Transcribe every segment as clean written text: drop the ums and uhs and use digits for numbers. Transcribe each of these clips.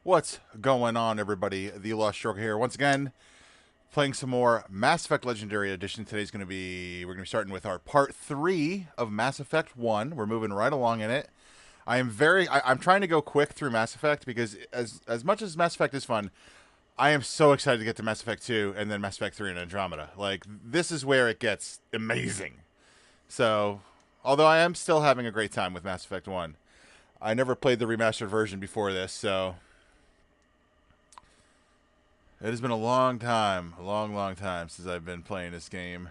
What's going on, everybody? The Lost Stroker here once again, playing some more Mass Effect Legendary Edition. We're going to be starting with our part 3 of Mass Effect 1. We're moving right along in it. I'm trying to go quick through Mass Effect because as much as Mass Effect is fun, I am so excited to get to Mass Effect 2 and then Mass Effect 3 and Andromeda. Like, this is where it gets amazing. So, although I am still having a great time with Mass Effect 1, I never played the remastered version before this, so it has been a long time, a long, long time since I've been playing this game.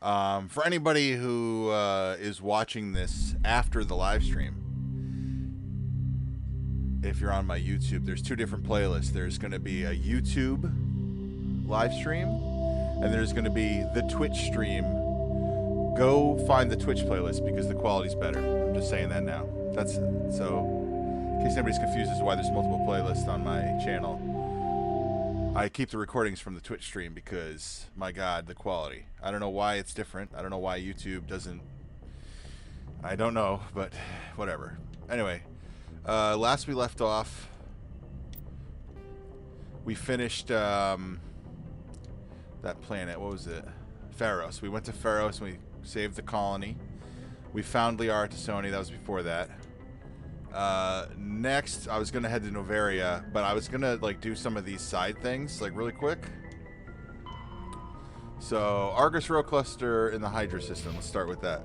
For anybody who is watching this after the live stream, if you're on my YouTube, there's two different playlists. There's going to be a YouTube live stream, and there's going to be the Twitch stream. Go find the Twitch playlist because the quality's better. I'm just saying that now. That's so, in case anybody's confused as to why there's multiple playlists on my channel. I keep the recordings from the Twitch stream because, my God, the quality. I don't know why it's different. I don't know why YouTube doesn't. I don't know, but whatever. Anyway, last we left off, we finished that planet. What was it? Pharos. We went to Pharos and we saved the colony. We found Liara Tassoni. That was before that. Next, I was gonna head to Novaria, but I was gonna like do some of these side things like really quick. So Argus Row Cluster in the Hydra system. Let's start with that.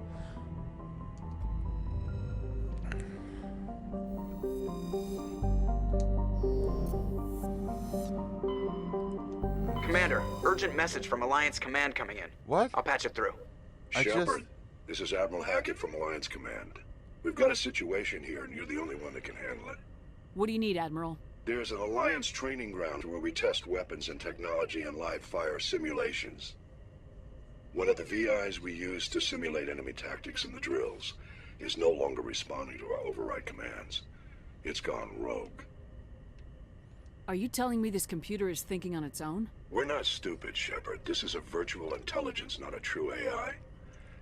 Commander, urgent message from Alliance Command coming in. What? I'll patch it through. Shepard, this is Admiral Hackett from Alliance Command. We've got a situation here, and you're the only one that can handle it. What do you need, Admiral? There's an Alliance training ground where we test weapons and technology in live fire simulations. One of the VIs we use to simulate enemy tactics in the drills is no longer responding to our override commands. It's gone rogue. Are you telling me this computer is thinking on its own? We're not stupid, Shepard. This is a virtual intelligence, not a true AI.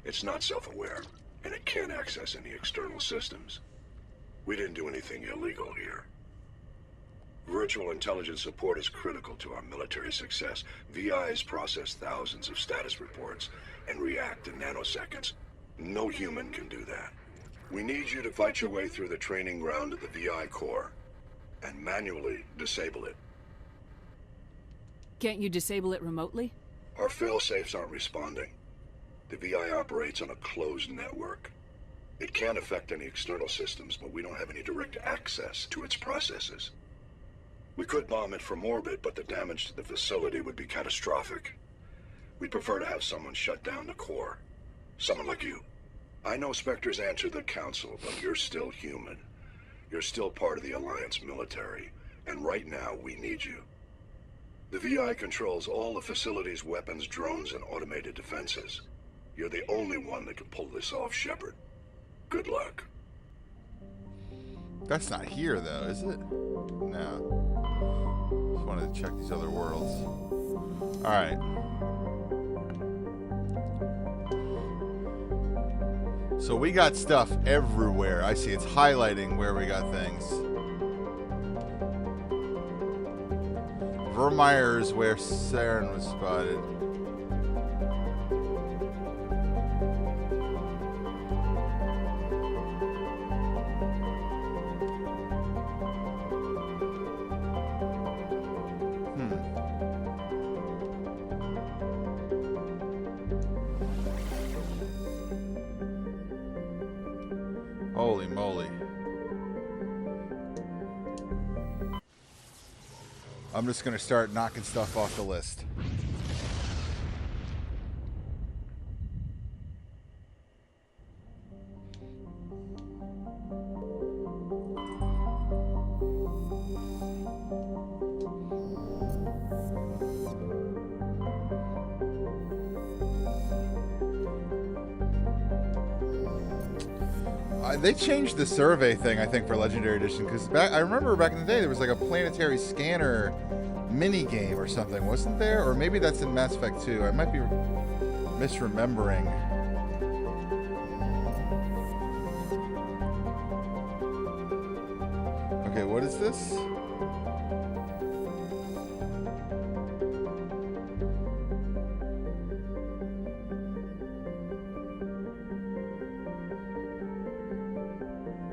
It's not self-aware, and it can't access any external systems. We didn't do anything illegal here. Virtual intelligence support is critical to our military success. VIs process thousands of status reports and react in nanoseconds. No human can do that. We need you to fight your way through the training ground of the VI core and manually disable it. Can't you disable it remotely? Our fail-safes aren't responding. The VI operates on a closed network. It can't affect any external systems, but we don't have any direct access to its processes. We could bomb it from orbit, but the damage to the facility would be catastrophic. We'd prefer to have someone shut down the core. Someone like you. I know Spectres answer the Council, but you're still human. You're still part of the Alliance military, and right now we need you. The VI controls all the facility's weapons, drones, and automated defenses. You're the only one that can pull this off, Shepard. Good luck. That's not here, though, is it? No. Just wanted to check these other worlds. Alright. So we got stuff everywhere. I see it's highlighting where we got things. Vermeer's where Saren was spotted. Holy moly. I'm just going to start knocking stuff off the list. They changed the survey thing, I think, for Legendary Edition, because I remember back in the day there was like a planetary scanner mini game or something, wasn't there? Or maybe that's in Mass Effect 2. I might be misremembering. Okay, what is this?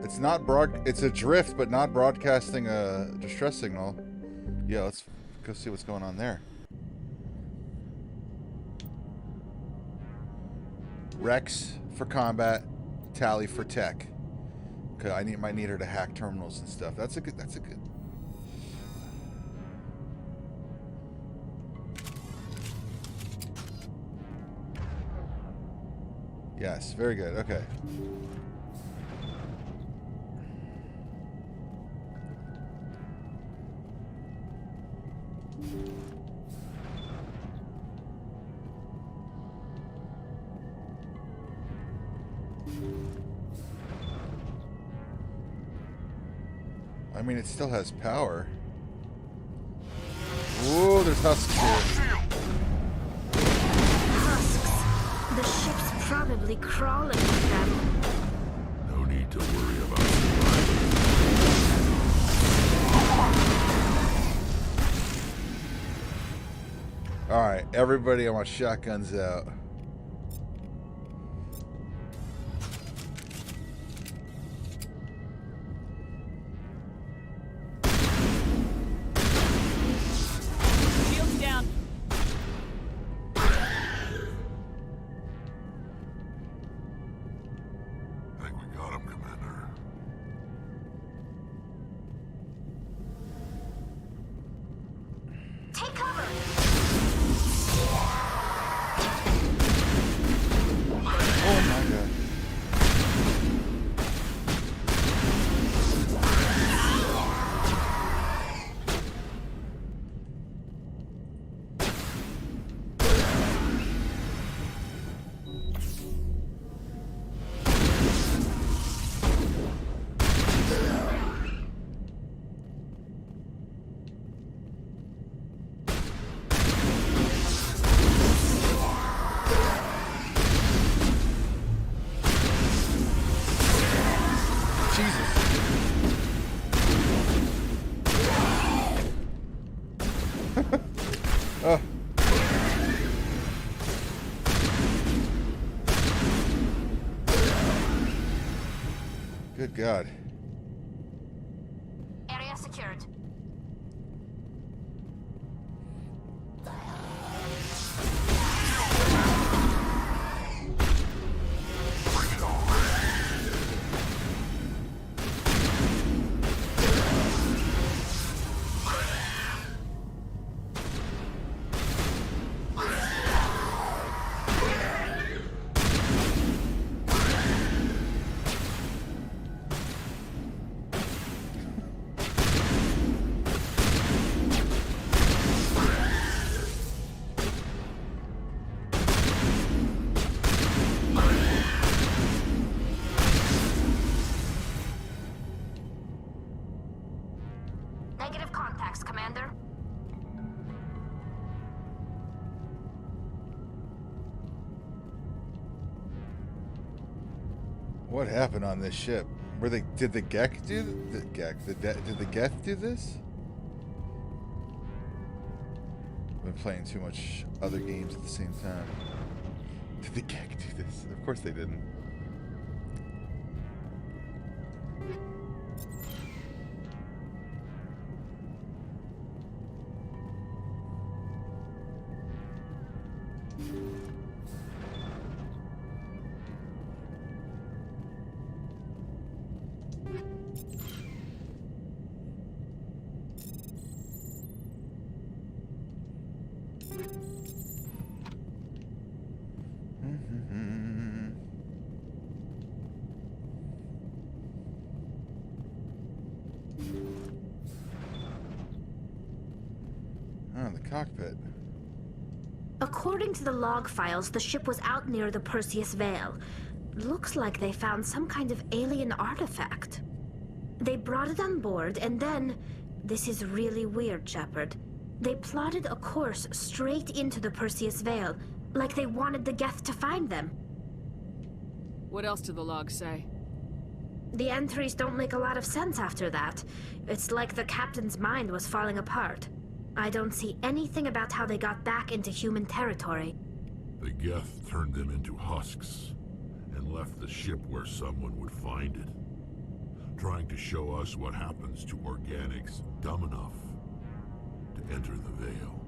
It's not it's a drift, but not broadcasting a distress signal. Yeah, let's go see what's going on there. Rex for combat, Tally for tech. Okay, might need her to hack terminals and stuff. That's a good. Yes, very good. Okay. I mean, it still has power. Whoa, there's husks here. Husks. The ship's probably crawling with them. No need to worry about survival. Alright, everybody, I want shotguns out. Oh. Good God. Area secured. Negative contacts, Commander. What happened on this ship? Did the Gek do did the Geth do this? I've been playing too much other games at the same time. Did the Gek do this? Of course they didn't. Oh, the cockpit. According to the log files, the ship was out near the Perseus Veil. Looks like they found some kind of alien artifact. They brought it on board, and then... This is really weird, Shepard. They plotted a course straight into the Perseus Veil, Like they wanted the Geth to find them. What else do the logs say? The entries don't make a lot of sense after that. It's like the captain's mind was falling apart. I don't see anything about how they got back into human territory. The Geth turned them into husks and left the ship where someone would find it, trying to show us what happens to organics dumb enough to enter the Veil.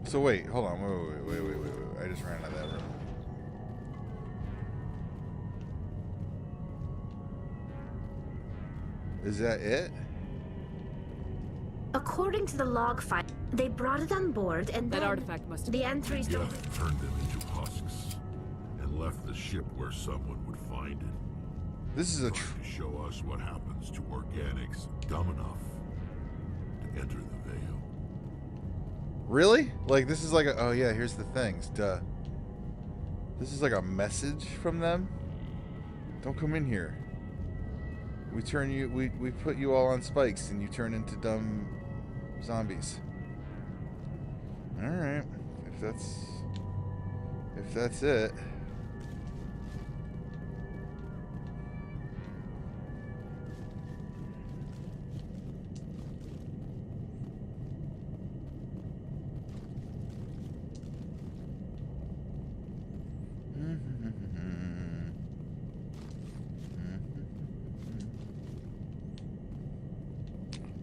So wait, hold on, wait. I just ran out of that room. Is that it? According to the log file, they brought it on board and That then artifact must have... the entries The don't... Geth turned them into husks and left the ship where someone would find it, This is a trying to show us what happens to organics dumb enough to enter the Veil. really? Like this is like a, oh yeah, here's the things. Duh. This is like a message from them. Don't come in here. We turn you we put you all on spikes and you turn into dumb zombies. All right. If that's it.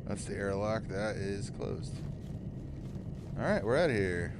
That's the airlock. That is closed. All right, we're out of here.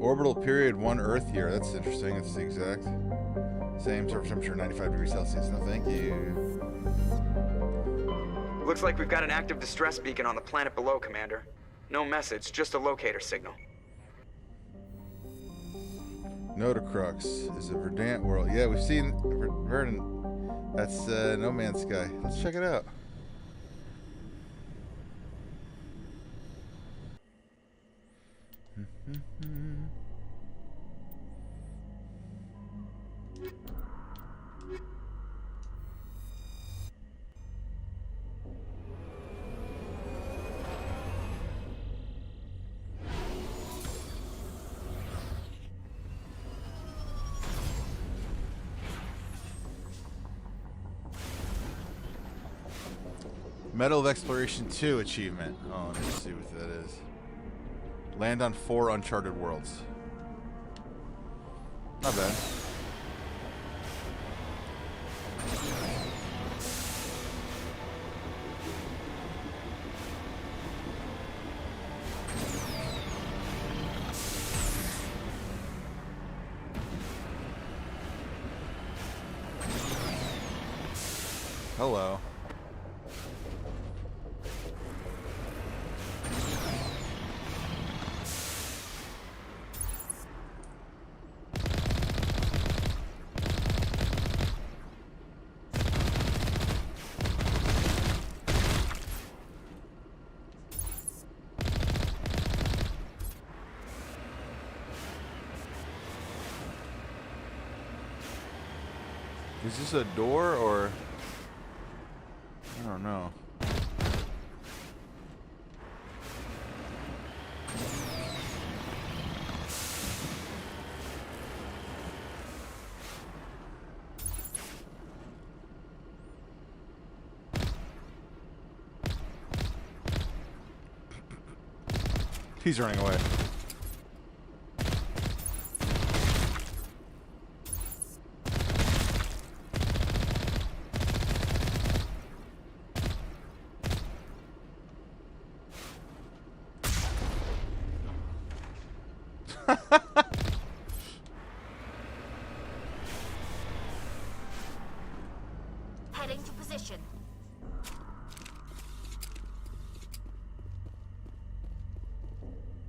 Orbital period 1 Earth year. That's interesting. It's the exact same surface temperature, 95 degrees Celsius. No, thank you. Looks like we've got an active distress beacon on the planet below, Commander. No message, just a locator signal. Notacrux is a verdant world. Yeah, we've seen Verdant. That's No Man's Sky. Let's check it out. Medal of Exploration 2 achievement. Oh, let me see what that is. Land on 4 uncharted worlds. Not bad. Hello. Is this a door or I don't know. He's running away. Heading to position.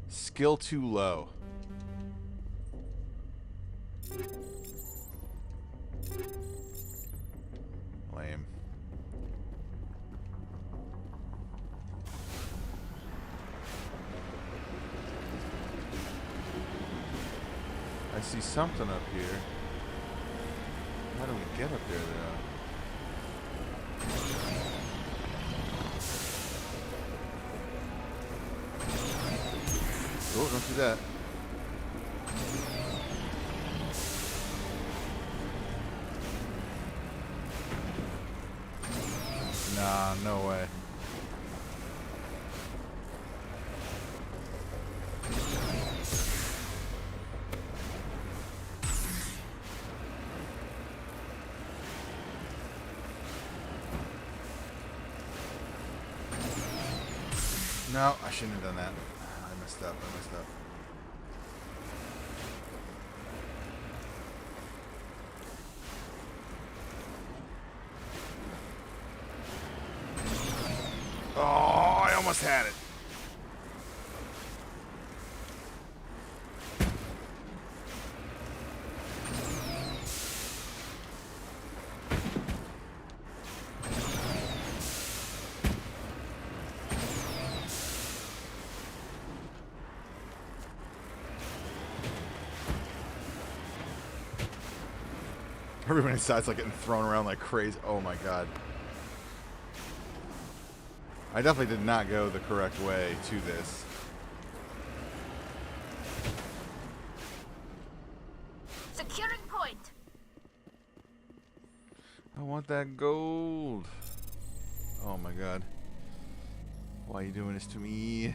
Skill too low. Lame. I see something up here. How do we get up there, though? Oh, don't do that. Nah, no way. No, I shouldn't have done that. I messed up. Oh, I almost had it. Everybody inside's like getting thrown around like crazy. Oh my god. I definitely did not go the correct way to this. Securing point. I want that gold. Oh my god. Why are you doing this to me?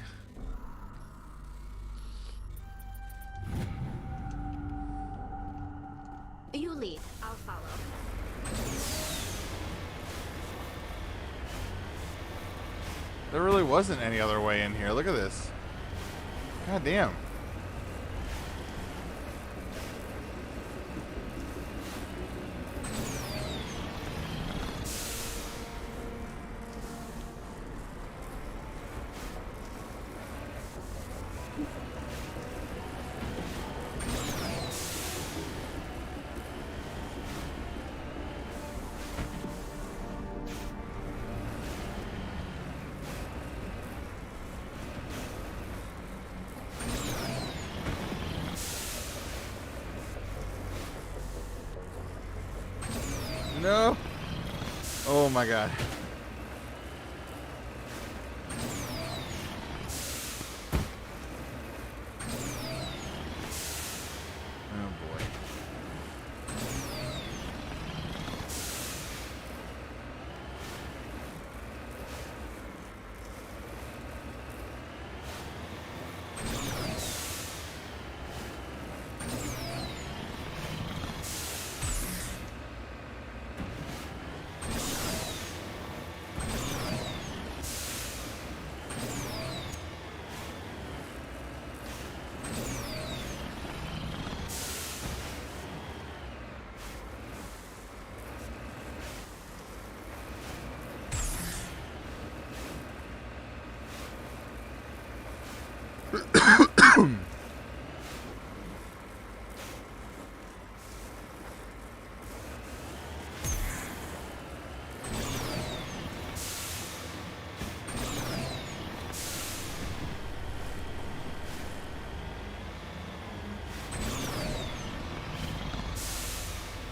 You lead. I'll follow. There really wasn't any other way in here. Look at this. God damn. No. Oh my god. Oh boy.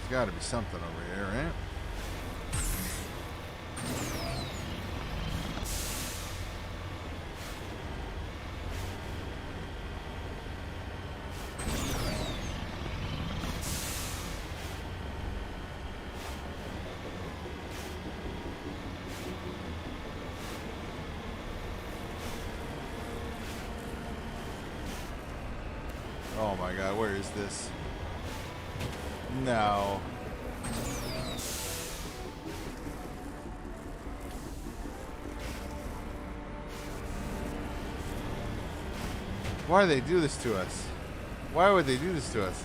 There's got to be something over here, right? Oh my god, where is this? No. Why do they do this to us? Why would they do this to us?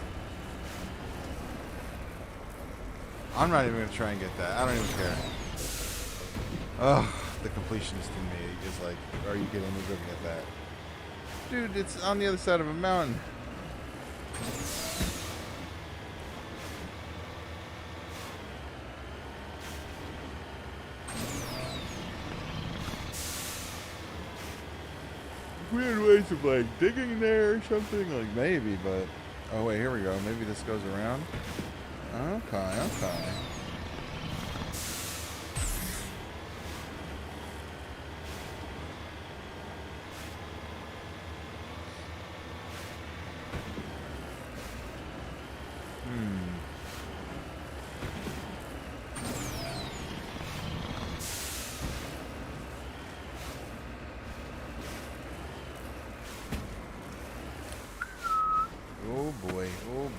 I'm not even going to try and get that. I don't even care. Ugh, the completionist in me is like, are you kidding me? Go get that. Dude, it's on the other side of a mountain. Weird ways of like digging there or something, like maybe, but oh wait, here we go. Maybe this goes around. Okay, okay. Oh boy, oh boy.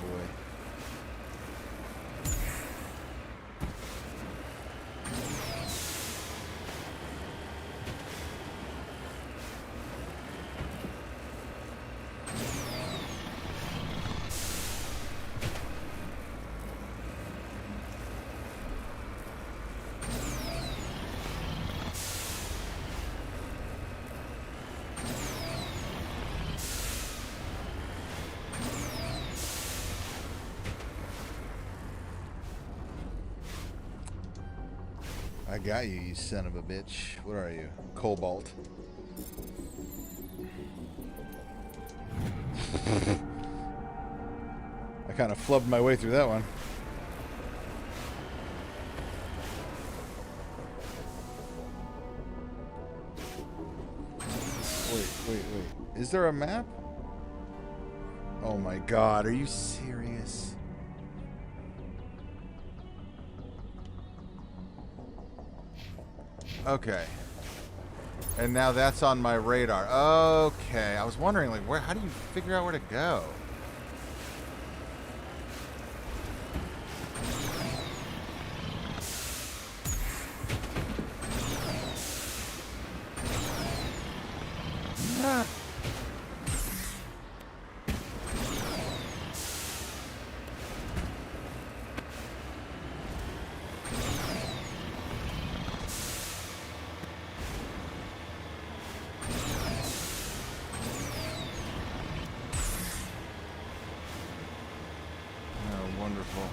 I got you, you son of a bitch. What are you? Cobalt. I kind of flubbed my way through that one. Wait. Is there a map? Oh my god, are you serious? Okay. And now that's on my radar. Okay. I was wondering, like, where? How do you figure out where to go? Ah. Wonderful.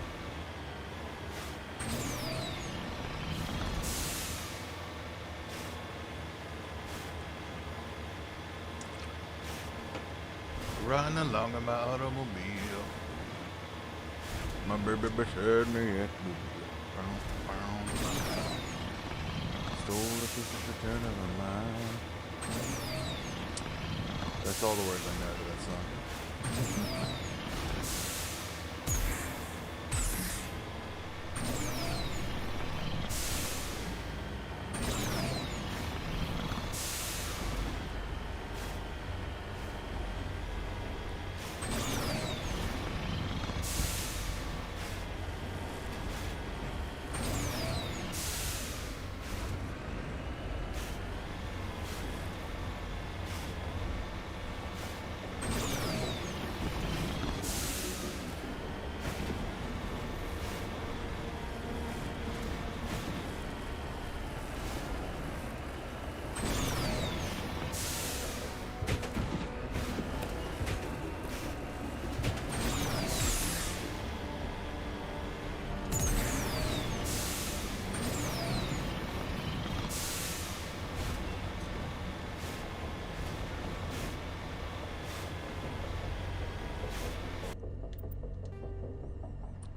Run along in my automobile. My baby beside me at the stole a piece of the turn of a mile. That's all the words I know to that song.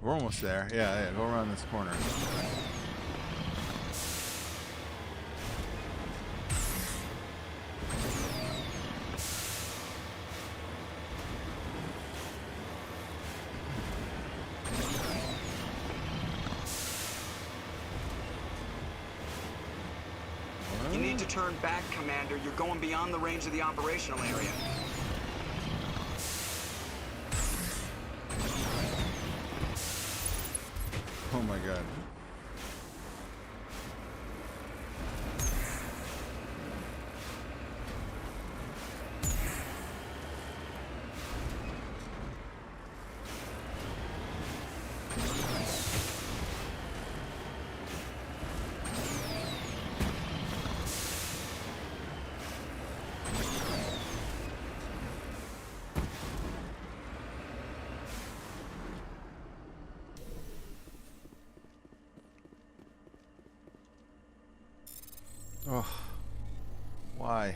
We're almost there. Yeah, go around this corner. You need to turn back, Commander. You're going beyond the range of the operational area. my god. Oh, why?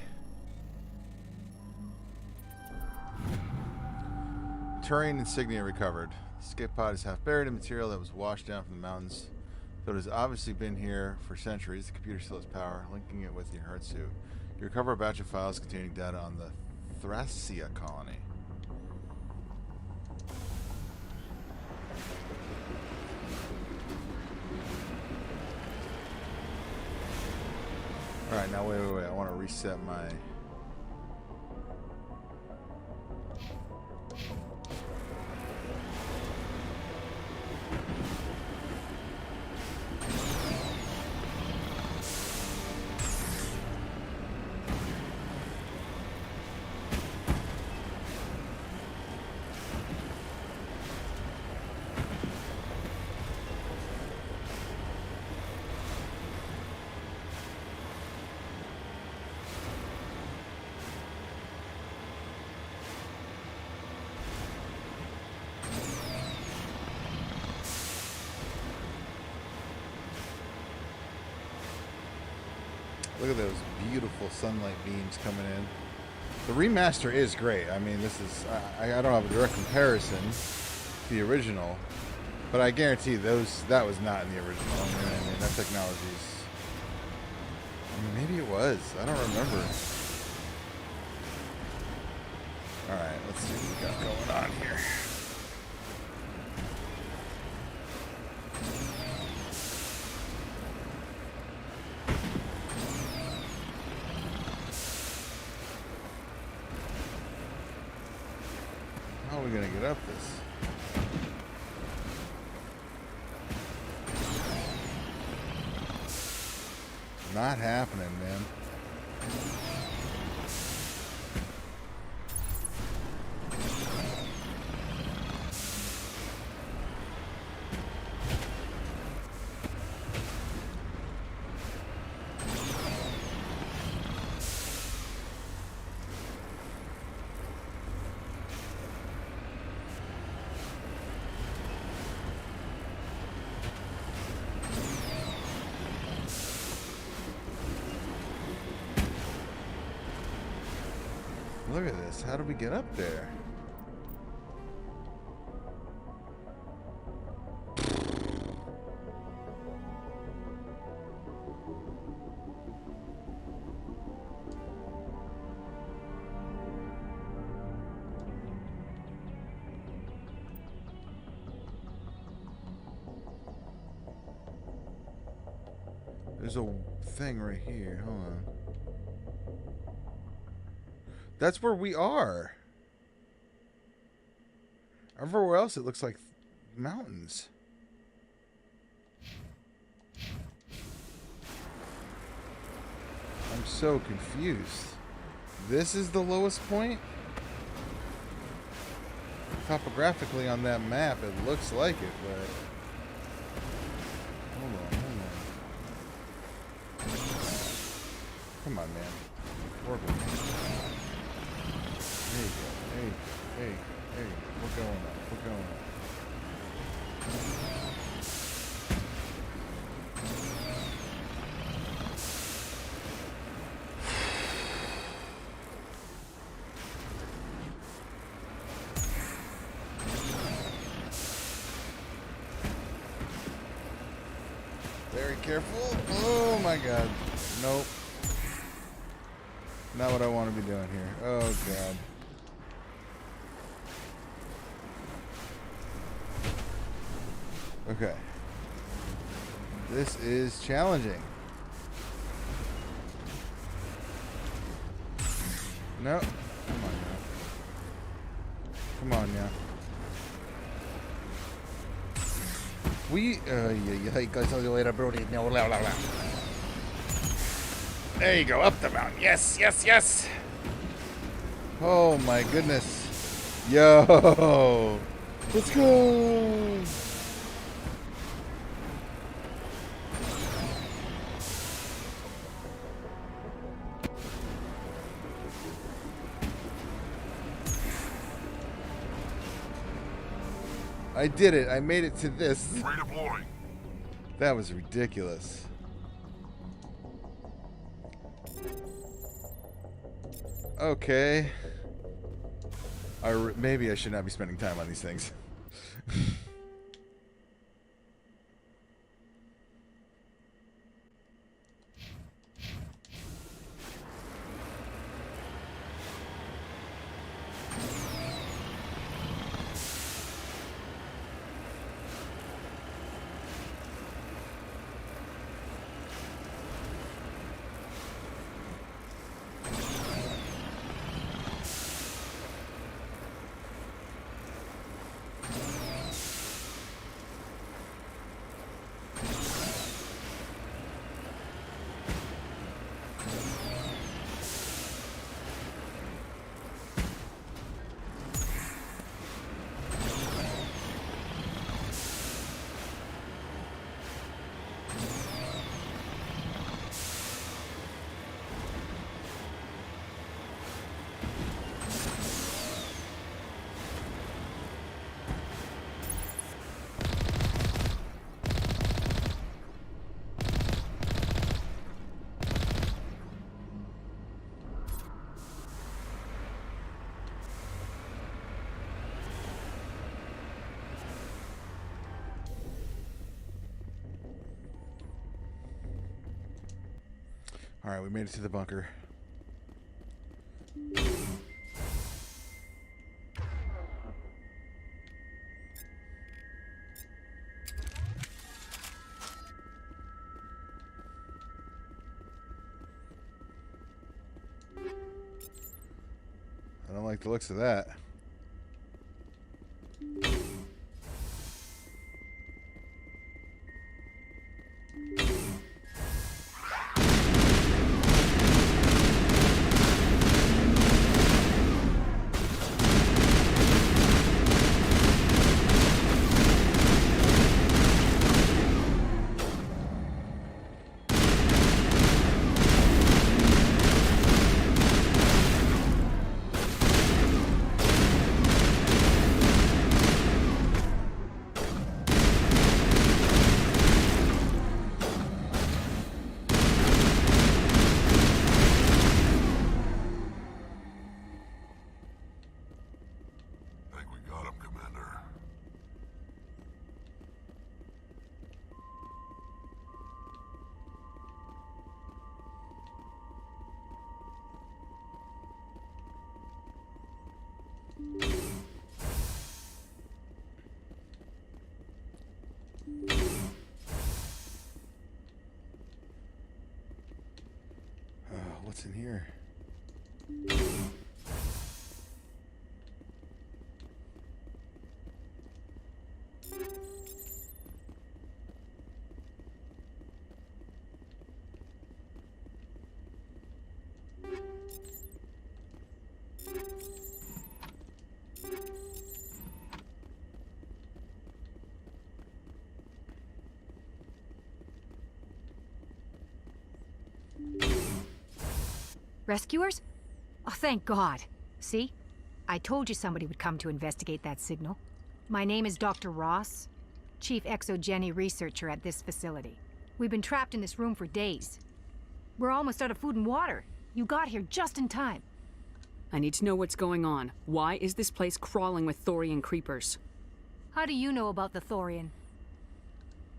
Terrain insignia recovered. The escape pod is half buried in material that was washed down from the mountains. Though it has obviously been here for centuries, the computer still has power, linking it with the inherent suit. You recover a batch of files containing data on the Thracia colony. Alright, now wait. I want to reset my... Look at those beautiful sunlight beams coming in. The remaster is great. I mean, this is... I don't have a direct comparison to the original, but I guarantee that was not in the original. I mean, that technology's... I mean, maybe it was. I don't remember. Alright, let's see what we got going on here. How are we gonna get up this? Not happening, man. Look at this. How do we get up there? There's a thing right here. Hold on. That's where we are. Everywhere else, it looks like mountains. I'm so confused. This is the lowest point? Topographically on that map, it looks like it, but... Hold on. Come on, man. Orbit. There you go. Hey. We're going up. Very careful. Oh my god. Nope. Not what I want to be doing here. Oh god. Okay. This is challenging. No. Come on now. Yeah, go tell you later, Brody. No, blah, blah, blah. There you go, up the mountain. Yes, yes, yes. Oh my goodness. Yo. Let's go. I did it. I made it to this. Redeploying. That was ridiculous. Okay. Maybe I should not be spending time on these things. All right, we made it to the bunker. I don't like the looks of that. What's in here? Rescuers? Oh, thank God. See? I told you somebody would come to investigate that signal. My name is Dr. Ross, Chief Exogeny Researcher at this facility. We've been trapped in this room for days. We're almost out of food and water. You got here just in time. I need to know what's going on. Why is this place crawling with Thorian creepers? How do you know about the Thorian?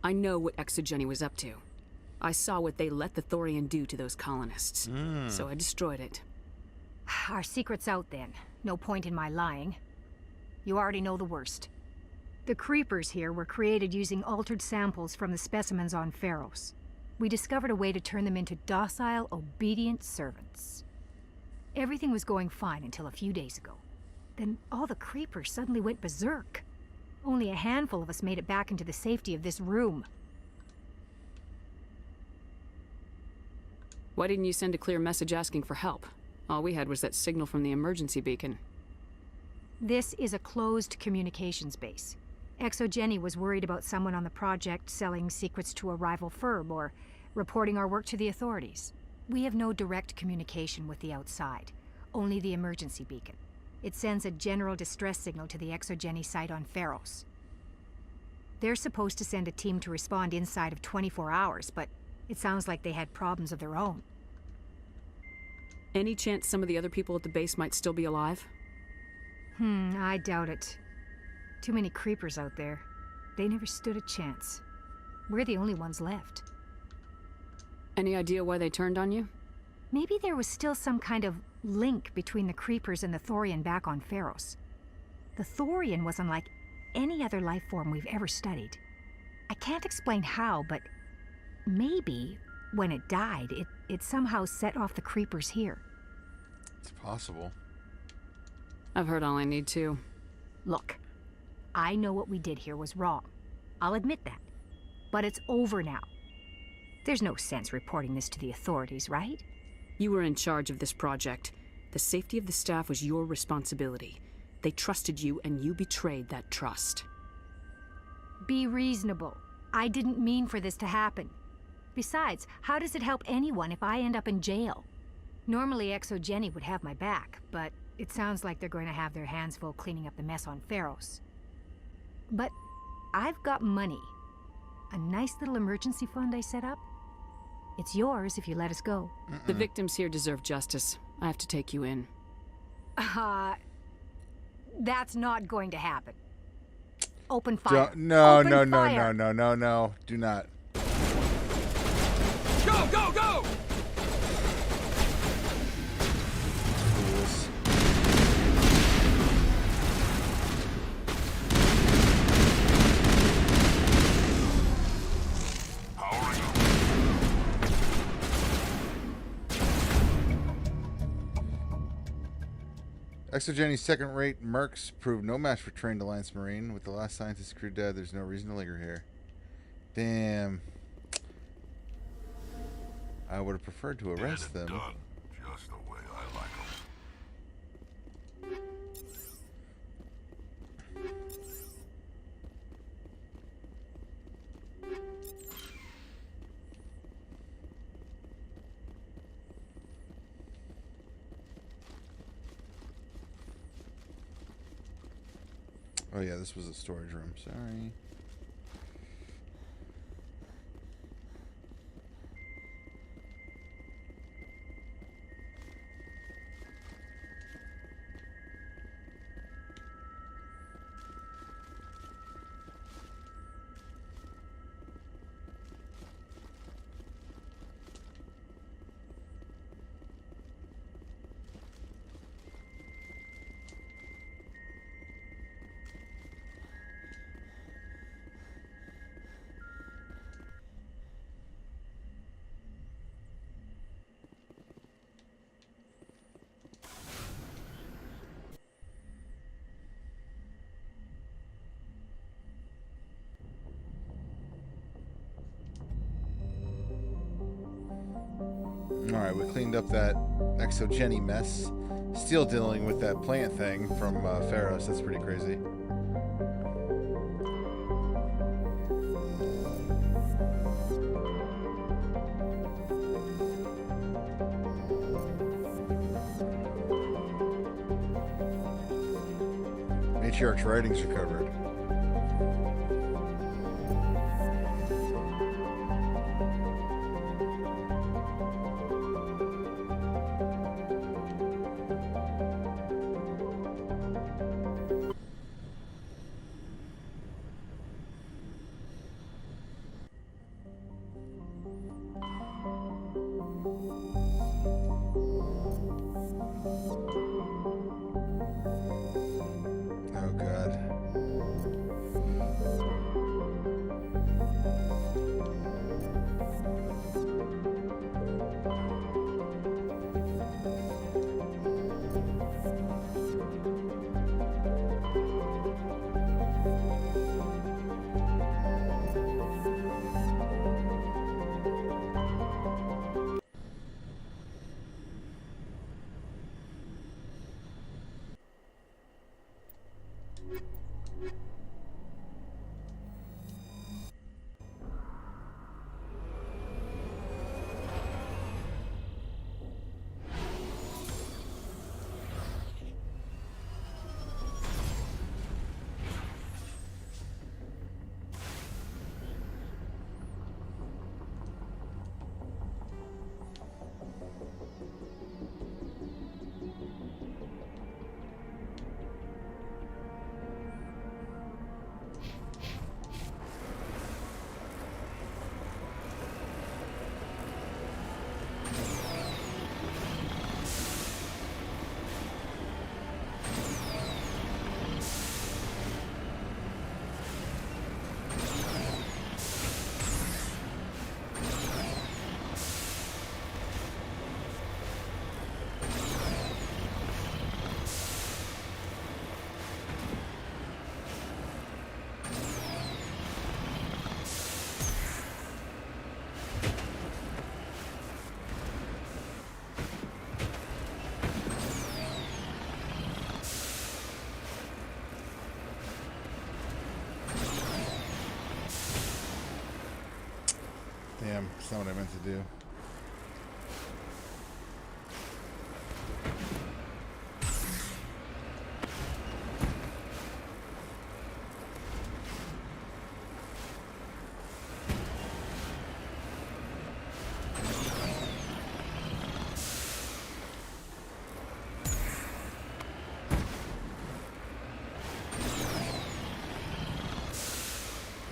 I know what Exogeny was up to. I saw what they let the Thorian do to those colonists. So I destroyed it. Our secret's out then. No point in my lying. You already know the worst. The creepers here were created using altered samples from the specimens on Pharos. We discovered a way to turn them into docile, obedient servants. Everything was going fine until a few days ago. Then all the creepers suddenly went berserk. Only a handful of us made it back into the safety of this room. Why didn't you send a clear message asking for help? All we had was that signal from the emergency beacon. This is a closed communications base. Exogeny was worried about someone on the project selling secrets to a rival firm or reporting our work to the authorities. We have no direct communication with the outside, only the emergency beacon. It sends a general distress signal to the Exogeny site on Pharos. They're supposed to send a team to respond inside of 24 hours, but it sounds like they had problems of their own. Any chance some of the other people at the base might still be alive? I doubt it. Too many creepers out there. They never stood a chance. We're the only ones left. Any idea why they turned on you? Maybe there was still some kind of link between the creepers and the Thorian back on Pharos. The Thorian was unlike any other life form we've ever studied. I can't explain how, but maybe when it died, it somehow set off the creepers here. It's possible. I've heard all I need to. Look, I know what we did here was wrong. I'll admit that. But it's over now. There's no sense reporting this to the authorities, right? You were in charge of this project. The safety of the staff was your responsibility. They trusted you, and you betrayed that trust. Be reasonable. I didn't mean for this to happen. Besides, how does it help anyone if I end up in jail? Normally, Exogeny would have my back, but it sounds like they're going to have their hands full cleaning up the mess on Pharos. But I've got money. A nice little emergency fund I set up. It's yours if you let us go. The victims here deserve justice. I have to take you in. That's not going to happen. Open fire. No, Open no, no, fire. no, no, no, no. Do not. Go, go, go! Fools. Powering up. Exogeny's second-rate mercs proved no match for trained Alliance Marine. With the last scientist crew dead, there's no reason to linger here. Damn. I would have preferred to arrest them. Done just the way I like 'em. Oh yeah, this was a storage room. Sorry. Alright, we cleaned up that Exogeny mess. Still dealing with that plant thing from Pharos. That's pretty crazy. Matriarch's writings recovered. Oh god. Damn, that's not what I meant to do.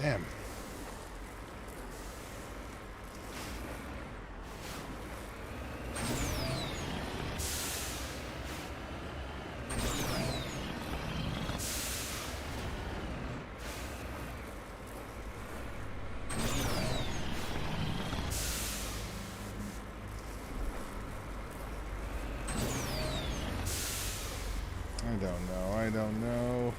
Damn. I don't know.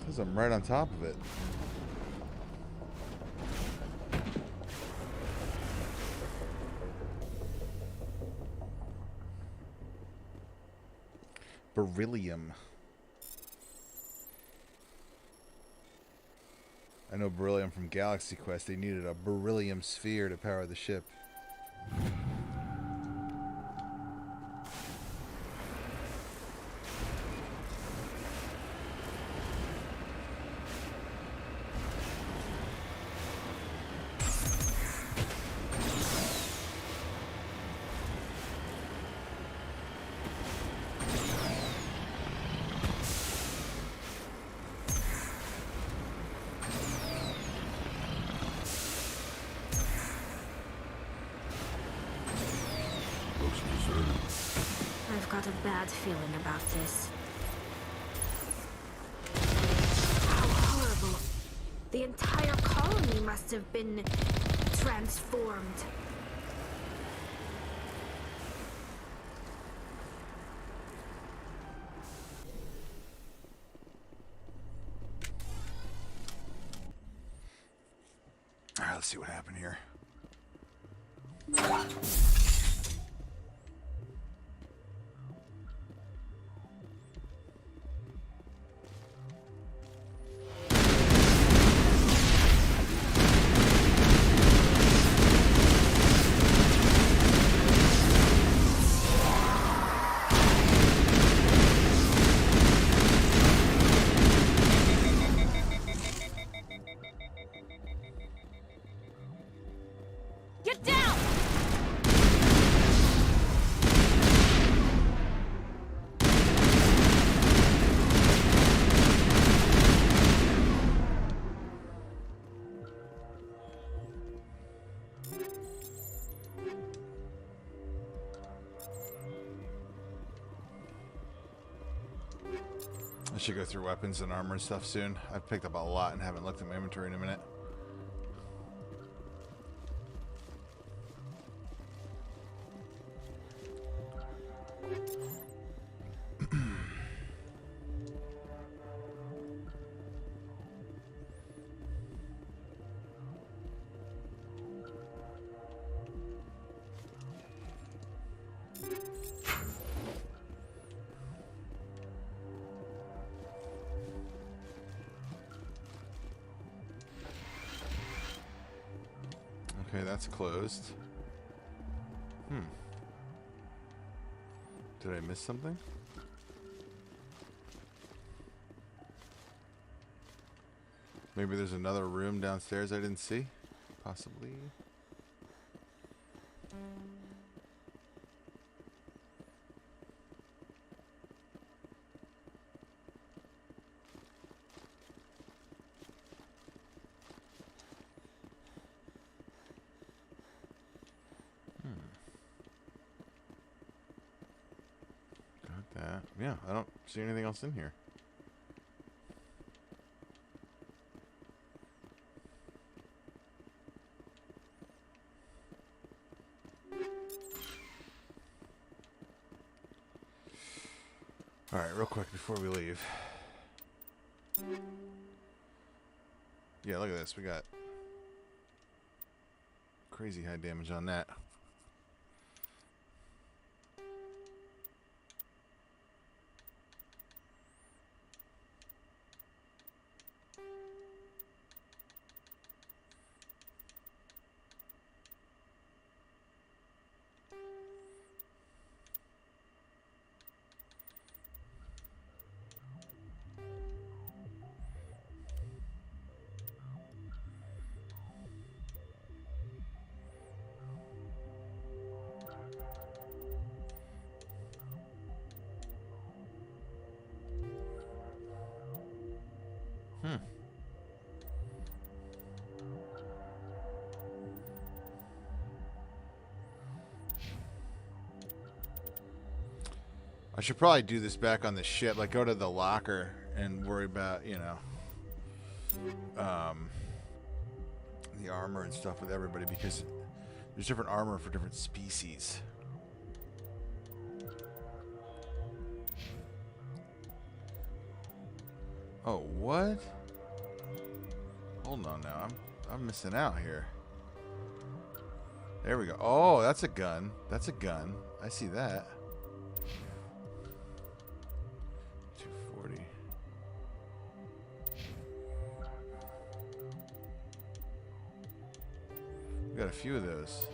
Says I'm right on top of it. Beryllium. I know beryllium from Galaxy Quest. They needed a beryllium sphere to power the ship. I've got a bad feeling about this. How horrible. The entire colony must have been transformed. All right, let's see what happened here. Get down! I should go through weapons and armor and stuff soon. I've picked up a lot and haven't looked at my inventory in a minute. Okay, that's closed. Did I miss something? Maybe there's another room downstairs I didn't see? Possibly. Got that. Yeah, I don't see anything else in here. All right, real quick before we leave. Yeah, look at this. We got crazy high damage on that. I should probably do this back on the ship. Like, go to the locker and worry about, you know, the armor and stuff with everybody, because there's different armor for different species. Oh, what? Hold on now. I'm missing out here. There we go. Oh, that's a gun. That's a gun. I see that. 240. We got a few of those.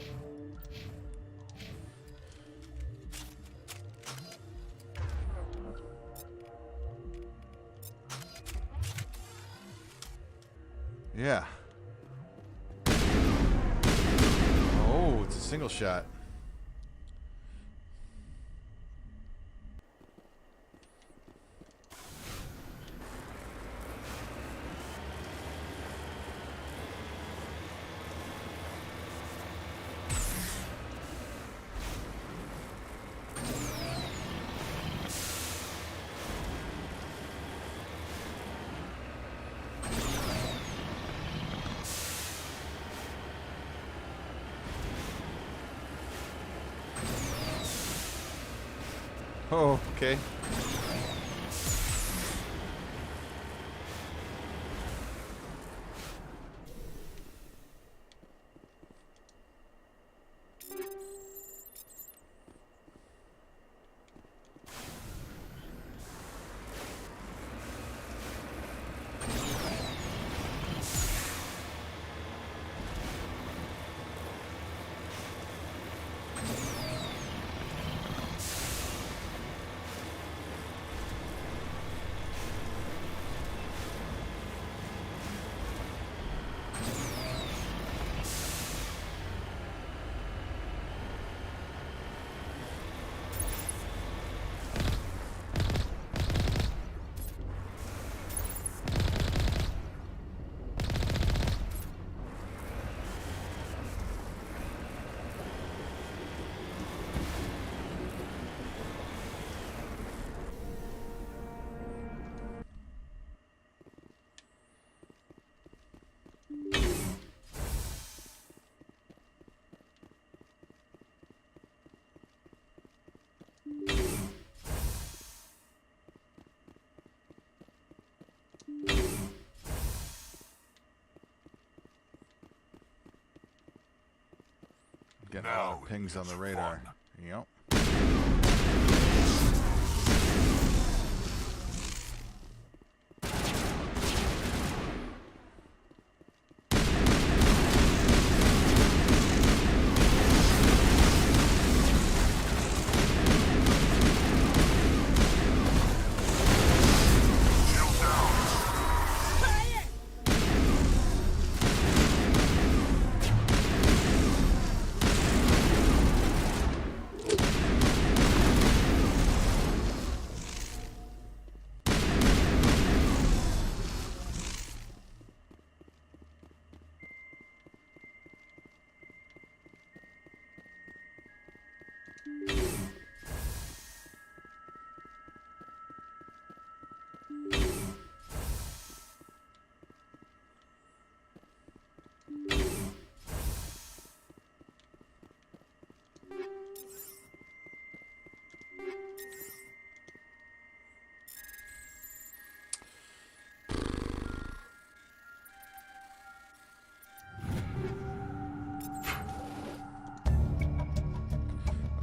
Yeah. Oh, it's a single shot. Oh, okay. Getting a lot of pings on the radar. Yep.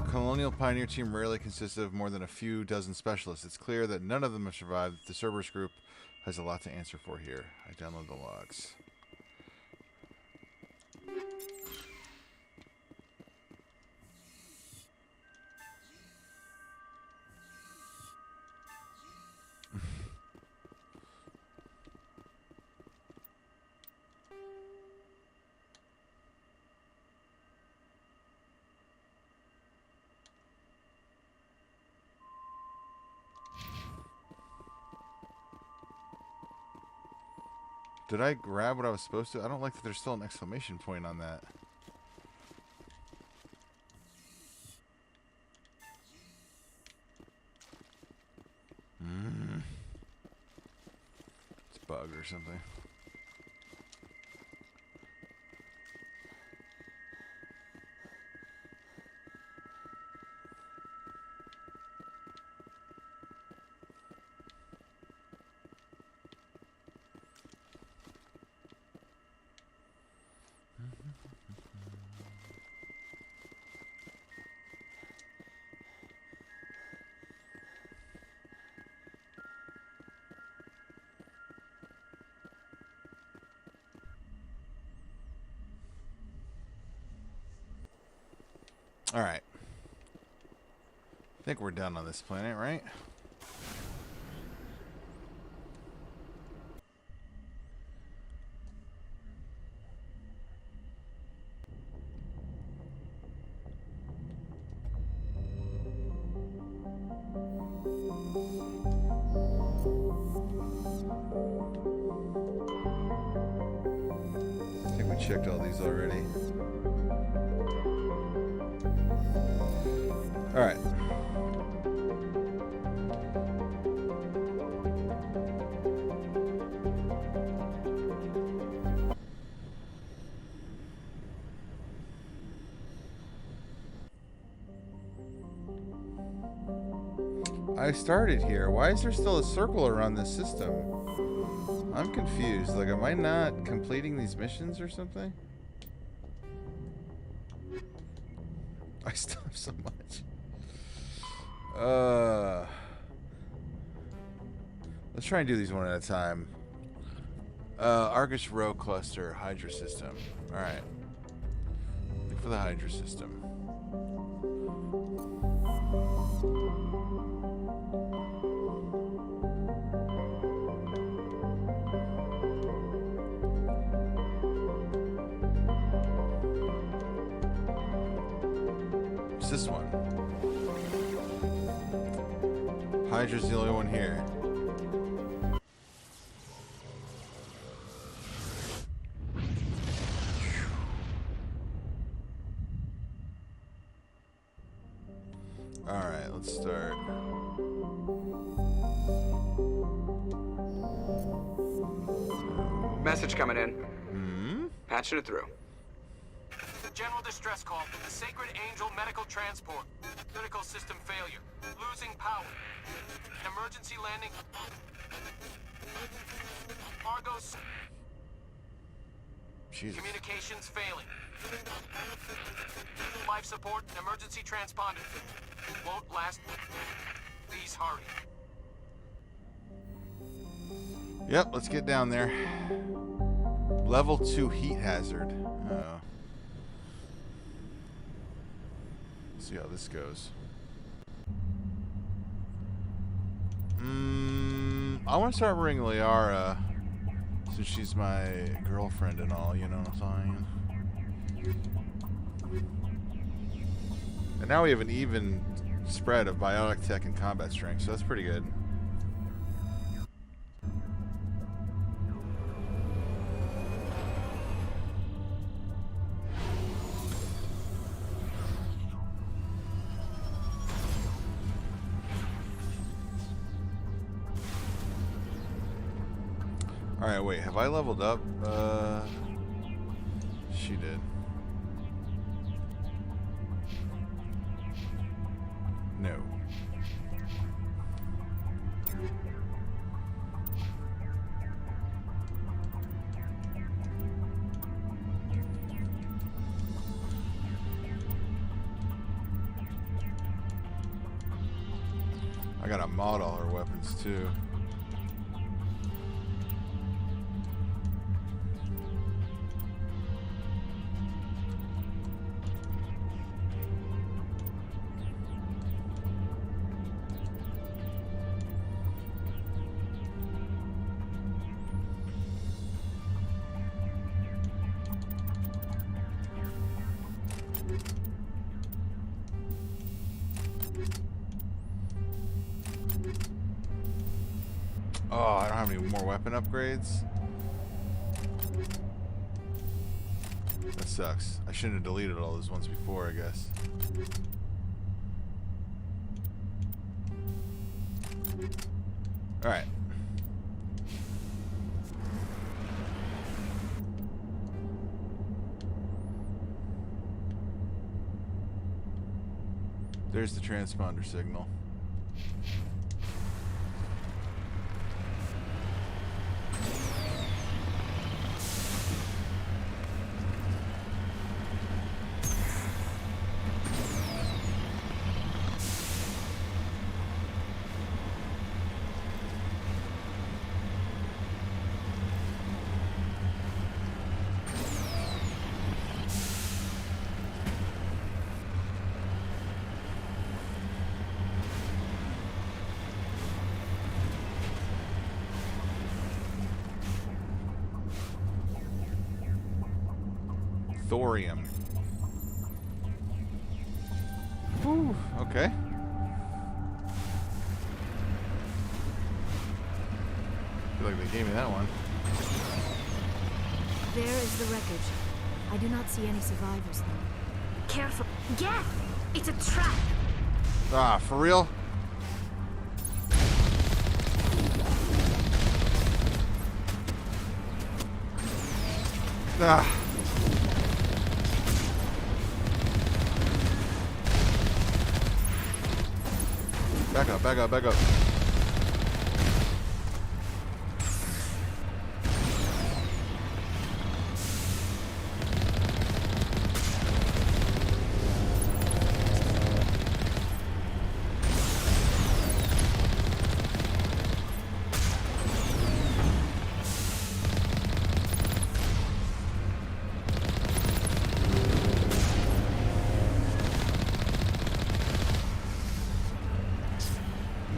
Colonial Pioneer team rarely consisted of more than a few dozen specialists. It's clear that none of them have survived. The Cerberus group has a lot to answer for here. I download the logs. Did I grab what I was supposed to? I don't like that there's still an exclamation point on that. It's bugged or something. All right. I think we're done on this planet, right? I think we checked all these already. All right. I started here. Why is there still a circle around this system? I'm confused. Like, am I not completing these missions or something? I still have so much. Let's try and do these one at a time. Argus Row Cluster, Hydra System. Alright. Look for the Hydra System. It's this one. Hydra's the only one here. Alright, let's start. Message coming in. Patching it through. General distress call from the Sacred Angel Medical Transport. Critical system failure. Losing power. Emergency landing. Argos. Jesus. Communications failing. Life support and emergency transponder. Won't last. Please hurry. Yep, let's get down there. Level 2 heat hazard. See how this goes. I want to start bringing Liara, since she's my girlfriend and all, you know what I'm saying? And now we have an even spread of biotic tech and combat strength, so that's pretty good. Alright, wait, have I leveled up? She did. No. I gotta mod all her weapons too. Oh, I don't have any more weapon upgrades. That sucks. I shouldn't have deleted all those ones before, I guess. Alright. There's the transponder signal. Thorium. Whew, okay. Feel like they gave me that one. There is the wreckage. I do not see any survivors, though. Careful. Get! It's a trap! Ah, for real? Ah. Back up, back up, back up.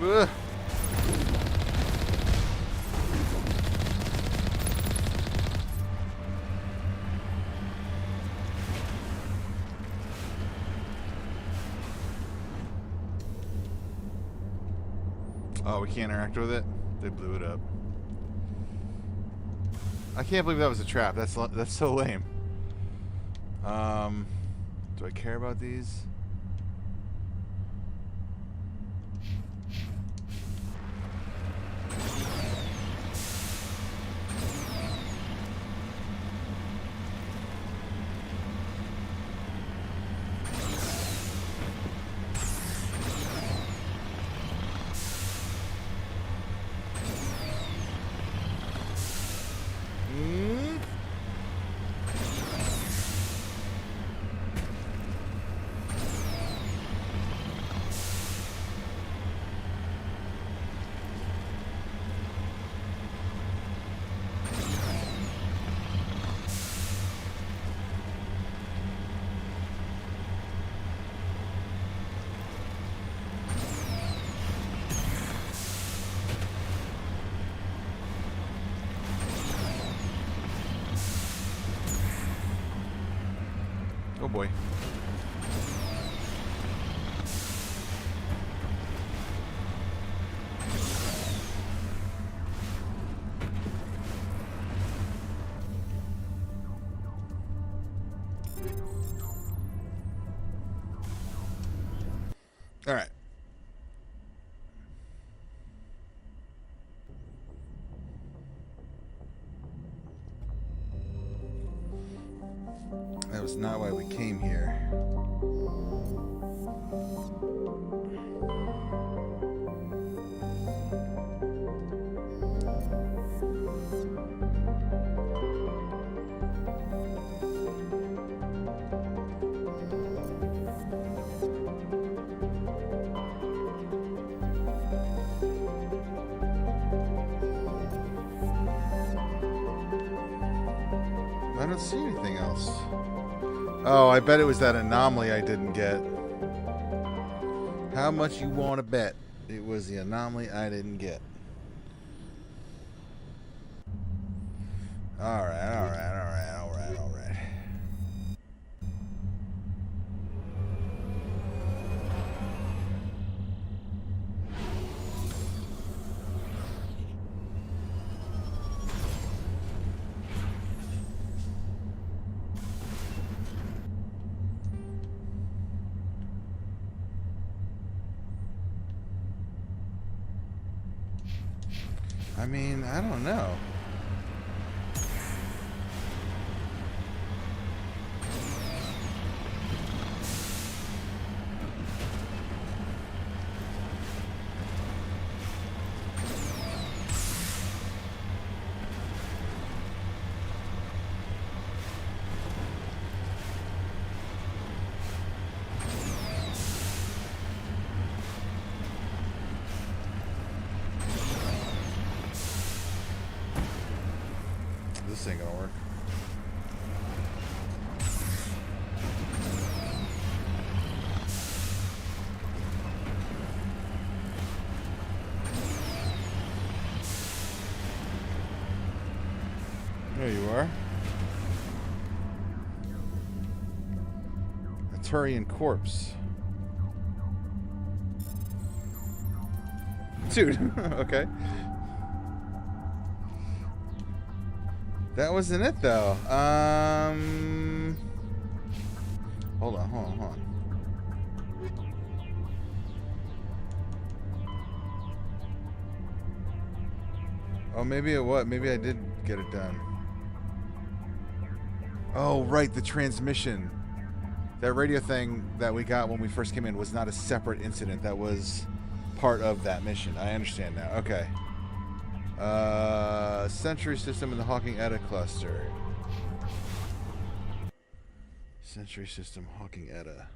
Ugh. Oh, we can't interact with it? They blew it up. I can't believe that was a trap. That's so lame. Do I care about these? Oh boy. All right. That was not why we came here. don't see anything else. Oh, I bet it was that anomaly I didn't get. How much you want to bet it was the anomaly I didn't get? Alright, alright, alright, alright, alright. I mean, I don't know. This ain't gonna work. There you are. A Turian corpse. Dude, okay. That wasn't it though. Hold on, hold on, hold on. Oh, maybe it was. Maybe I did get it done. Oh, right, the transmission. That radio thing that we got when we first came in was not a separate incident. That was part of that mission. I understand now. Okay. Sentry system in the Hawking Etta cluster. Sentry system, Hawking Etta.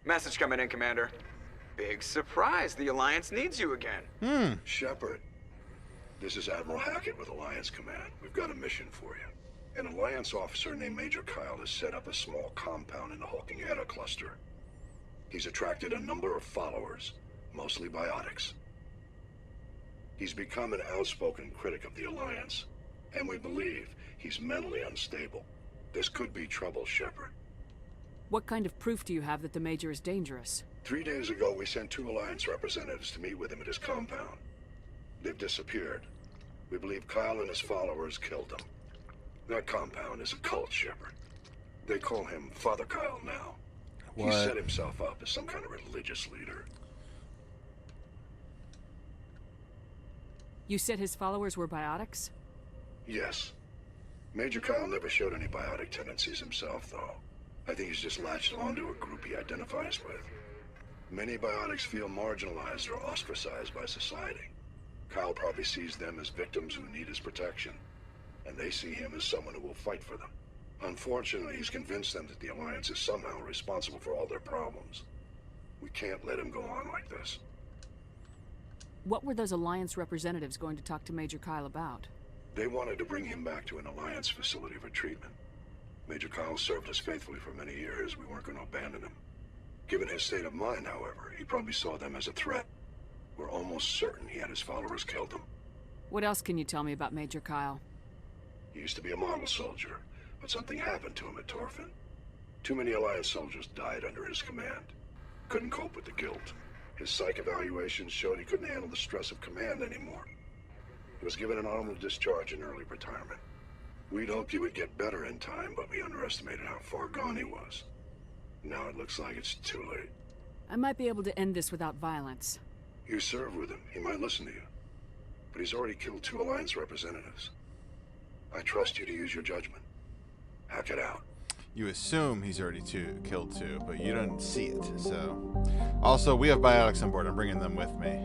Message coming in, Commander. Big surprise. The Alliance needs you again. Shepard, this is Admiral Hackett with Alliance Command. We've got a mission for you. An Alliance officer named Major Kyle has set up a small compound in the Hawking Etta cluster. He's attracted a number of followers, mostly biotics. He's become an outspoken critic of the Alliance, and we believe he's mentally unstable. This could be trouble, Shepard. What kind of proof do you have that the Major is dangerous? 3 days ago, we sent 2 Alliance representatives to meet with him at his compound. They've disappeared. We believe Kyle and his followers killed them. That compound is a cult, Shepard. They call him Father Kyle now. What? He set himself up as some kind of religious leader. You said his followers were biotics? Yes. Major Kyle never showed any biotic tendencies himself, though. I think he's just latched onto a group he identifies with. Many biotics feel marginalized or ostracized by society. Kyle probably sees them as victims who need his protection, and they see him as someone who will fight for them. Unfortunately, he's convinced them that the Alliance is somehow responsible for all their problems. We can't let him go on like this. What were those Alliance representatives going to talk to Major Kyle about? They wanted to bring him back to an Alliance facility for treatment. Major Kyle served us faithfully for many years. We weren't going to abandon him. Given his state of mind, however, he probably saw them as a threat. We're almost certain he had his followers killed him. What else can you tell me about Major Kyle? He used to be a model soldier, but something happened to him at Torfin. Too many Alliance soldiers died under his command. Couldn't cope with the guilt. His psych evaluations showed he couldn't handle the stress of command anymore. He was given an honorable discharge in early retirement. We'd hoped he would get better in time, but we underestimated how far gone he was. Now it looks like it's too late. I might be able to end this without violence. You serve with him. He might listen to you. But he's already killed 2 Alliance representatives. I trust you to use your judgment. Hack it out. You assume he's already killed 2, but you don't see it, so... Also, we have biotics on board. I'm bringing them with me.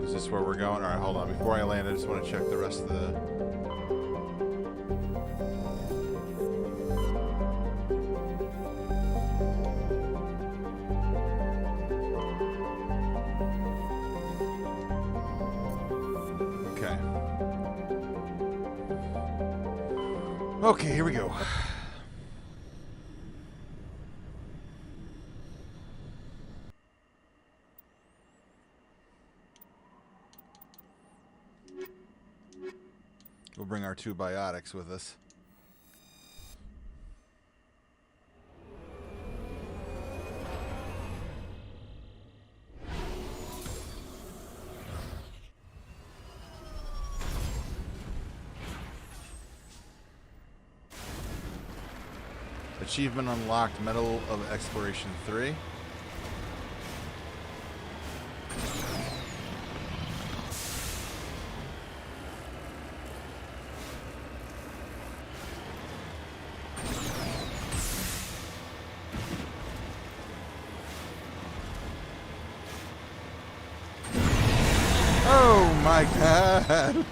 Is this where we're going? Alright, hold on. Before I land, I just want to check the rest of the... Okay, here we go. We'll bring our 2 biotics with us. Achievement unlocked, Medal of Exploration 3. Oh my god!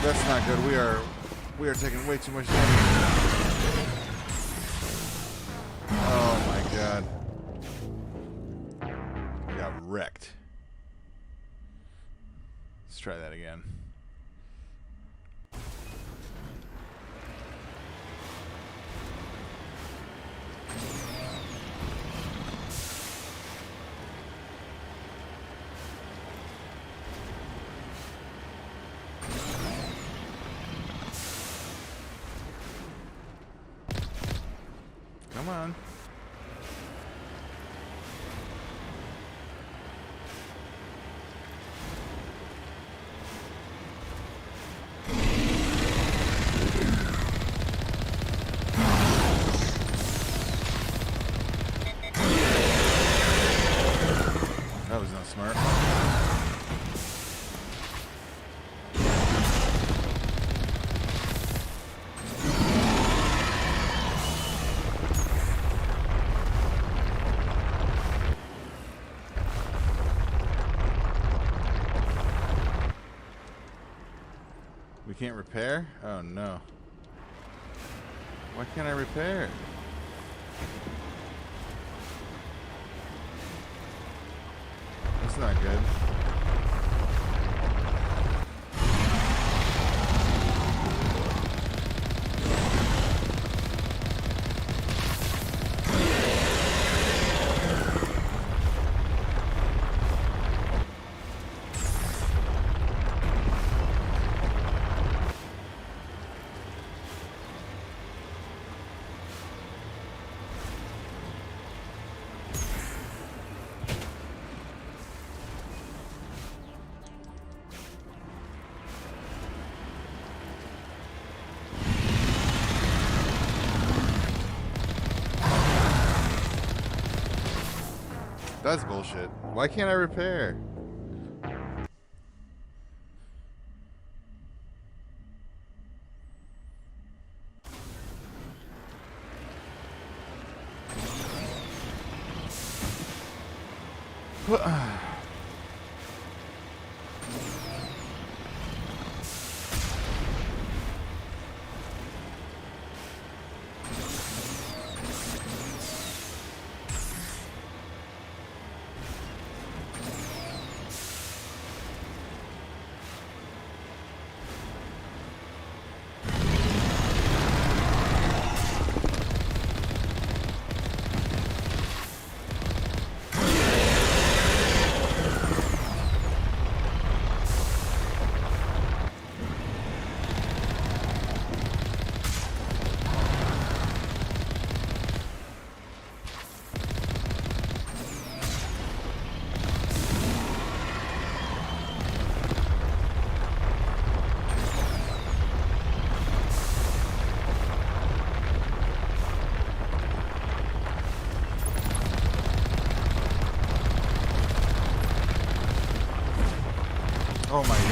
That's not good. We are taking way too much damage. Oh my god. We got wrecked. Let's try that again. Come on. That was not smart. We can't repair? Oh no. Why can't I repair? That's not good. That's bullshit. Why can't I repair?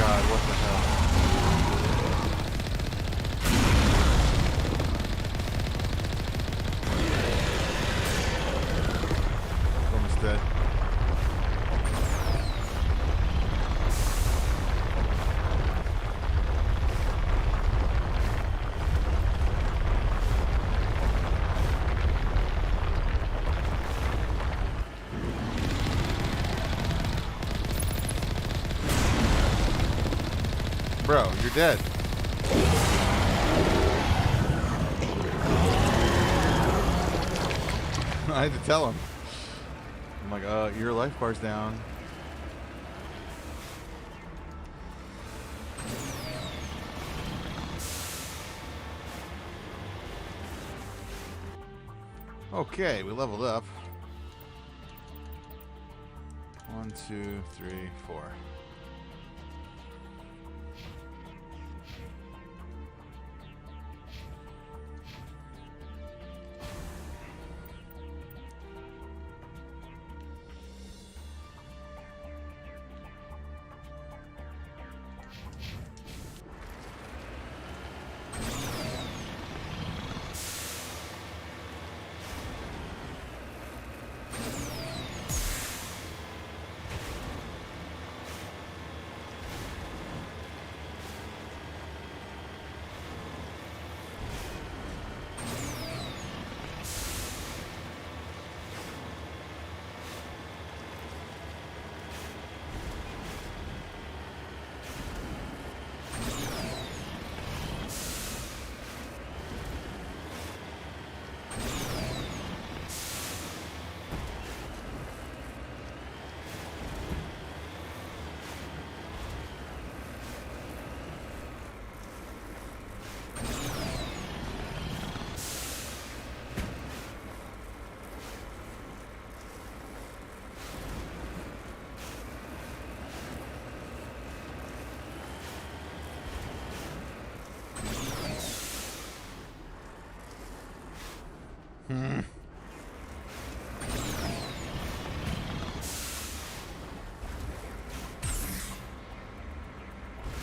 god, what the hell? Almost dead. Bro, you're dead. I had to tell him. I'm like, your life bar's down. Okay, we leveled up. 1, 2, 3, 4.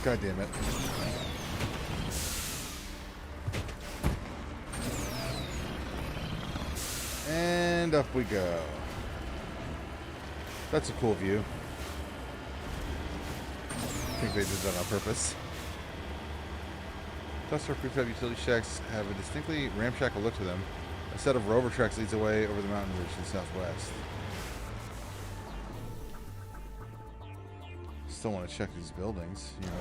God damn it. And up we go. That's a cool view. I think they did that on purpose. Cluster prefab utility shacks have a distinctly ramshackle look to them. A set of rover tracks leads away over the mountain ridge to the southwest. Still want to check these buildings, you know.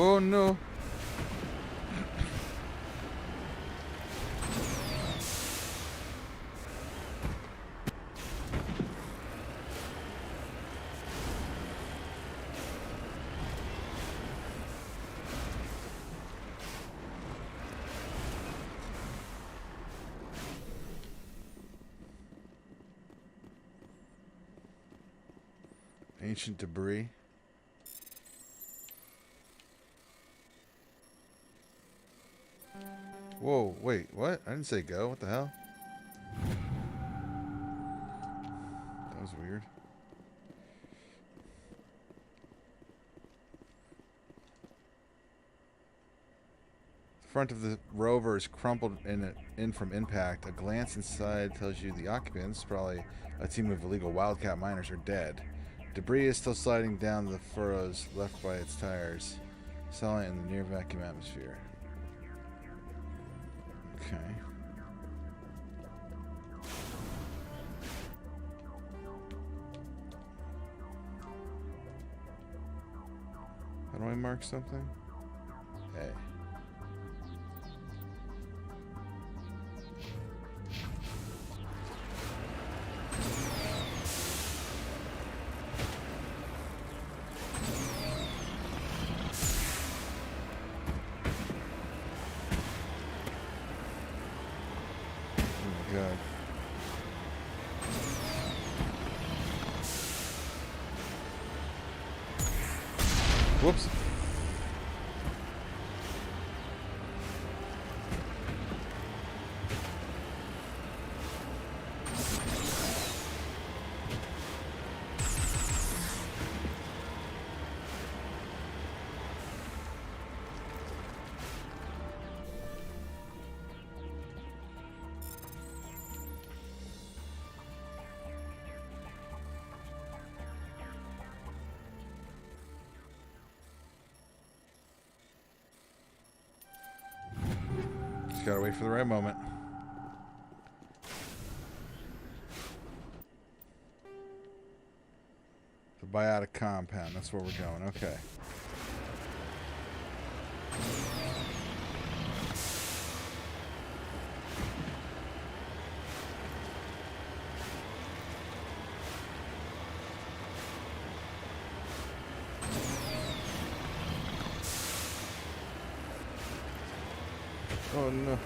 Oh no. Ancient debris. Whoa, wait, what? I didn't say go. What the hell? That was weird. The front of the rover is crumpled in from impact. A glance inside tells you the occupants, probably a team of illegal wildcat miners, are dead. Debris is still sliding down the furrows left by its tires, settling in the near vacuum atmosphere. Okay. How do I mark something? Hey. God. Whoops. Just gotta wait for the right moment. The biotic compound, that's where we're going. Okay. Oh no.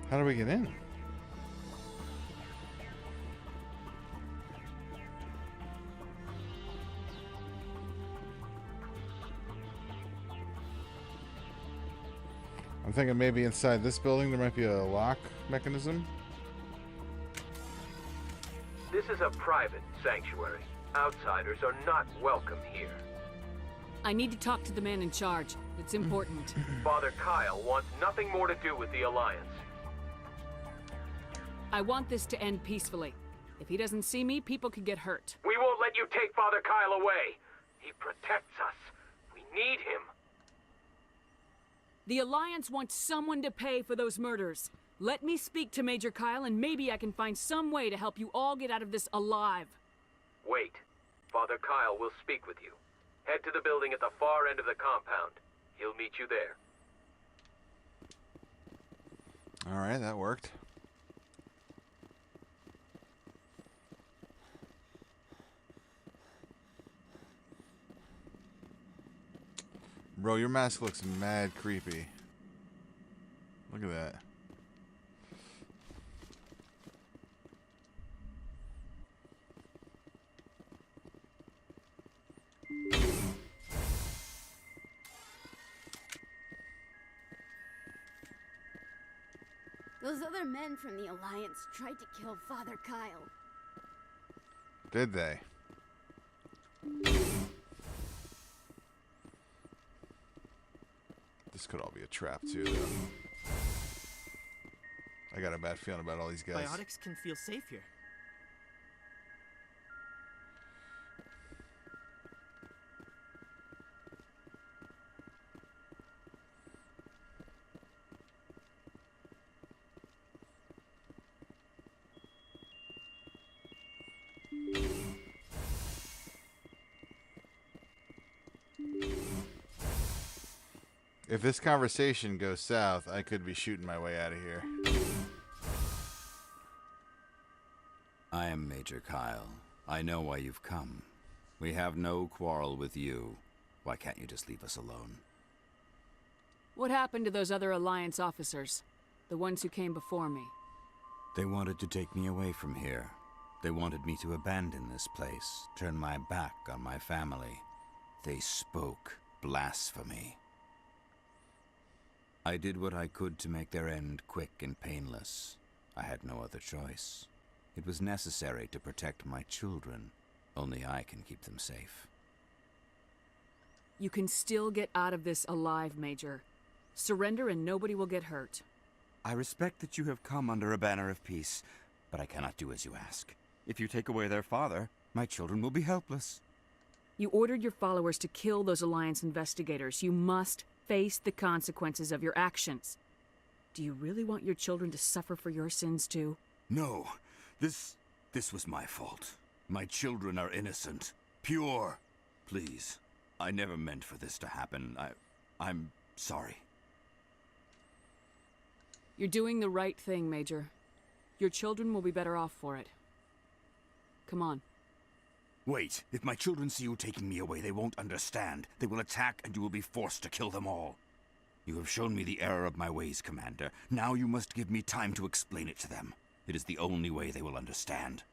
How do we get in? I'm thinking maybe inside this building there might be a lock mechanism. This is a private sanctuary. Outsiders are not welcome here. I need to talk to the man in charge. It's important. Father Kyle wants nothing more to do with the Alliance. I want this to end peacefully. If he doesn't see me, people could get hurt. We won't let you take Father Kyle away. He protects us. We need him. The Alliance wants someone to pay for those murders. Let me speak to Major Kyle, and maybe I can find some way to help you all get out of this alive. Wait. Father Kyle will speak with you. Head to the building at the far end of the compound. He'll meet you there. All right, that worked. Bro, your mask looks mad creepy. Look at that. Those other men from the Alliance tried to kill Father Kyle. Did they? This could all be a trap too, though. I got a bad feeling about all these guys. Biotics can feel safe here. If this conversation goes south, I could be shooting my way out of here. I am Major Kyle. I know why you've come. We have no quarrel with you. Why can't you just leave us alone? What happened to those other Alliance officers? The ones who came before me? They wanted to take me away from here. They wanted me to abandon this place, turn my back on my family. They spoke blasphemy. I did what I could to make their end quick and painless. I had no other choice. It was necessary to protect my children. Only I can keep them safe. You can still get out of this alive, Major. Surrender and nobody will get hurt. I respect that you have come under a banner of peace, but I cannot do as you ask. If you take away their father, my children will be helpless. You ordered your followers to kill those Alliance investigators. You must face the consequences of your actions. Do you really want your children to suffer for your sins too? No. This was my fault. My children are innocent. Pure. Please. I never meant for this to happen. I'm sorry. You're doing the right thing, Major. Your children will be better off for it. Come on. Wait. If my children see you taking me away, they won't understand. They will attack and you will be forced to kill them all. You have shown me the error of my ways, Commander. Now you must give me time to explain it to them. It is the only way they will understand.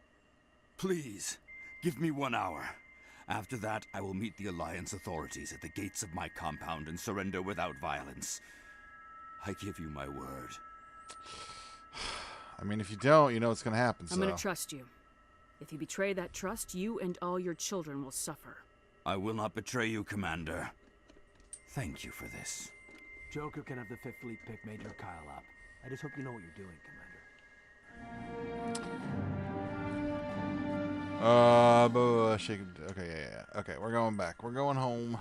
Please, give me 1 hour. After that, I will meet the Alliance authorities at the gates of my compound and surrender without violence. I give you my word. I mean, if you don't, you know what's going to happen, I'm going to trust you. If you betray that trust, you and all your children will suffer. I will not betray you, Commander. Thank you for this. Joker can have the 5th Fleet pick Major Kyle up. I just hope you know what you're doing, Commander. Okay, yeah. Okay, we're going back. We're going home.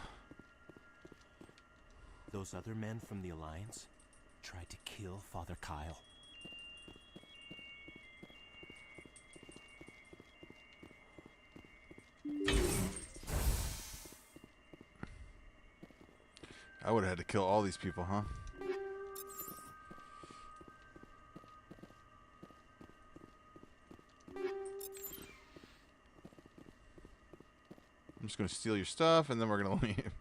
Those other men from the Alliance tried to kill Father Kyle. I would have had to kill all these people, huh? I'm just going to steal your stuff, and then we're going to leave.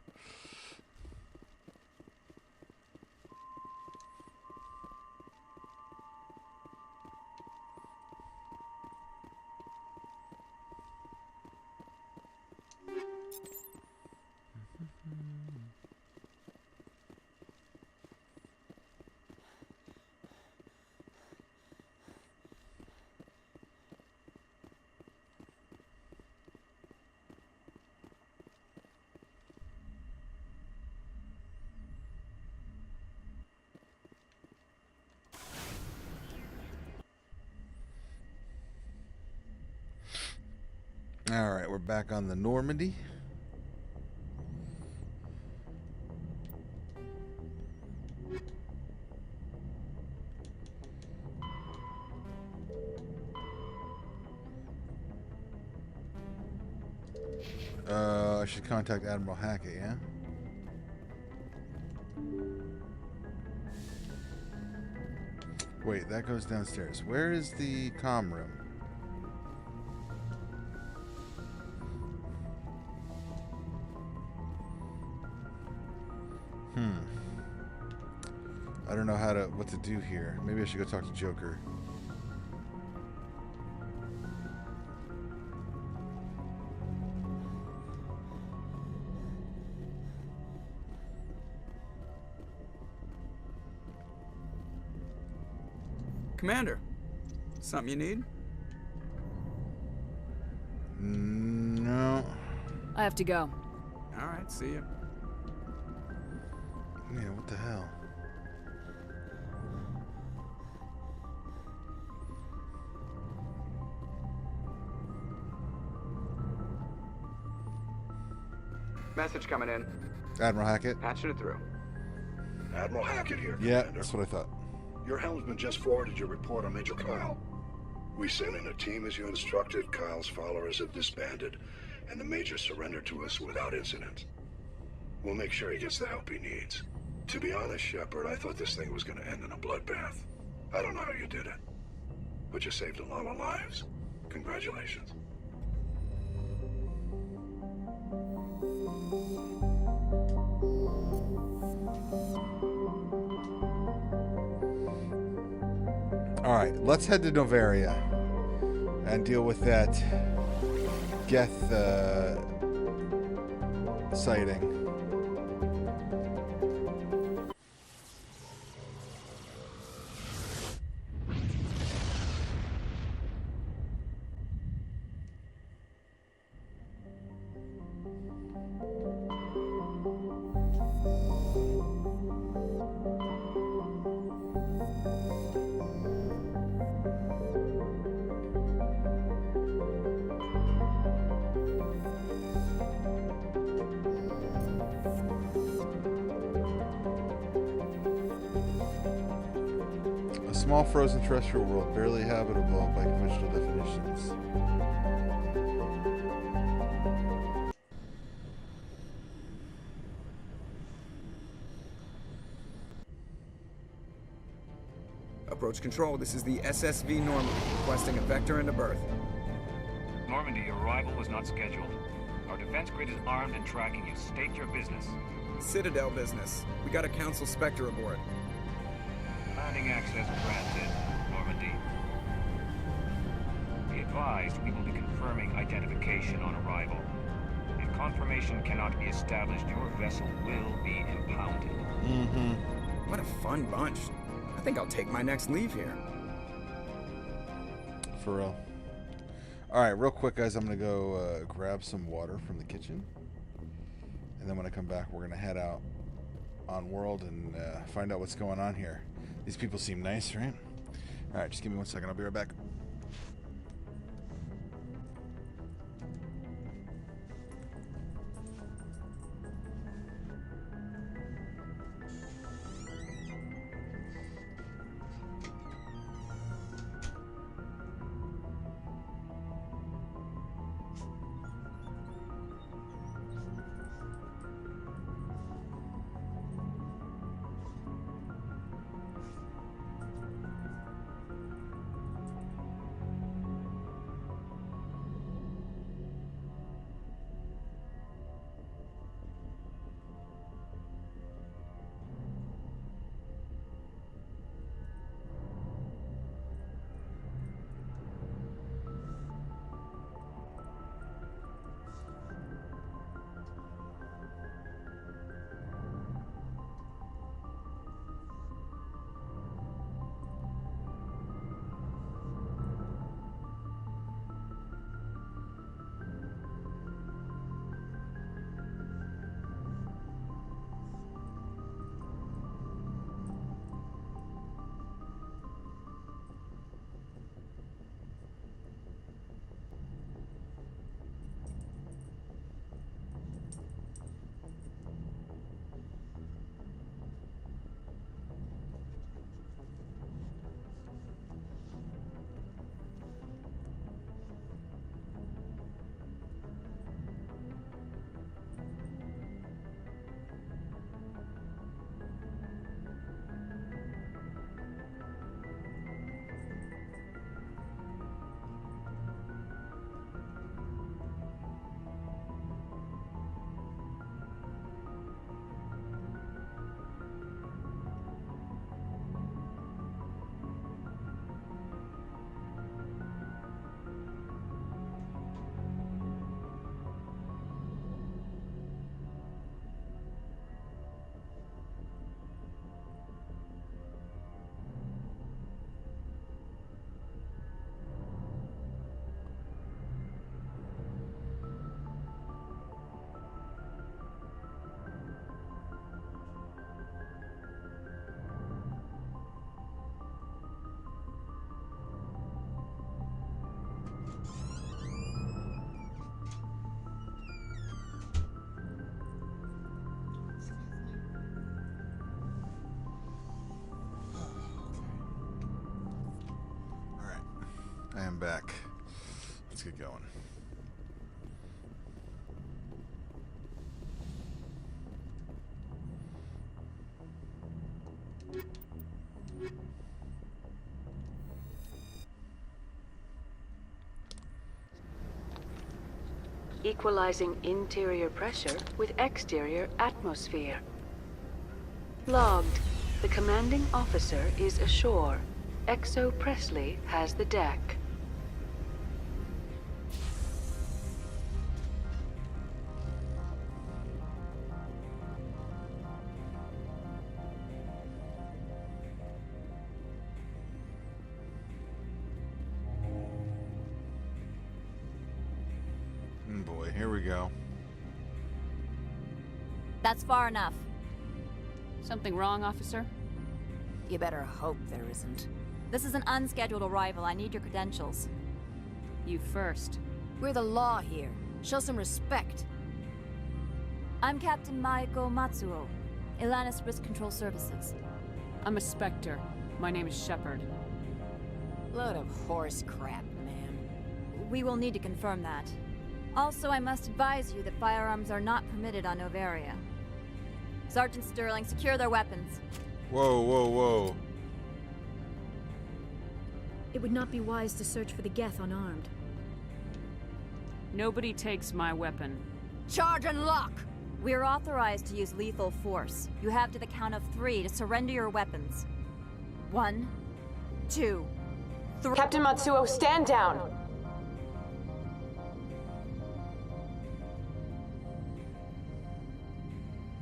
Alright, we're back on the Normandy. I should contact Admiral Hackett, yeah? Wait, that goes downstairs. Where is the comm room? I don't know what to do here. Maybe I should go talk to Joker. Commander, something you need? No. I have to go. All right, see you. Yeah, what the hell? Message coming in. Admiral Hackett. Patching it through. Admiral Hackett here, Yeah, Commander. that's what I thought. Your helmsman just forwarded your report on Major Kyle. We sent in a team as you instructed. Kyle's followers have disbanded, and the Major surrendered to us without incident. We'll make sure he gets the help he needs. To be honest, Shepard, I thought this thing was going to end in a bloodbath. I don't know how you did it, but you saved a lot of lives. Congratulations. All right, let's head to Novaria and deal with that Geth sighting. Small frozen terrestrial world, barely habitable by conventional definitions. Approach control, this is the SSV Normandy, requesting a vector into berth. Normandy, your arrival was not scheduled. Our defense grid is armed and tracking you. State your business. Citadel business. We got a Council Spectre aboard. Landing access granted, Normandy. Be advised, we will be confirming identification on arrival. If confirmation cannot be established, your vessel will be impounded. What a fun bunch. I think I'll take my next leave here. For real. Alright, real quick, guys, I'm going to go grab some water from the kitchen. And then when I come back, we're going to head out on world and find out what's going on here. These people seem nice, right? Alright, just give me 1 second. I'll be right back. I'm back. Let's get going. Equalizing interior pressure with exterior atmosphere. Logged. The commanding officer is ashore. Exo Presley has the deck. Boy, here we go. That's far enough. Something wrong, officer? You better hope there isn't. This is an unscheduled arrival. I need your credentials. You first. We're the law here. Show some respect. I'm Captain Maiko Matsuo, Ilanis Risk Control Services. I'm a Spectre. My name is Shepard. Load of horse crap, ma'am. We will need to confirm that. Also, I must advise you that firearms are not permitted on Novaria. Sergeant Sterling, secure their weapons. Whoa, whoa, whoa. It would not be wise to search for the Geth unarmed. Nobody takes my weapon. Charge and lock! We are authorized to use lethal force. You have to the count of 3 to surrender your weapons. 1, 2, 3. Captain Matsuo, stand down!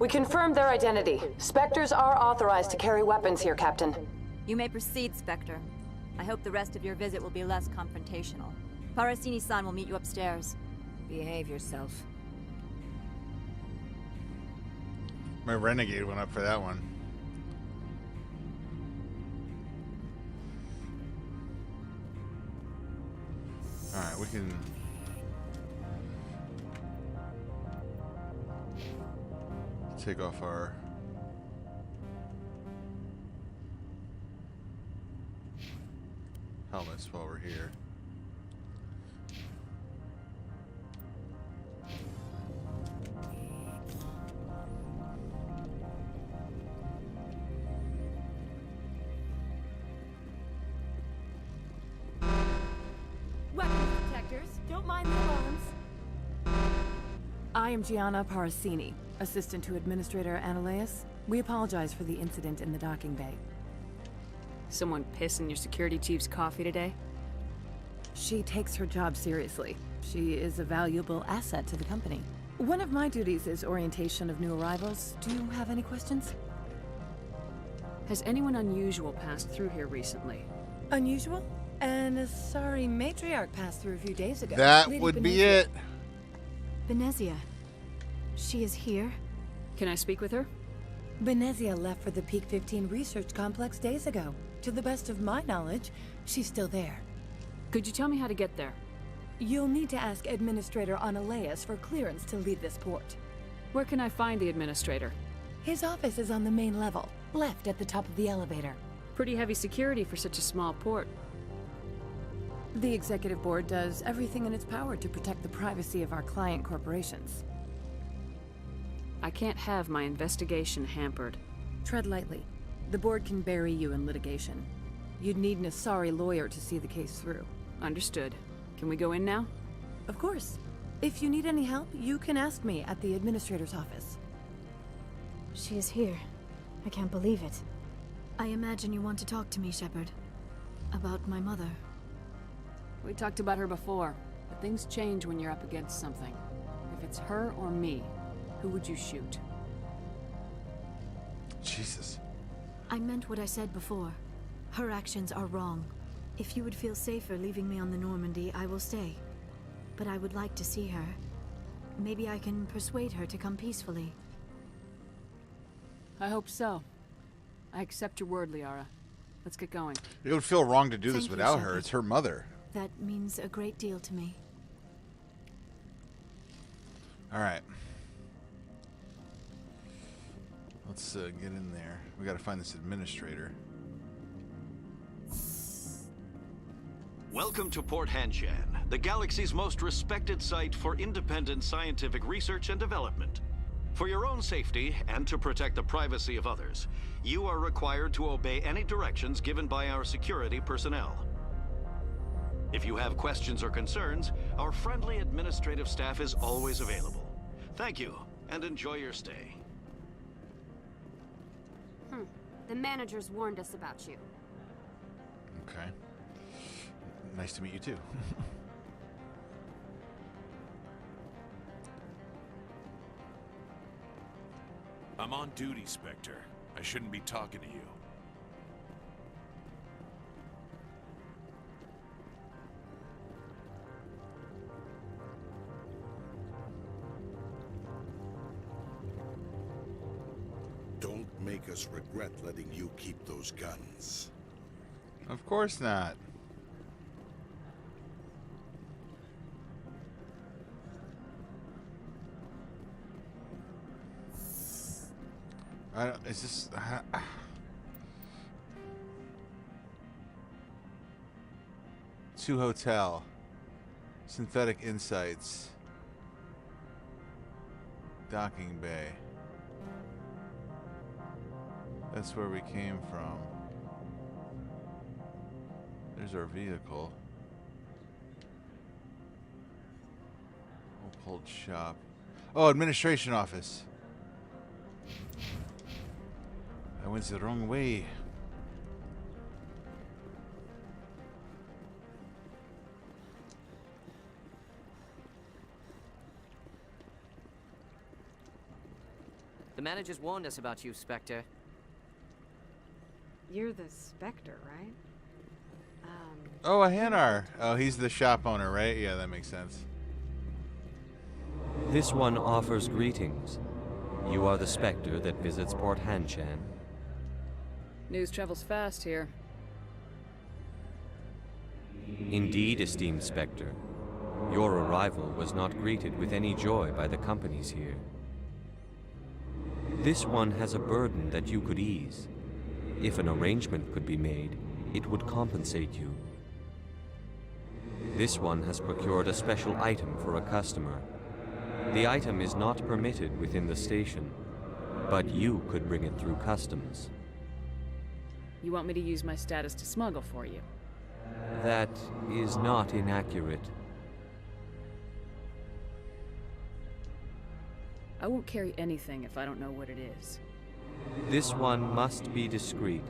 We confirmed their identity. Spectres are authorized to carry weapons here, Captain. You may proceed, Spectre. I hope the rest of your visit will be less confrontational. Parasini-san will meet you upstairs. Behave yourself. My Renegade went up for that one. Alright, we can... take off our... helmets while we're here. Weapon protectors, don't mind the alarms. I am Gianna Parasini, assistant to Administrator Ananias. We apologize for the incident in the docking bay. Someone piss in your security chief's coffee today? She takes her job seriously. She is a valuable asset to the company. One of my duties is orientation of new arrivals. Do you have any questions? Has anyone unusual passed through here recently? Unusual? And a sorry matriarch passed through a few days ago. That Lady would be Benezia. it. Benezia. She is here? Can I speak with her? Benezia left for the Peak 15 research complex days ago. To the best of my knowledge, she's still there. Could you tell me how to get there? You'll need to ask Administrator Ananias for clearance to leave this port. Where can I find the Administrator? His office is on the main level, left at the top of the elevator. Pretty heavy security for such a small port. The Executive Board does everything in its power to protect the privacy of our client corporations. I can't have my investigation hampered. Tread lightly. The Board can bury you in litigation. You'd need an Asari lawyer to see the case through. Understood. Can we go in now? Of course. If you need any help, you can ask me at the Administrator's office. She is here. I can't believe it. I imagine you want to talk to me, Shepard. About my mother. We talked about her before, but things change when you're up against something. If it's her or me, who would you shoot? Jesus. I meant what I said before. Her actions are wrong. If you would feel safer leaving me on the Normandy, I will stay. But I would like to see her. Maybe I can persuade her to come peacefully. I hope so. I accept your word, Liara. Let's get going. It would feel wrong to do this Thank you, without her. Shepard. It's her mother. That means a great deal to me. All right. Let's get in there. We got to find this administrator. Welcome to Port Hanshan, the galaxy's most respected site for independent scientific research and development. For your own safety and to protect the privacy of others, you are required to obey any directions given by our security personnel. If you have questions or concerns, our friendly administrative staff is always available. Thank you, and enjoy your stay. The managers warned us about you. Okay. Nice to meet you too. I'm on duty, Spectre. I shouldn't be talking to you. Don't make us regret letting you keep those guns. Of course not. I don't, is this... To hotel. Synthetic insights. Docking bay. That's where we came from. There's our vehicle. Old shop. Oh, administration office. I went the wrong way. The managers warned us about you, Spectre. You're the Spectre, right? Oh, a Hanar. Oh, he's the shop owner, right? Yeah, that makes sense. This one offers greetings. You are the Spectre that visits Port Hanshan. News travels fast here. Indeed, esteemed Spectre. Your arrival was not greeted with any joy by the companies here. This one has a burden that you could ease. If an arrangement could be made, it would compensate you. This one has procured a special item for a customer. The item is not permitted within the station, but you could bring it through customs. You want me to use my status to smuggle for you? That is not inaccurate. I won't carry anything if I don't know what it is. This one must be discreet.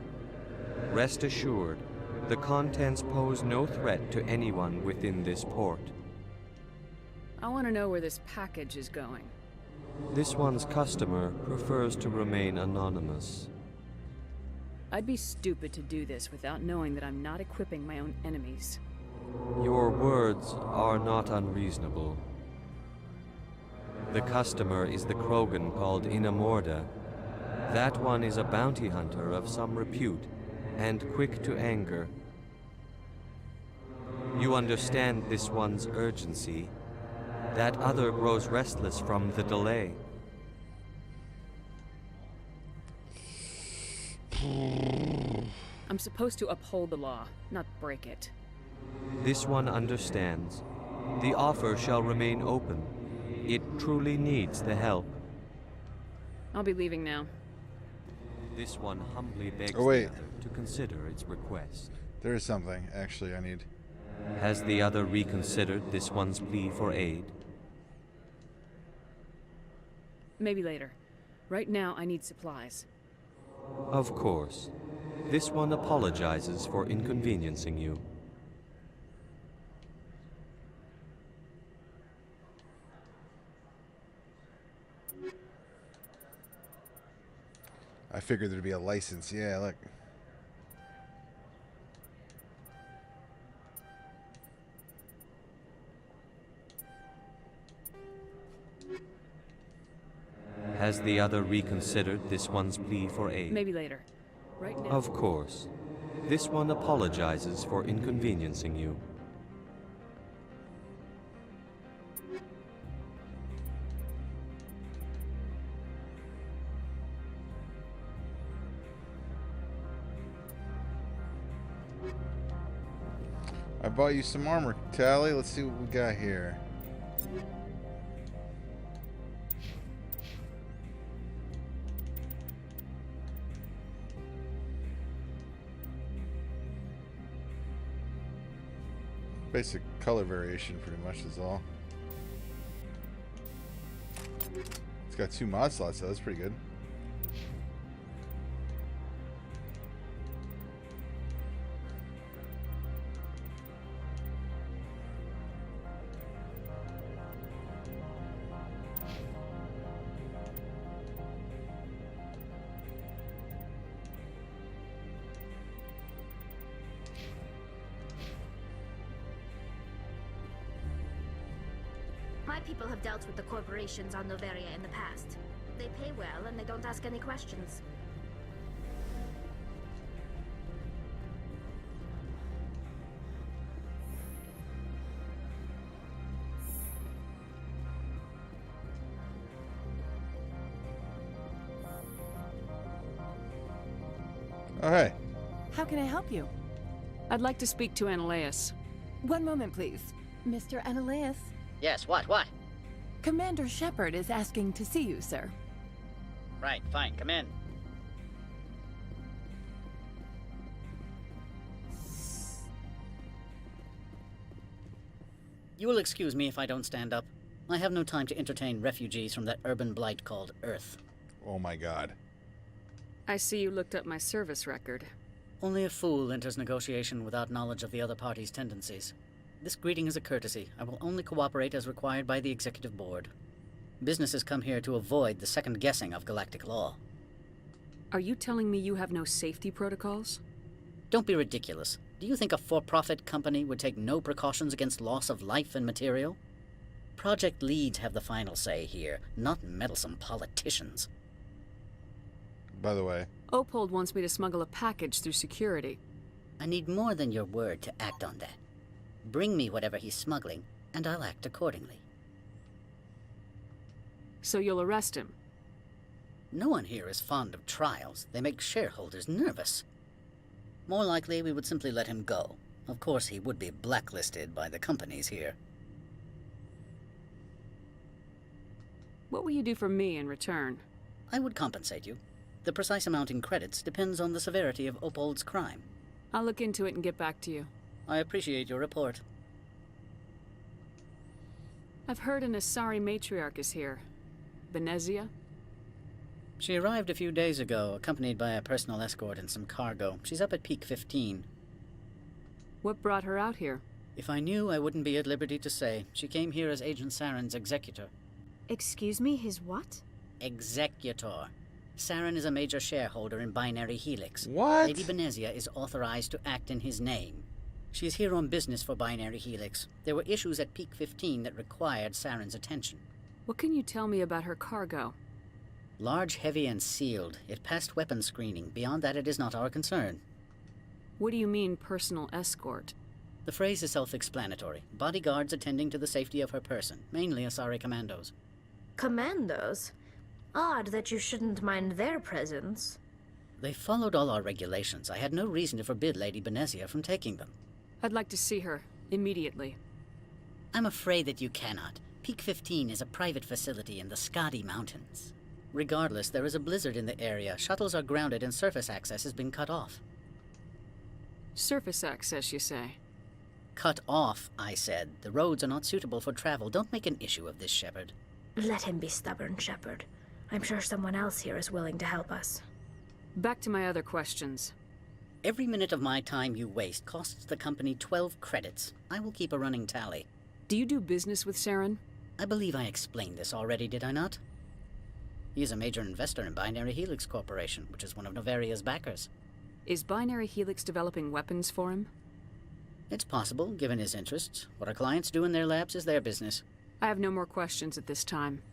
Rest assured, the contents pose no threat to anyone within this port. I want to know where this package is going. This one's customer prefers to remain anonymous. I'd be stupid to do this without knowing that I'm not equipping my own enemies. Your words are not unreasonable. The customer is the Krogan called Inamorda. That one is a bounty hunter of some repute, and quick to anger. You understand this one's urgency. That other grows restless from the delay. I'm supposed to uphold the law, not break it. This one understands. The offer shall remain open. It truly needs the help. I'll be leaving now. This one humbly begs the other to consider its request. There is something, actually, I need. Has the other reconsidered this one's plea for aid? Maybe later. Right now, I need supplies. Of course. This one apologizes for inconveniencing you. I figured there'd be a license. Yeah, look. Has the other reconsidered this one's plea for aid? Maybe later. Right now. Of course. This one apologizes for inconveniencing you. I bought you some armor, Tally. Let's see what we got here. Basic color variation, pretty much, is all. It's got 2 mod slots, so that's pretty good. My people have dealt with the corporations on Noveria in the past. They pay well and they don't ask any questions. Oh, hey. How can I help you? I'd like to speak to Ananias. One moment, please. Mr. Ananias? Yes, what? Commander Shepard is asking to see you, sir. Right, fine, come in. You will excuse me if I don't stand up. I have no time to entertain refugees from that urban blight called Earth. Oh my god. I see you looked up my service record. Only a fool enters negotiation without knowledge of the other party's tendencies. This greeting is a courtesy. I will only cooperate as required by the Executive Board. Businesses come here to avoid the second guessing of galactic law. Are you telling me you have no safety protocols? Don't be ridiculous. Do you think a for-profit company would take no precautions against loss of life and material? Project leads have the final say here, not meddlesome politicians. By the way, Opold wants me to smuggle a package through security. I need more than your word to act on that. Bring me whatever he's smuggling, and I'll act accordingly. So you'll arrest him? No one here is fond of trials. They make shareholders nervous. More likely, we would simply let him go. Of course, he would be blacklisted by the companies here. What will you do for me in return? I would compensate you. The precise amount in credits depends on the severity of Opold's crime. I'll look into it and get back to you. I appreciate your report. I've heard an Asari matriarch is here. Venezia? She arrived a few days ago, accompanied by a personal escort and some cargo. She's up at Peak 15. What brought her out here? If I knew, I wouldn't be at liberty to say. She came here as Agent Saren's executor. Excuse me, his what? Executor. Saren is a major shareholder in Binary Helix. What? Lady Venezia is authorized to act in his name. She is here on business for Binary Helix. There were issues at Peak 15 that required Saren's attention. What can you tell me about her cargo? Large, heavy, and sealed. It passed weapons screening. Beyond that, it is not our concern. What do you mean, personal escort? The phrase is self-explanatory. Bodyguards attending to the safety of her person, mainly Asari commandos. Commandos? Odd that you shouldn't mind their presence. They followed all our regulations. I had no reason to forbid Lady Venezia from taking them. I'd like to see her, immediately. I'm afraid that you cannot. Peak 15 is a private facility in the Skadi Mountains. Regardless, there is a blizzard in the area. Shuttles are grounded and surface access has been cut off. Surface access, you say? Cut off, I said. The roads are not suitable for travel. Don't make an issue of this, Shepard. Let him be stubborn, Shepard. I'm sure someone else here is willing to help us. Back to my other questions. Every minute of my time you waste costs the company 12 credits. I will keep a running tally. Do you do business with Saren? I believe I explained this already, did I not? He is a major investor in Binary Helix Corporation, which is one of Noveria's backers. Is Binary Helix developing weapons for him? It's possible, given his interests. What our clients do in their labs is their business. I have no more questions at this time.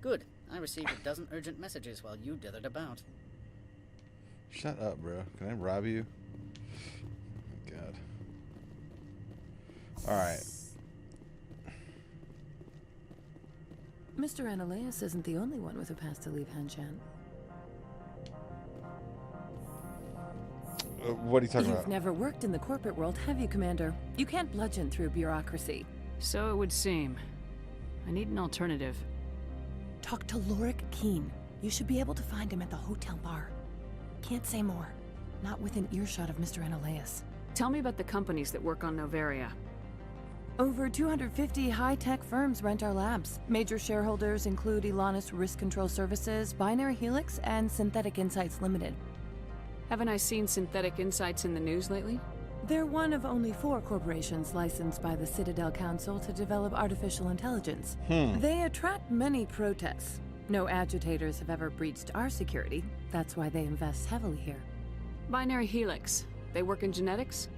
Good. I received a dozen urgent messages while you dithered about. Shut up, bro. Can I rob you? Oh, God. Alright. Mr. Ananias isn't the only one with a pass to leave Hanshan. What are you talking You've about? never worked in the corporate world, have you, Commander? You can't bludgeon through bureaucracy. So it would seem. I need an alternative. Talk to Lorik Keene. You should be able to find him at the hotel bar. Can't say more. Not within earshot of Mr. Analaeus. Tell me about the companies that work on Noveria. Over 250 high-tech firms rent our labs. Major shareholders include Elanus Risk Control Services, Binary Helix, and Synthetic Insights Limited. Haven't I seen Synthetic Insights in the news lately? They're one of only 4 corporations licensed by the Citadel Council to develop artificial intelligence. They attract many protests. No agitators have ever breached our security. That's why they invest heavily here. Binary Helix. They work in genetics?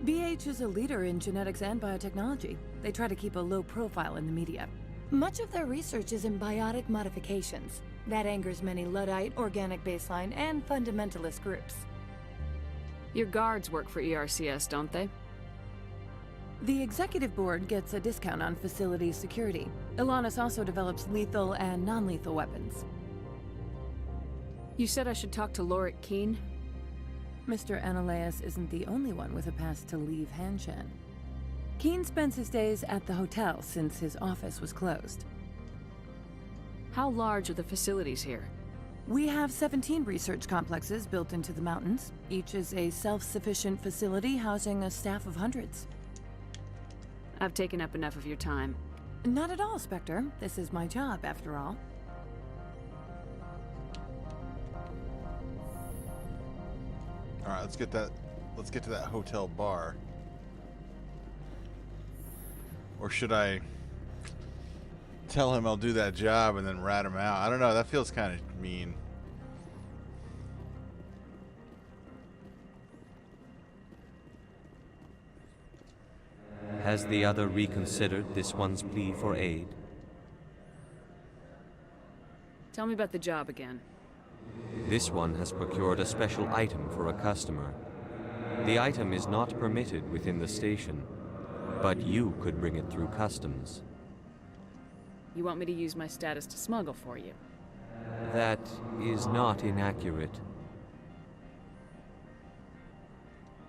BH is a leader in genetics and biotechnology. They try to keep a low profile in the media. Much of their research is in biotic modifications. That angers many Luddite, organic baseline, and fundamentalist groups. Your guards work for ERCS, don't they? The executive board gets a discount on facility security. Elanus also develops lethal and non-lethal weapons. You said I should talk to Lorik Keene? Mr. Analaeus isn't the only one with a pass to leave Hanshan. Keene spends his days at the hotel since his office was closed. How large are the facilities here? We have 17 research complexes built into the mountains. Each is a self-sufficient facility housing a staff of hundreds. I've taken up enough of your time. Not at all, Spectre. This is my job, after all. All right, let's get to that hotel bar. Or should I tell him I'll do that job and then rat him out? I don't know. That feels kind of mean. Has the other reconsidered this one's plea for aid? Tell me about the job again. This one has procured a special item for a customer. The item is not permitted within the station, but you could bring it through customs. You want me to use my status to smuggle for you? That is not inaccurate.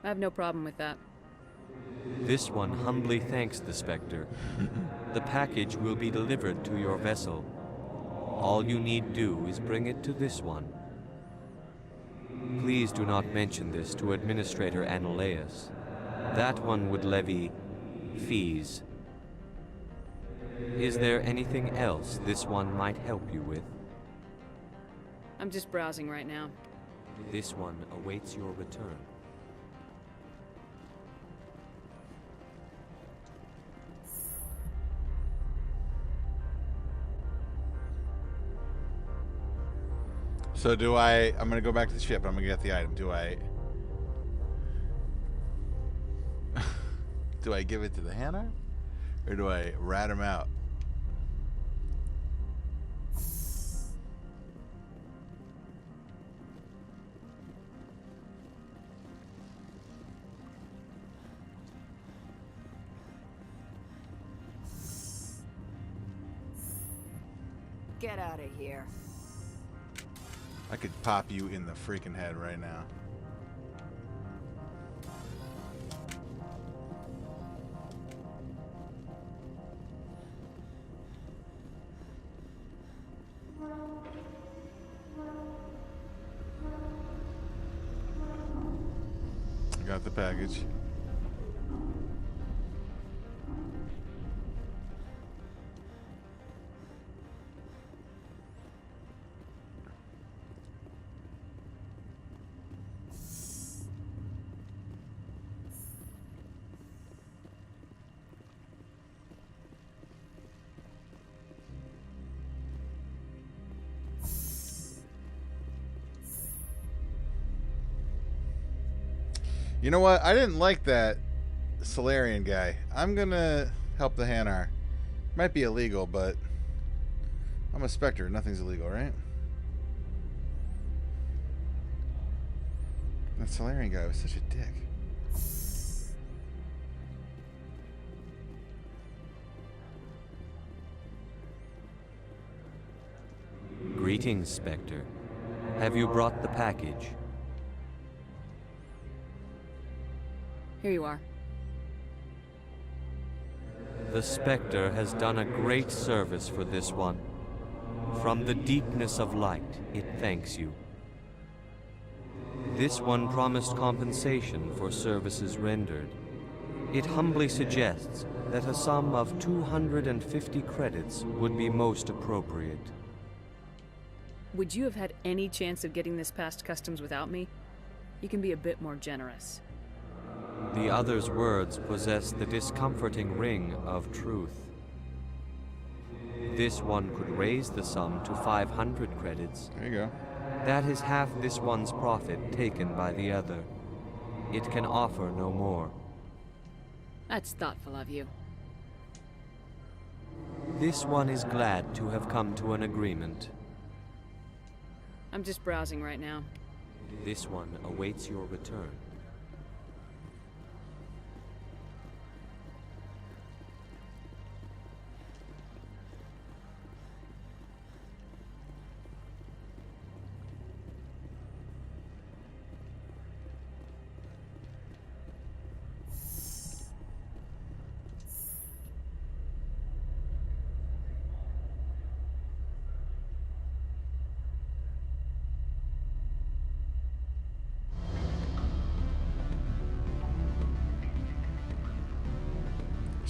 I have no problem with that. This one humbly thanks the Spectre. The package will be delivered to your vessel. All you need do is bring it to this one. Please do not mention this to Administrator Analaeus. That one would levy fees. Is there anything else this one might help you with? I'm just browsing right now. This one awaits your return. So I'm gonna go back to the ship, I'm gonna get the item. Do I give it to the Hannah? Or do I rat him out? Get out of here. I could pop you in the freaking head right now. I got the package. You know what? I didn't like that Solarian guy. I'm gonna help the Hanar. Might be illegal, but I'm a Spectre. Nothing's illegal, right? That Solarian guy was such a dick. Greetings, Spectre. Have you brought the package? Here you are. The Spectre has done a great service for this one. From the deepness of light, it thanks you. This one promised compensation for services rendered. It humbly suggests that a sum of 250 credits would be most appropriate. Would you have had any chance of getting this past customs without me? You can be a bit more generous. The other's words possess the discomforting ring of truth. This one could raise the sum to 500 credits. There you go. That is half this one's profit taken by the other. It can offer no more. That's thoughtful of you. This one is glad to have come to an agreement. I'm just browsing right now. This one awaits your return.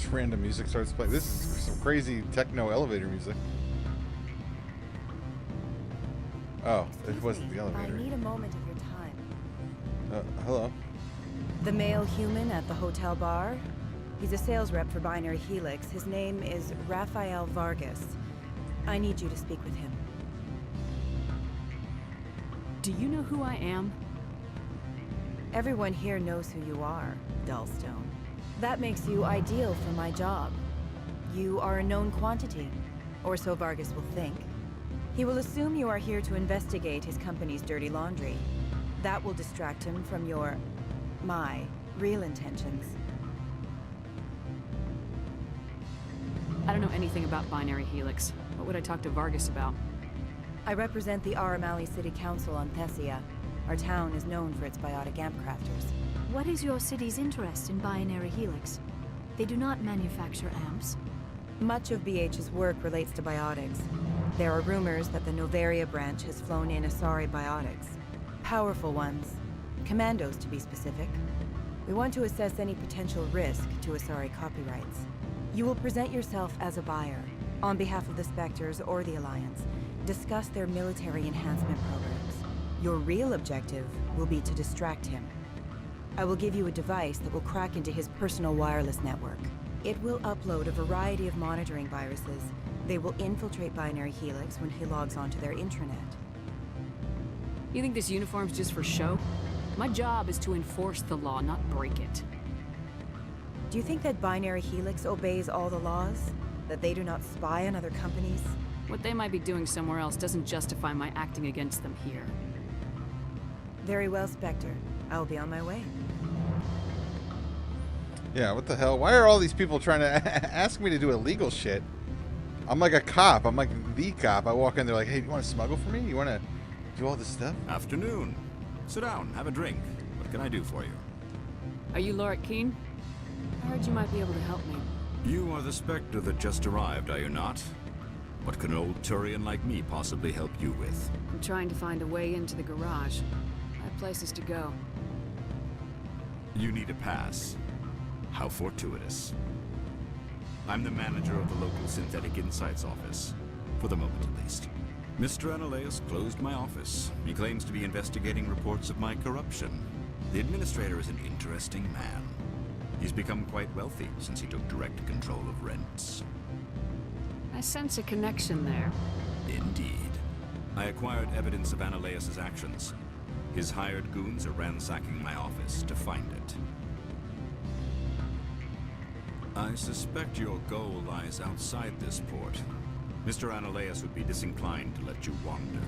Random music starts playing. This is some crazy techno elevator music. Oh, it wasn't the elevator. I need a moment of your time. Hello. The male human at the hotel bar? He's a sales rep for Binary Helix. His name is Rafael Vargas. I need you to speak with him. Do you know who I am? Everyone here knows who you are, Dullstone. That makes you ideal for my job. You are a known quantity, or so Vargas will think. He will assume you are here to investigate his company's dirty laundry. That will distract him from my real intentions. I don't know anything about Binary Helix. What would I talk to Vargas about? I represent the Aramali City Council on Thessia. Our town is known for its biotic amp crafters. What is your city's interest in Binary Helix? They do not manufacture amps. Much of BH's work relates to biotics. There are rumors that the Novaria branch has flown in Asari biotics. Powerful ones. Commandos, to be specific. We want to assess any potential risk to Asari copyrights. You will present yourself as a buyer, on behalf of the Spectres or the Alliance. Discuss their military enhancement programs. Your real objective will be to distract him. I will give you a device that will crack into his personal wireless network. It will upload a variety of monitoring viruses. They will infiltrate Binary Helix when he logs onto their intranet. You think this uniform's just for show? My job is to enforce the law, not break it. Do you think that Binary Helix obeys all the laws? That they do not spy on other companies? What they might be doing somewhere else doesn't justify my acting against them here. Very well, Spectre. I will be on my way. Yeah, what the hell? Why are all these people trying to ask me to do illegal shit? I'm like a cop. I'm like the cop. I walk in, they're like, hey, you want to smuggle for me? You want to do all this stuff? Afternoon. Sit down, have a drink. What can I do for you? Are you Lorik Keen? I heard you might be able to help me. You are the Spectre that just arrived, are you not? What can an old Turian like me possibly help you with? I'm trying to find a way into the garage. I have places to go. You need a pass. How fortuitous. I'm the manager of the local Synthetic Insights office. For the moment, at least. Mr. Analeus closed my office. He claims to be investigating reports of my corruption. The administrator is an interesting man. He's become quite wealthy since he took direct control of rents. I sense a connection there. Indeed. I acquired evidence of Analeus' actions. His hired goons are ransacking my office to find it. I suspect your goal lies outside this port. Mr. Analeus would be disinclined to let you wander.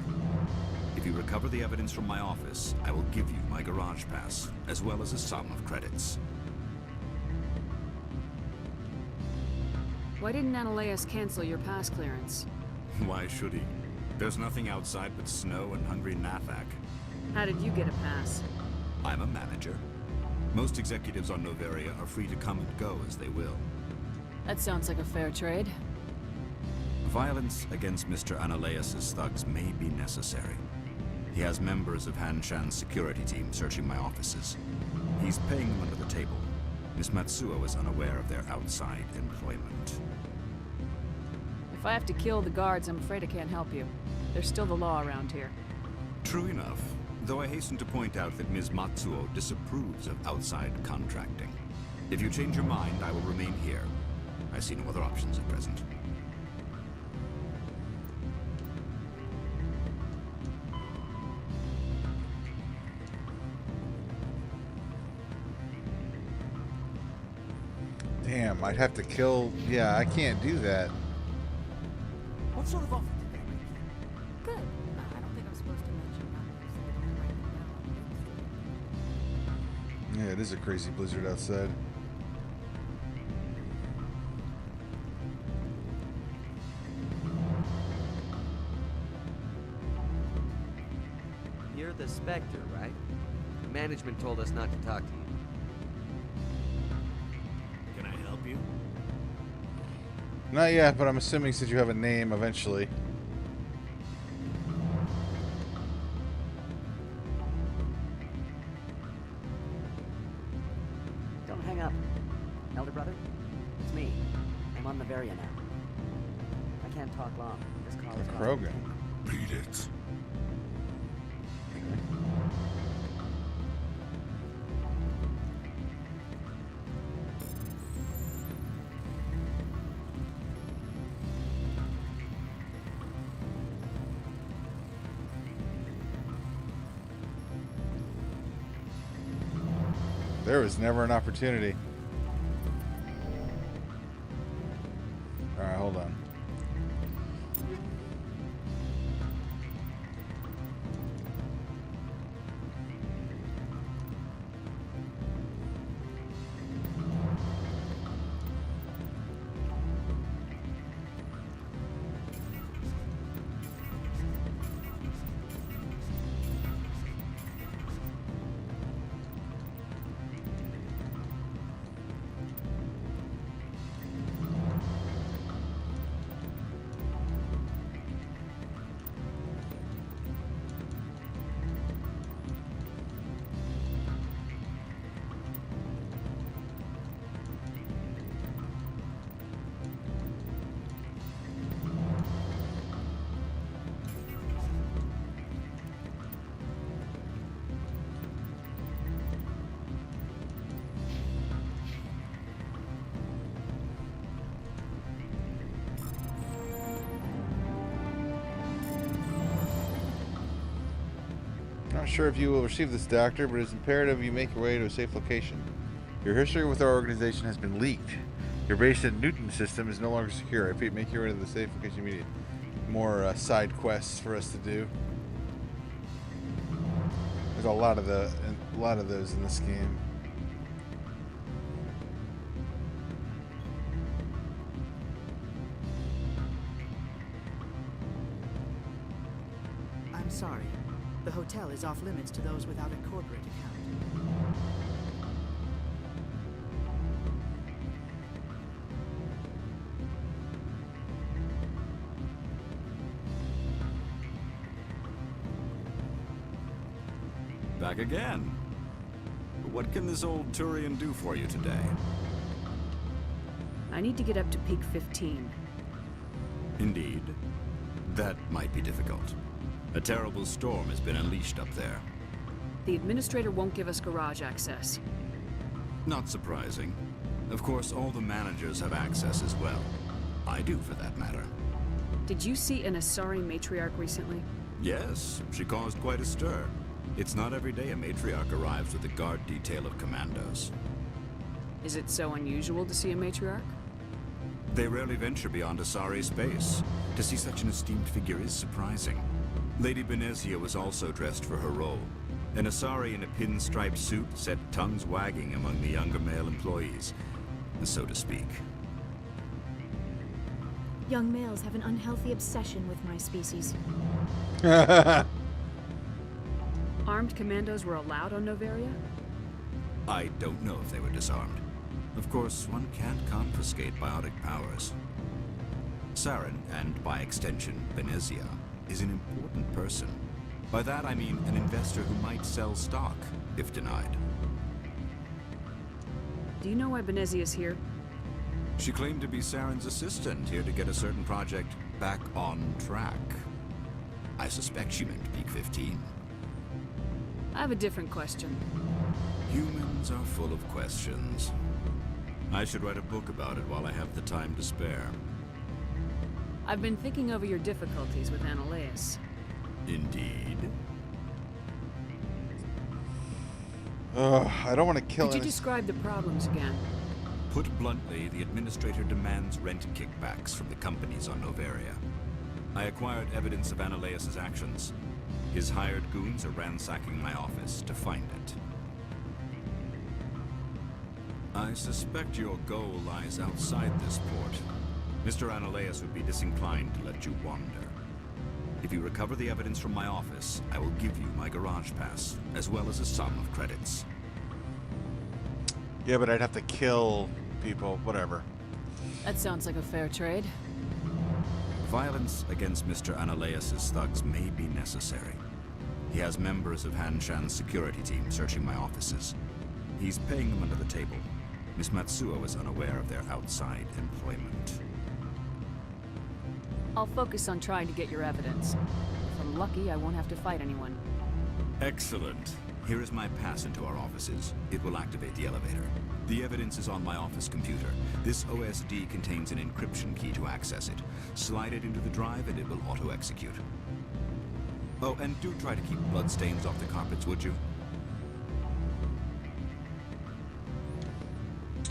If you recover the evidence from my office, I will give you my garage pass, as well as a sum of credits. Why didn't Analeus cancel your pass clearance? Why should he? There's nothing outside but snow and hungry Nathak. How did you get a pass? I'm a manager. Most executives on Noveria are free to come and go as they will. That sounds like a fair trade. Violence against Mr. Analeas' thugs may be necessary. He has members of Han Shan's security team searching my offices. He's paying them under the table. Miss Matsuo is unaware of their outside employment. If I have to kill the guards, I'm afraid I can't help you. There's still the law around here. True enough, though I hasten to point out that Ms. Matsuo disapproves of outside contracting. If you change your mind, I will remain here. I see no other options at present. Damn, I'd have to kill... Yeah, I can't do that. What sort of offer did they make you? Good. I don't think I'm supposed to mention that. Yeah, it is a crazy blizzard outside. You're the Spectre, right? Management told us not to talk to you. Can I help you? Not yet, but I'm assuming since you have a name eventually. Don't hang up. Elder brother, it's me. I'm on Noveria now. I can't talk long. This call is Krogan. Beat it. There was never an opportunity. Alright, hold on. Not sure if you will receive this, Doctor, but it's imperative you make your way to a safe location. Your history with our organization has been leaked. Your base in Newton system is no longer secure. I repeat, make your way to the safe location immediately. More side quests for us to do. There's a lot of those in this game. I'm sorry. The hotel is off limits to those without a corporate account. Back again. What can this old Turian do for you today? I need to get up to peak 15. Indeed. That might be difficult. A terrible storm has been unleashed up there. The administrator won't give us garage access. Not surprising. Of course, all the managers have access as well. I do, for that matter. Did you see an Asari matriarch recently? Yes, she caused quite a stir. It's not every day a matriarch arrives with a guard detail of commandos. Is it so unusual to see a matriarch? They rarely venture beyond Asari space. To see such an esteemed figure is surprising. Lady Benezia was also dressed for her role. An Asari in a pinstripe suit set tongues wagging among the younger male employees, so to speak. Young males have an unhealthy obsession with my species. Armed commandos were allowed on Noveria? I don't know if they were disarmed. Of course, one can't confiscate biotic powers. Saren, and by extension, Venezia, is an important person. By that I mean an investor who might sell stock, if denied. Do you know why Benezi is here? She claimed to be Saren's assistant, here to get a certain project back on track. I suspect she meant Peak 15. I have a different question. Humans are full of questions. I should write a book about it while I have the time to spare. I've been thinking over your difficulties with Annaleus. Indeed. I don't want to kill Could you any... describe the problems again? Put bluntly, the Administrator demands rent kickbacks from the companies on Noveria. I acquired evidence of Annaleus' actions. His hired goons are ransacking my office to find it. I suspect your goal lies outside this port. Mr. Annaleus would be disinclined to let you wander. If you recover the evidence from my office, I will give you my garage pass, as well as a sum of credits. Yeah, but I'd have to kill people, whatever. That sounds like a fair trade. Violence against Mr. Annaleus' thugs may be necessary. He has members of Hanshan's security team searching my offices. He's paying them under the table. Miss Matsuo is unaware of their outside employment. I'll focus on trying to get your evidence. If I'm lucky, I won't have to fight anyone. Excellent. Here is my pass into our offices. It will activate the elevator. The evidence is on my office computer. This OSD contains an encryption key to access it. Slide it into the drive and it will auto-execute. Oh, and do try to keep bloodstains off the carpets, would you?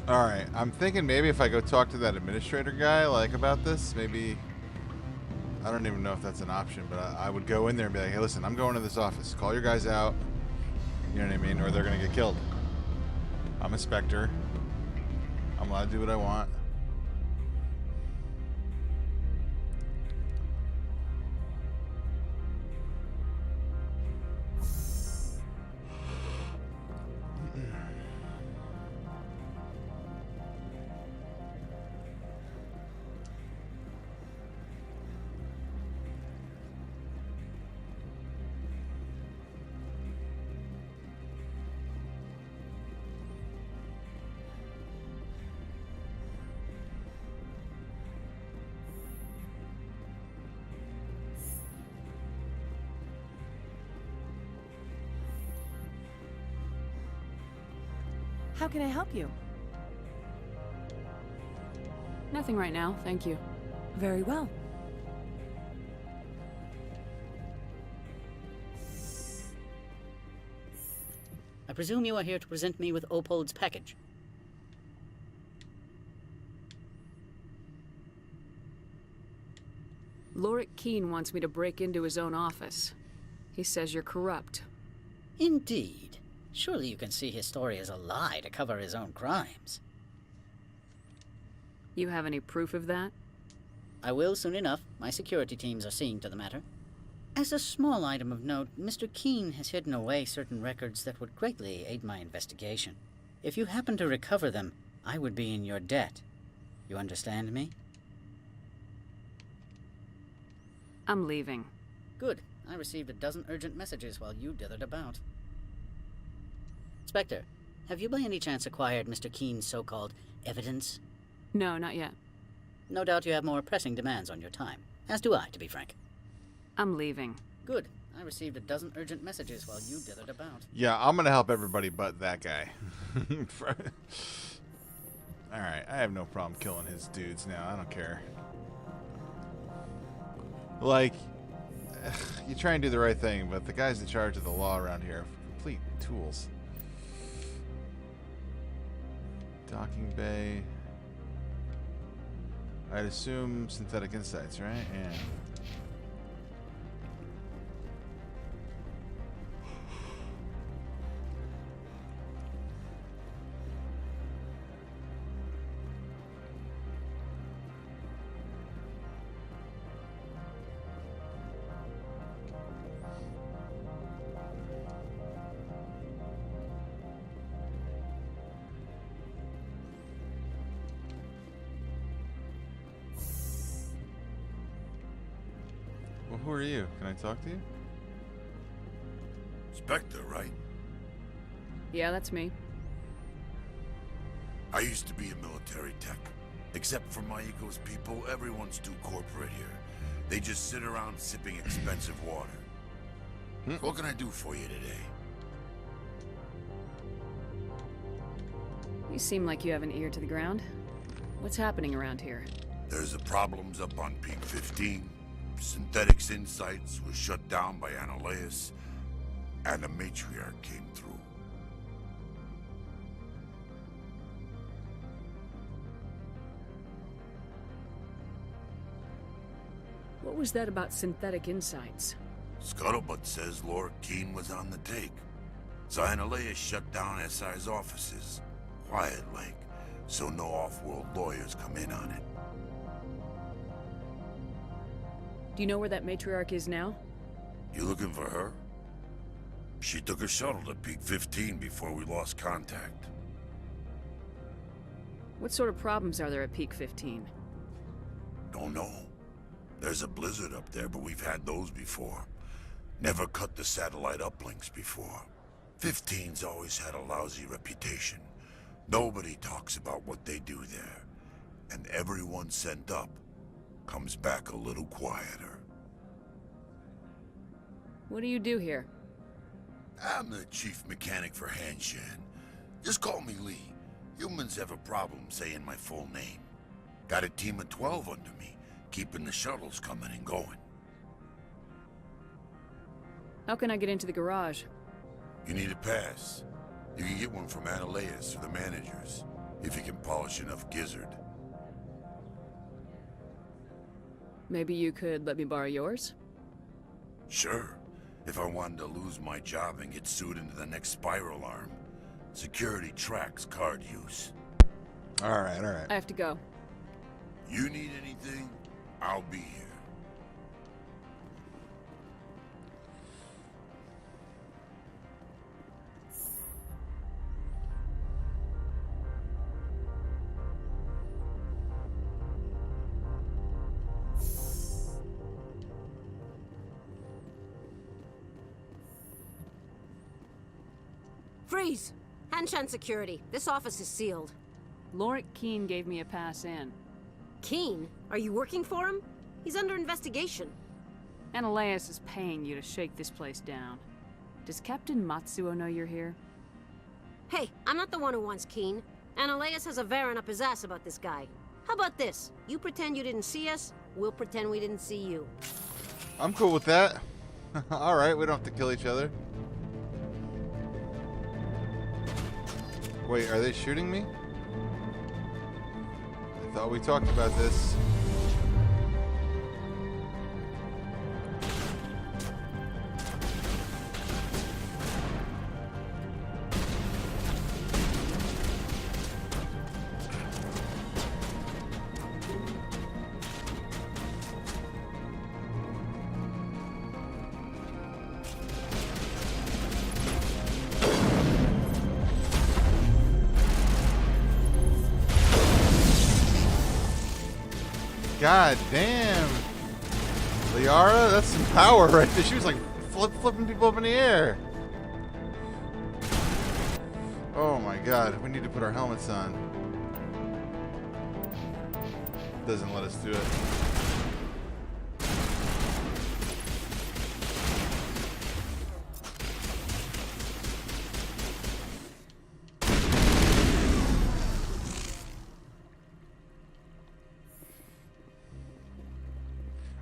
Alright, I'm thinking maybe if I go talk to that administrator guy, like, about this, maybe... I don't even know if that's an option, but I would go in there and be like, hey, listen, I'm going to this office. Call your guys out. You know what I mean? Or they're going to get killed. I'm a Spectre. I'm allowed to do what I want. How can I help you? Nothing right now, thank you. Very well. I presume you are here to present me with Opold's package. Lorik Keene wants me to break into his own office. He says you're corrupt. Indeed. Surely you can see his story as a lie to cover his own crimes. You have any proof of that? I will soon enough. My security teams are seeing to the matter. As a small item of note, Mr. Keene has hidden away certain records that would greatly aid my investigation. If you happen to recover them, I would be in your debt. You understand me? I'm leaving. Good. I received a dozen urgent messages while you dithered about. Spectre, have you by any chance acquired Mr. Keene's so-called evidence? No, not yet. No doubt you have more pressing demands on your time. As do I, to be frank. I'm leaving. Good. I received a dozen urgent messages while you dithered about. Yeah, I'm gonna help everybody but that guy. Alright, I have no problem killing his dudes now. I don't care. Like, you try and do the right thing, but the guys in charge of the law around here are complete tools. Docking bay. I'd assume synthetic insights, right? Yeah. Who are you? Can I talk to you? Spectre, right? Yeah, that's me. I used to be a military tech. Except for my eco's people, everyone's too corporate here. They just sit around sipping expensive water. What can I do for you today? You seem like you have an ear to the ground. What's happening around here? There's the problems up on Peak 15. Synthetics Insights was shut down by Annihilus, and the Matriarch came through. What was that about Synthetic Insights? Scuttlebutt says Lord Keene was on the take. So Annihilus shut down SI's offices. Quiet like, so no off-world lawyers come in on it. Do you know where that matriarch is now? You looking for her? She took a shuttle to Peak 15 before we lost contact. What sort of problems are there at Peak 15? Don't know. There's a blizzard up there, but we've had those before. Never cut the satellite uplinks before. 15's always had a lousy reputation. Nobody talks about what they do there. And everyone sent up comes back a little quieter. What do you do here? I'm the chief mechanic for Hanshan. Just call me Lee. Humans have a problem saying my full name. Got a team of 12 under me, keeping the shuttles coming and going. How can I get into the garage? You need a pass. You can get one from Annihilus or the managers, if you can polish enough gizzard. Maybe you could let me borrow yours? Sure. If I wanted to lose my job and get sued into the next spiral arm. Security tracks card use. Alright, alright. I have to go. You need anything, I'll be here. Freeze! Hanshan security. This office is sealed. Lord Keene gave me a pass in. Keene? Are you working for him? He's under investigation. Annihilus is paying you to shake this place down. Does Captain Matsuo know you're here? Hey, I'm not the one who wants Keene. Annihilus has a Varen up his ass about this guy. How about this? You pretend you didn't see us, we'll pretend we didn't see you. I'm cool with that. Alright, we don't have to kill each other. Wait, are they shooting me? I thought we talked about this. God damn. Liara, that's some power right there. She was like flipping people up in the air. Oh my god, we need to put our helmets on. Doesn't let us do it.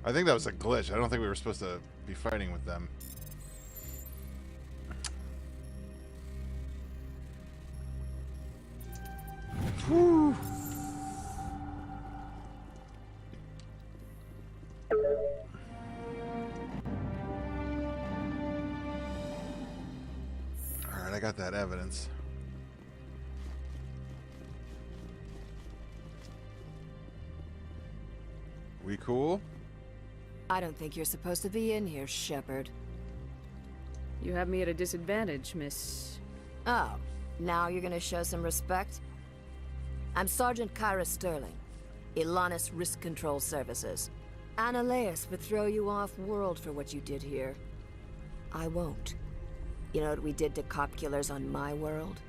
I think that was a glitch. I don't think we were supposed to be fighting with them. Whew. Alright, I got that evidence. We cool? I don't think you're supposed to be in here, Shepard. You have me at a disadvantage, Miss... Oh, now you're gonna show some respect? I'm Sergeant Kyra Sterling, Ilanis Risk Control Services. Annaleus would throw you off-world for what you did here. I won't. You know what we did to cop killers on my world?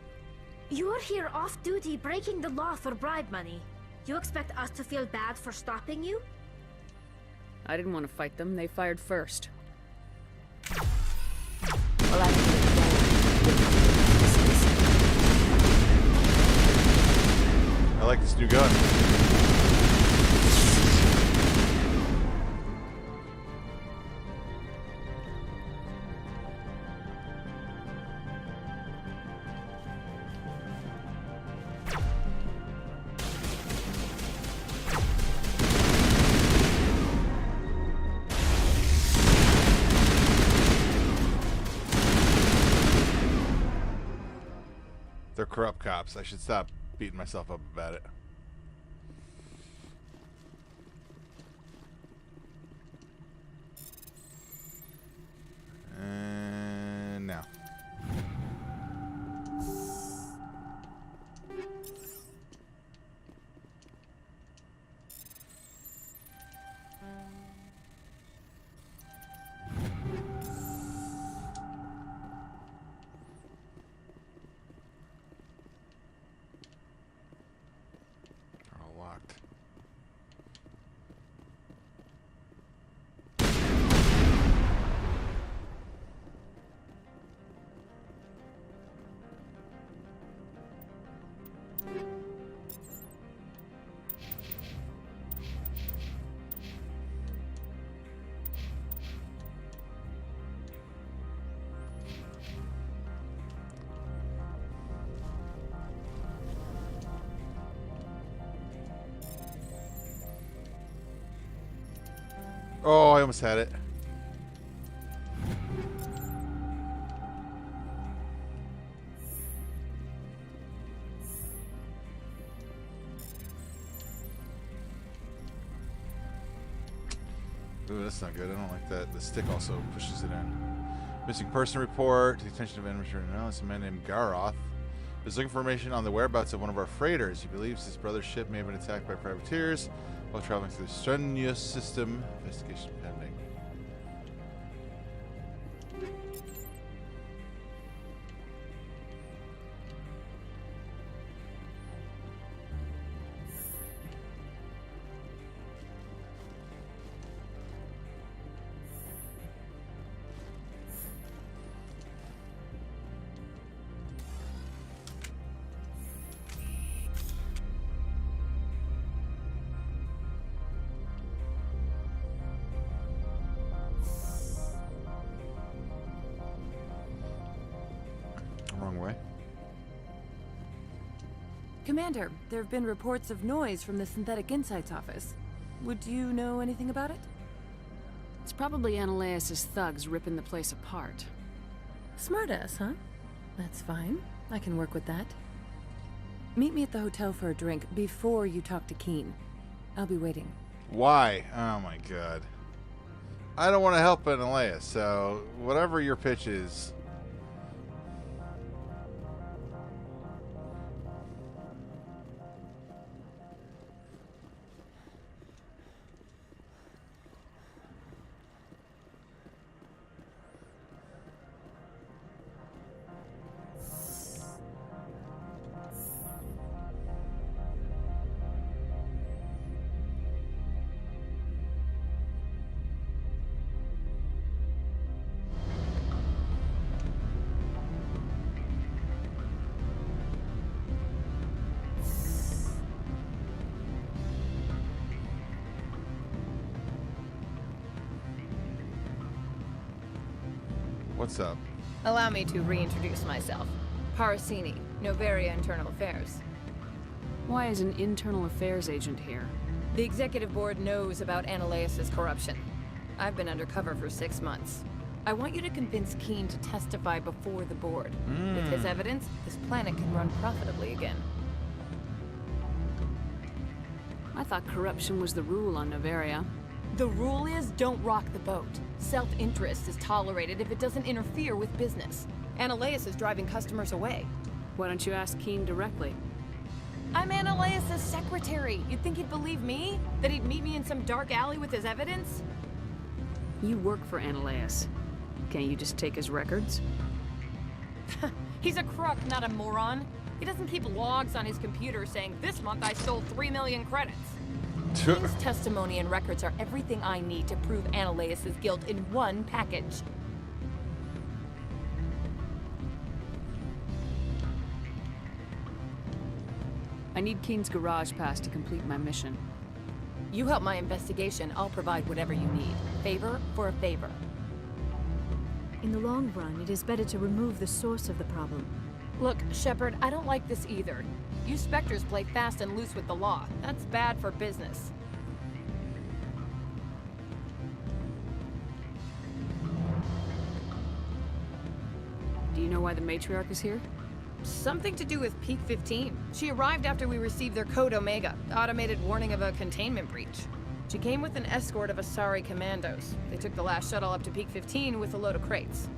You're here off-duty breaking the law for bribe money. You expect us to feel bad for stopping you? I didn't want to fight them. They fired first. Well, I like this new gun. They're corrupt cops. I should stop beating myself up about it. And now. Oh, I almost had it. Ooh, that's not good. I don't like that. The stick also pushes it in. Missing person report to the attention of amateur analyst. A man named Garoth is looking for information on the whereabouts of one of our freighters. He believes his brother's ship may have been attacked by privateers while traveling through the strenuous system. Investigation pending. Wrong way. Commander, there have been reports of noise from the Synthetic Insights office. Would you know anything about it? It's probably Annaleus' thugs ripping the place apart. Smartass, huh? That's fine. I can work with that. Meet me at the hotel for a drink before you talk to Keen. I'll be waiting. Why? Oh my god. I don't want to help Annaleus, so whatever your pitch is. What's up? Allow me to reintroduce myself. Parasini, Novaria Internal Affairs. Why is an internal affairs agent here? The executive board knows about Annaleus' corruption. I've been undercover for 6 months. I want you to convince Keen to testify before the board. With his evidence, this planet can run profitably again. I thought corruption was the rule on Novaria. The rule is don't rock the boat. Self-interest is tolerated if it doesn't interfere with business. Annaleus is driving customers away. Why don't you ask Keen directly? I'm Analaeus' secretary. You'd think he'd believe me? That he'd meet me in some dark alley with his evidence? You work for Analaeus. Can't you just take his records? He's a crook, not a moron. He doesn't keep logs on his computer saying, this month I stole 3 million credits. King's testimony and records are everything I need to prove Analaeus' guilt in one package. I need Keen's garage pass to complete my mission. You help my investigation, I'll provide whatever you need. Favor for a favor. In the long run, it is better to remove the source of the problem. Look, Shepard, I don't like this either. You Spectres play fast and loose with the law. That's bad for business. Do you know why the matriarch is here? Something to do with Peak 15. She arrived after we received their Code Omega, the automated warning of a containment breach. She came with an escort of Asari commandos. They took the last shuttle up to Peak 15 with a load of crates.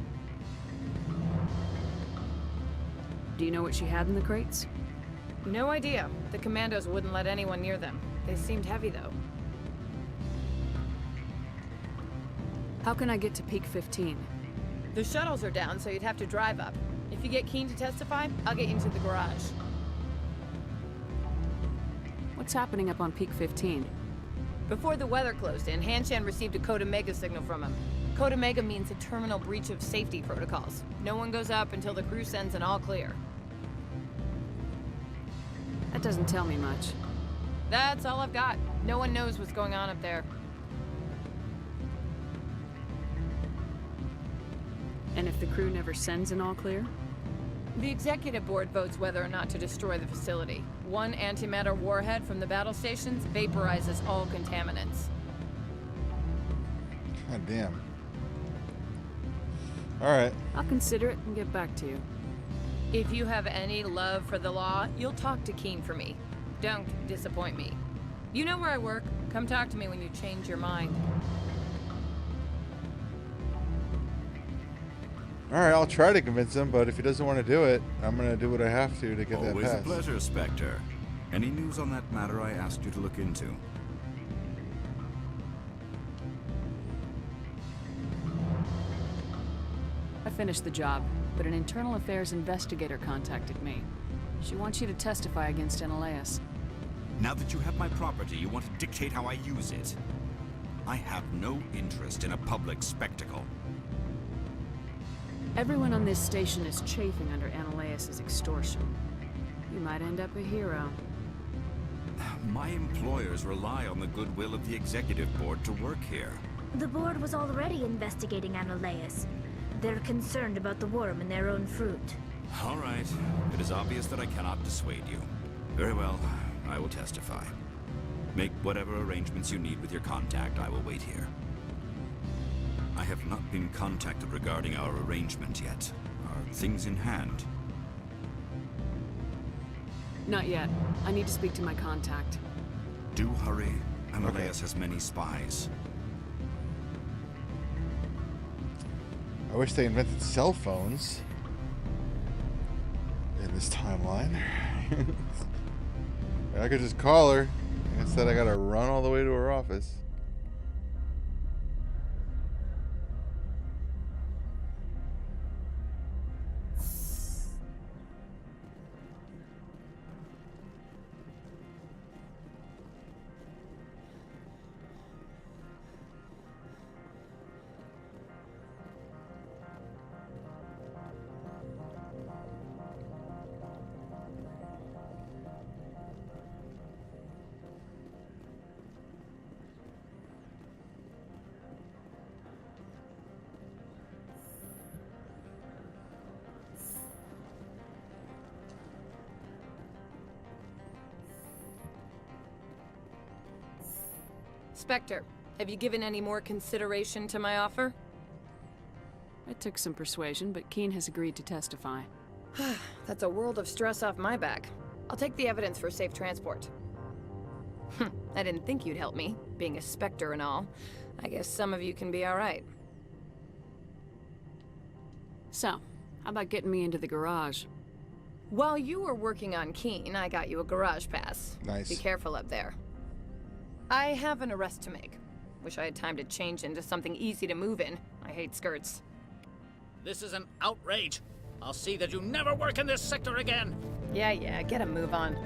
Do you know what she had in the crates? No idea. The commandos wouldn't let anyone near them. They seemed heavy, though. How can I get to Peak 15? The shuttles are down, so you'd have to drive up. If you get Keen to testify, I'll get you into the garage. What's happening up on Peak 15? Before the weather closed in, Hanshan received a Code Omega signal from him. Code Omega means a terminal breach of safety protocols. No one goes up until the crew sends an all clear. That doesn't tell me much. That's all I've got. No one knows what's going on up there. And if the crew never sends an all clear? The executive board votes whether or not to destroy the facility. One antimatter warhead from the battle stations vaporizes all contaminants. God damn. Alright. I'll consider it and get back to you. If you have any love for the law, you'll talk to Keen for me. Don't disappoint me. You know where I work. Come talk to me when you change your mind. Alright, I'll try to convince him, but if he doesn't want to do it, I'm going to do what I have to get that pass. Always a pleasure, Spectre. Any news on that matter I asked you to look into? I finished the job, but an internal affairs investigator contacted me. She wants you to testify against Analaeus. Now that you have my property, you want to dictate how I use it. I have no interest in a public spectacle. Everyone on this station is chafing under Analaeus' extortion. You might end up a hero. My employers rely on the goodwill of the executive board to work here. The board was already investigating Analaeus. They're concerned about the worm in their own fruit. All right. It is obvious that I cannot dissuade you. Very well. I will testify. Make whatever arrangements you need with your contact. I will wait here. I have not been contacted regarding our arrangement yet. Are things in hand? Not yet. I need to speak to my contact. Do hurry. Analaeus has many spies. I wish they invented cell phones in this timeline. I could just call her. Instead, I gotta run all the way to her office. Spectre, have you given any more consideration to my offer? It took some persuasion, but Keen has agreed to testify. That's a world of stress off my back. I'll take the evidence for safe transport. I didn't think you'd help me, being a Spectre and all. I guess some of you can be alright. So, how about getting me into the garage? While you were working on Keen, I got you a garage pass. Nice. Be careful up there. I have an arrest to make. Wish I had time to change into something easy to move in. I hate skirts. This is an outrage. I'll see that you never work in this sector again. Yeah, get a move on.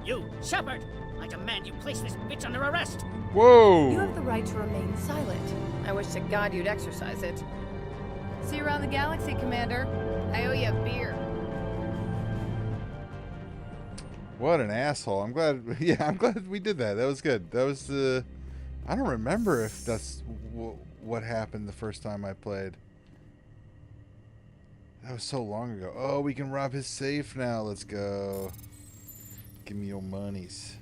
You, Shepard! I demand you place this bitch under arrest! Whoa! You have the right to remain silent. I wish to God you'd exercise it. See you around the galaxy, Commander. I owe you a beer. What an asshole. I'm glad, yeah, I'm glad we did that. That was good. That was the, I don't remember if that's what happened the first time I played. That was so long ago. Oh, we can rob his safe now. Let's go. Give me your monies.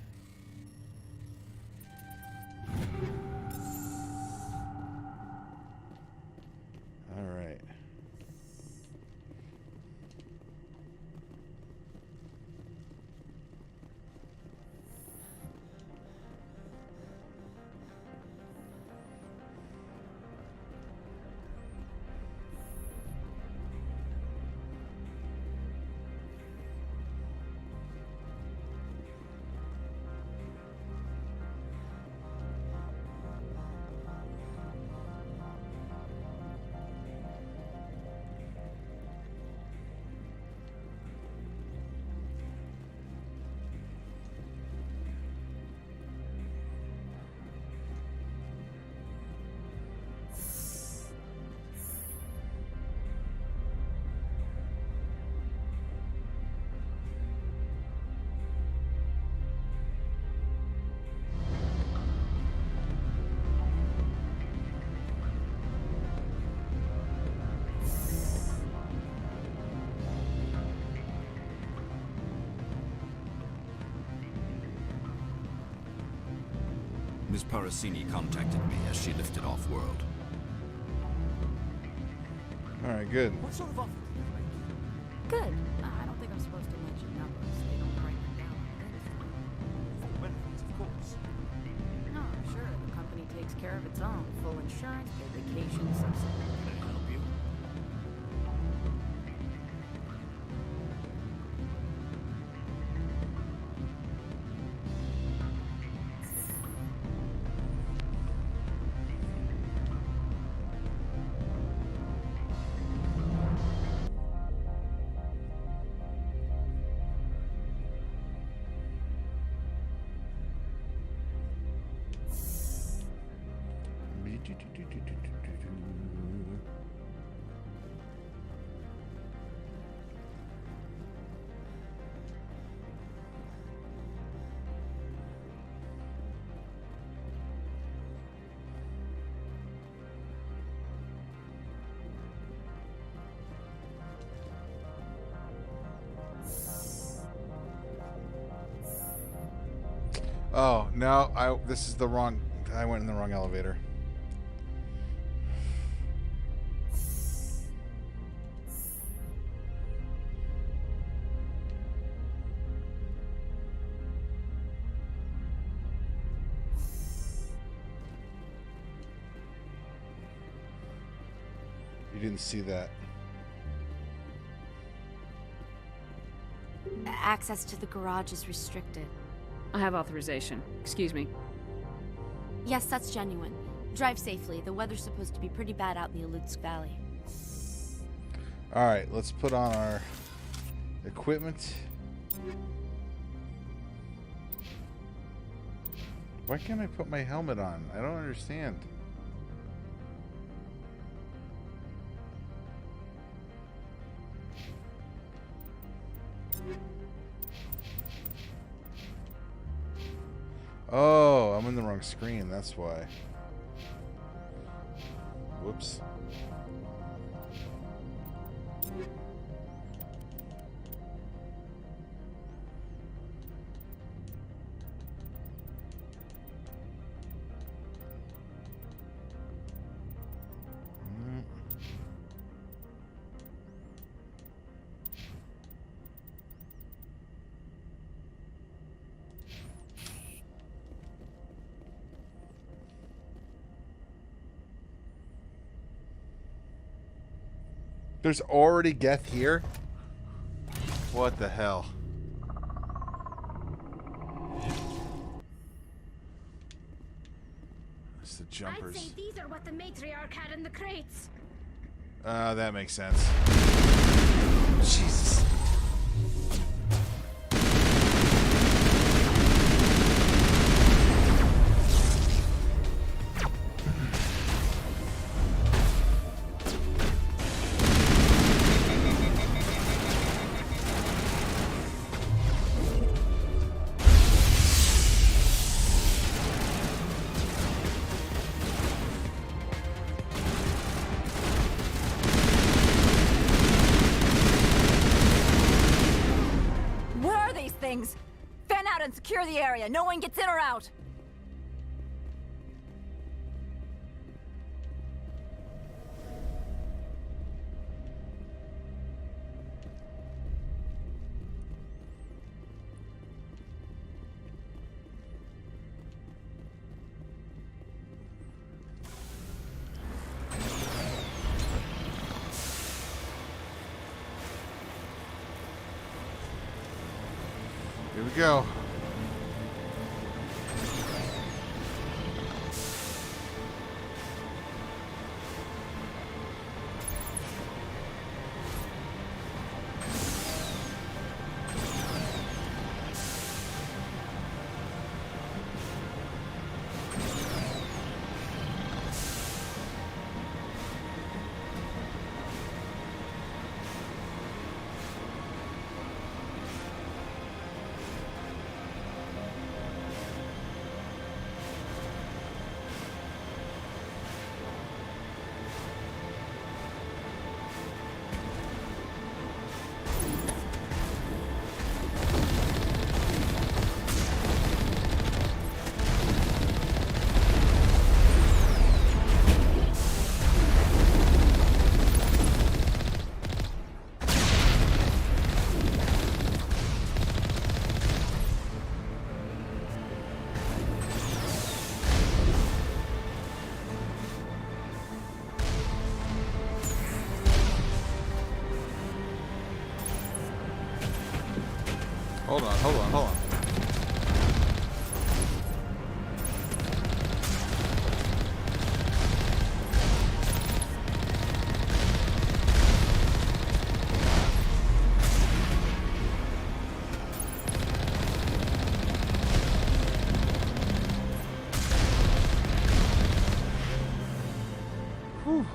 All right. Miss Parasini contacted me as she lifted off-world. Alright, good. What sort of offer did they make you? Good. I don't think I'm supposed to mention numbers. They don't write them down. Full benefits, of course. No, sure. The company takes care of its own. Full insurance, paid vacation, subsidy. Can I help you? Oh, no, this is the wrong, I went in the wrong elevator. You didn't see that. Access to the garage is restricted. I have authorization. Excuse me. Yes, that's genuine. Drive safely. The weather's supposed to be pretty bad out in the Alutsk Valley. Alright, let's put on our equipment. Why can't I put my helmet on? I don't understand. Oh, I'm in the wrong screen, that's why. Whoops. There's already Geth here? What the hell? It's the jumpers. I'd say these are what the matriarch had in the crates. That makes sense. Jesus. Things. Fan out and secure the area. No one gets in or out. Here we go. Hold on, hold on, hold on. Whew.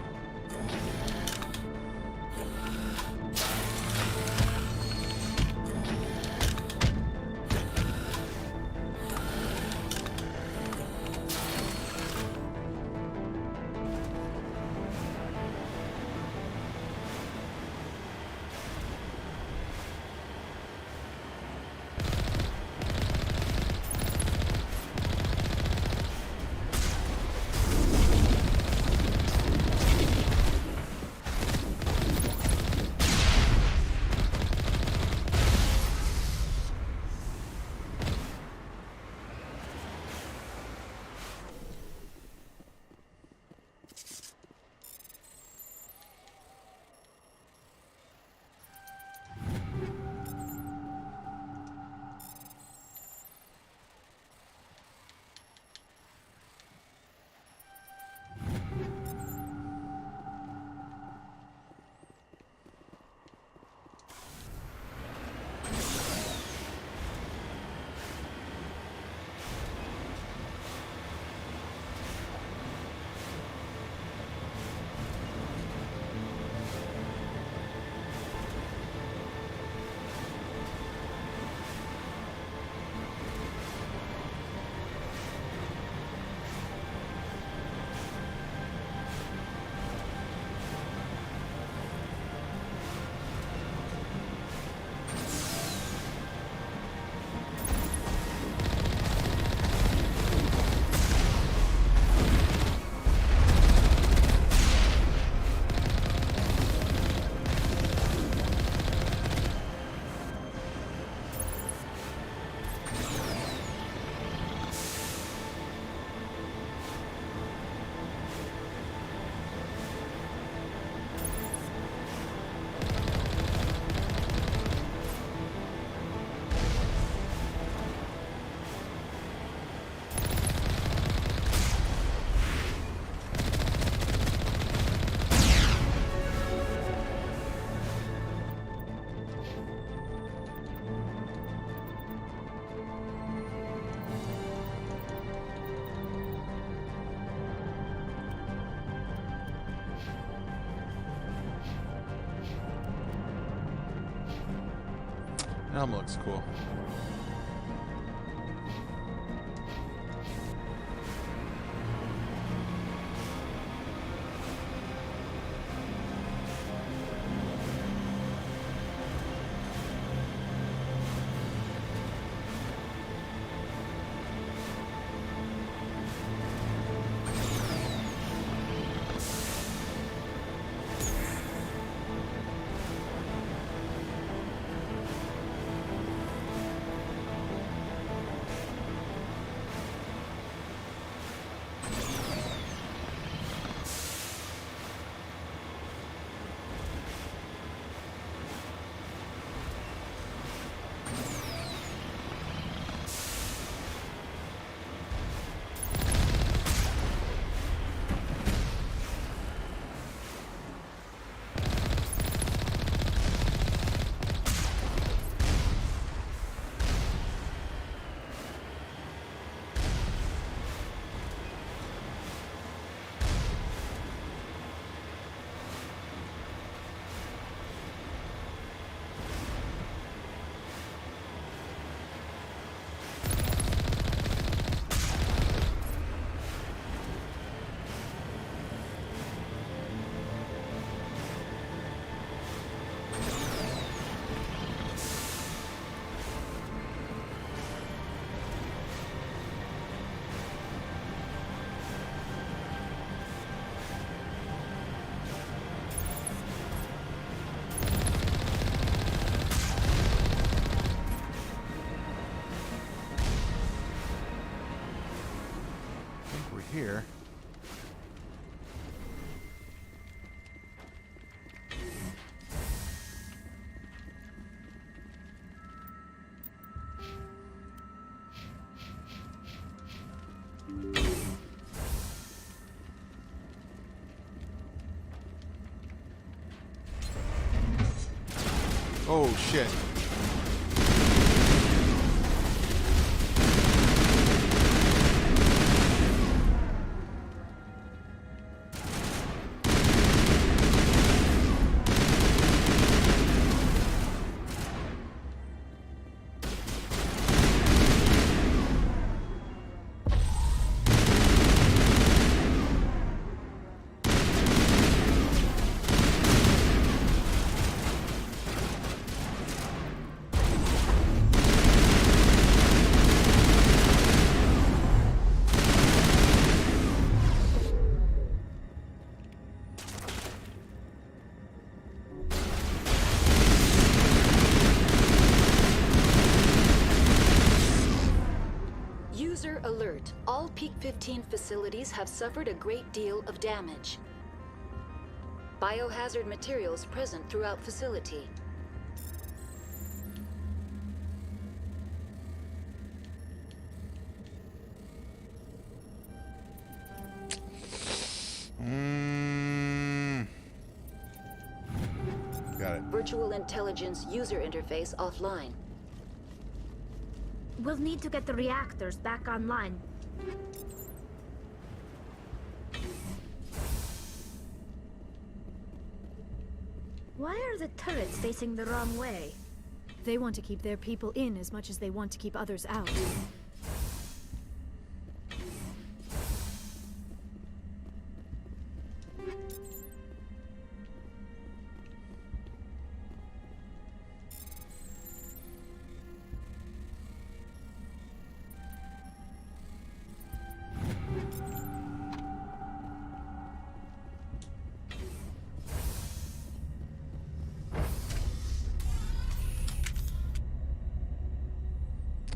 Helmet looks cool. Here. Oh shit. Alert. All Peak 15 facilities have suffered a great deal of damage. Biohazard materials present throughout facility. Got it. Virtual intelligence user interface offline. We'll need to get the reactors back online. Why are the turrets facing the wrong way? They want to keep their people in as much as they want to keep others out.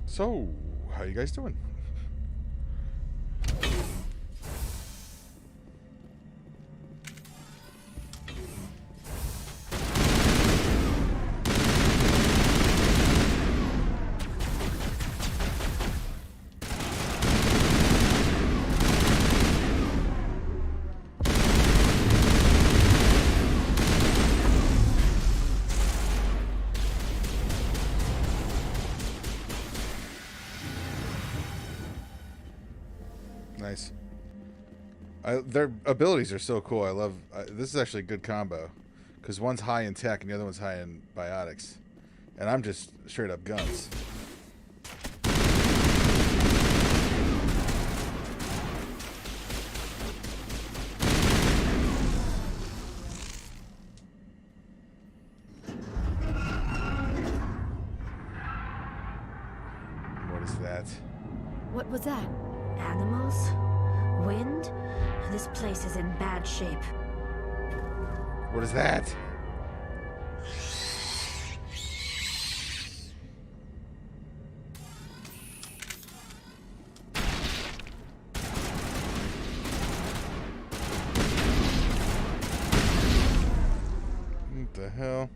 So, how you guys doing? Nice. Their abilities are so cool. I love. This is actually a good combo, because one's high in tech and the other one's high in biotics. And I'm just straight up guns. What is that? What was that? Animals? Wind? This place is in bad shape. What is that? What the hell?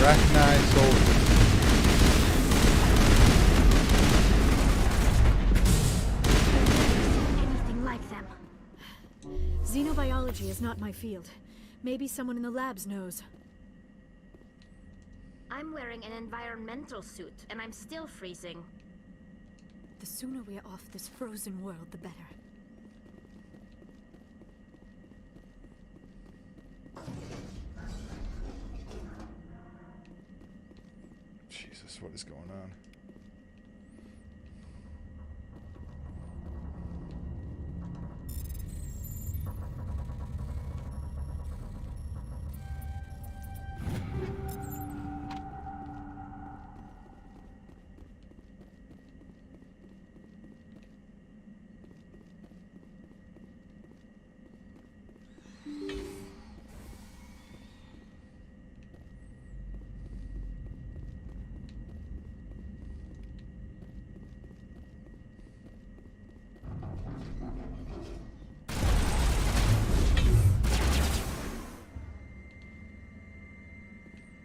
Recognize soldiers. Anything like them. Xenobiology is not my field. Maybe someone in the labs knows. I'm wearing an environmental suit, and I'm still freezing. The sooner we are off this frozen world, the better. Jesus, what is going on?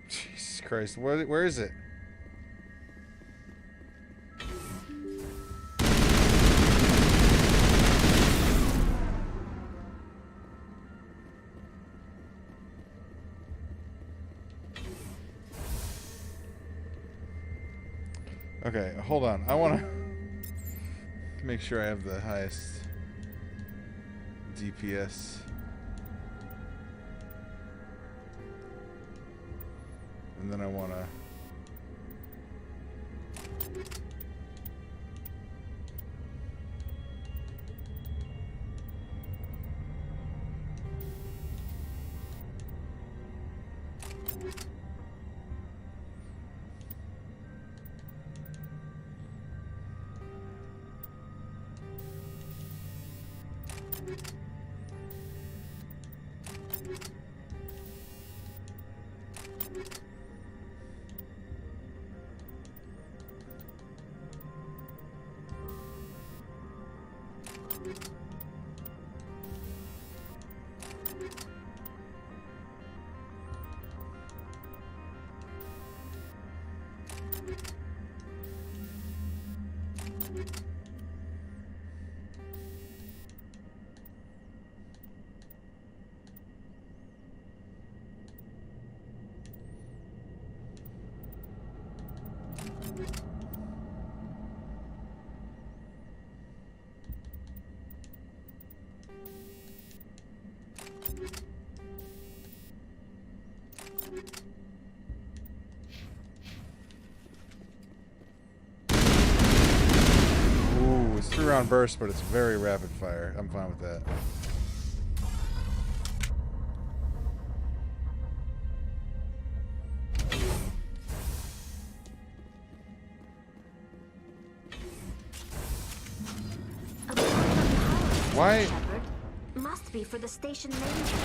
Jesus Christ, where is it? Okay, hold on. I want to make sure I have the highest DPS. And then I want to... Ooh, it's 3-round burst, but it's very rapid fire. I'm fine with that. Why? Must be for the station ranger.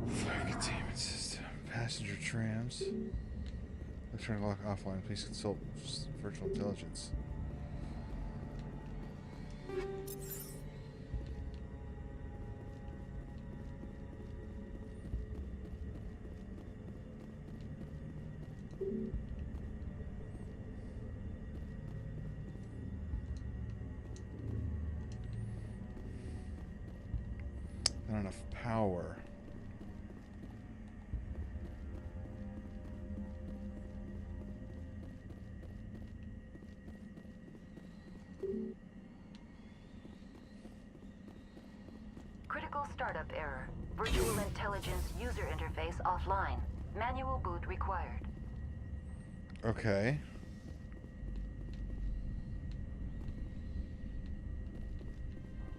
Fire containment system. Passenger trams. Electronic lock offline. Please consult virtual intelligence. tower. Critical startup error. Virtual intelligence user interface offline. Manual boot required. Okay.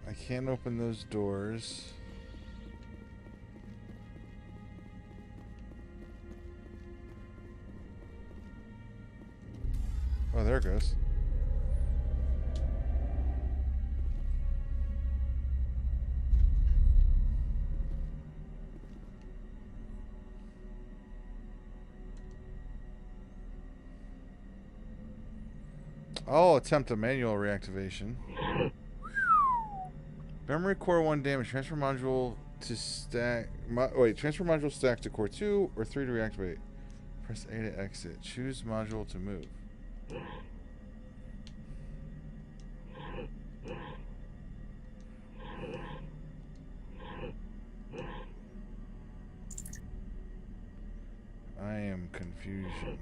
I can't open those doors. Oh, there it goes. I'll attempt a manual reactivation. Memory core 1 damage. Transfer module to stack. Transfer module stack to core 2 or 3 to reactivate. Press A to exit. Choose module to move. I am confusion.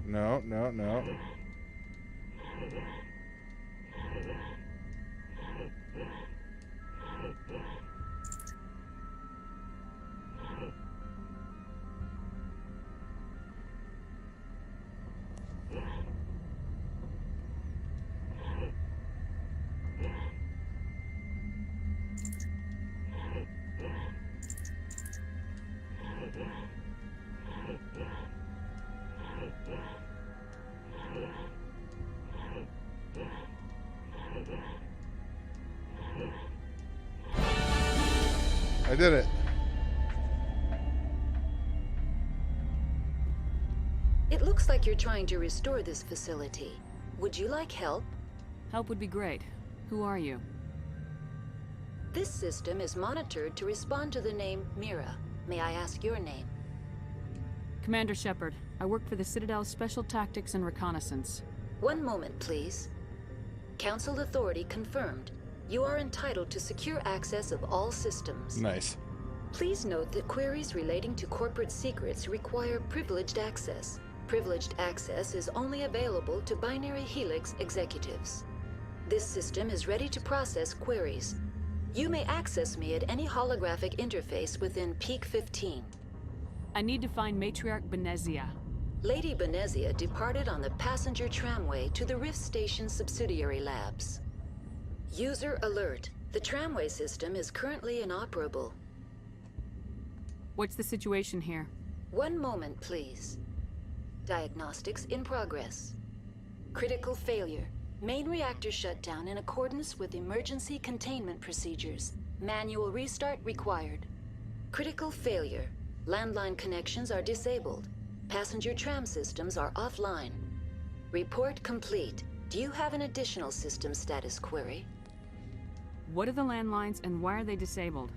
No, no, no. I did it. It looks like you're trying to restore this facility. Would you like help? Help would be great. Who are you? This system is monitored to respond to the name Mira. May I ask your name? Commander Shepard. I work for the Citadel's Special Tactics and Reconnaissance. One moment, please. Council authority confirmed. You are entitled to secure access of all systems. Nice. Please note that queries relating to corporate secrets require privileged access. Privileged access is only available to Binary Helix executives. This system is ready to process queries. You may access me at any holographic interface within Peak 15. I need to find Matriarch Benezia. Lady Benezia departed on the passenger tramway to the Rift Station subsidiary labs. User alert. The tramway system is currently inoperable. What's the situation here? One moment, please. Diagnostics in progress. Critical failure. Main reactor shut down in accordance with emergency containment procedures. Manual restart required. Critical failure. Landline connections are disabled. Passenger tram systems are offline. Report complete. Do you have an additional system status query? What are the landlines and why are they disabled?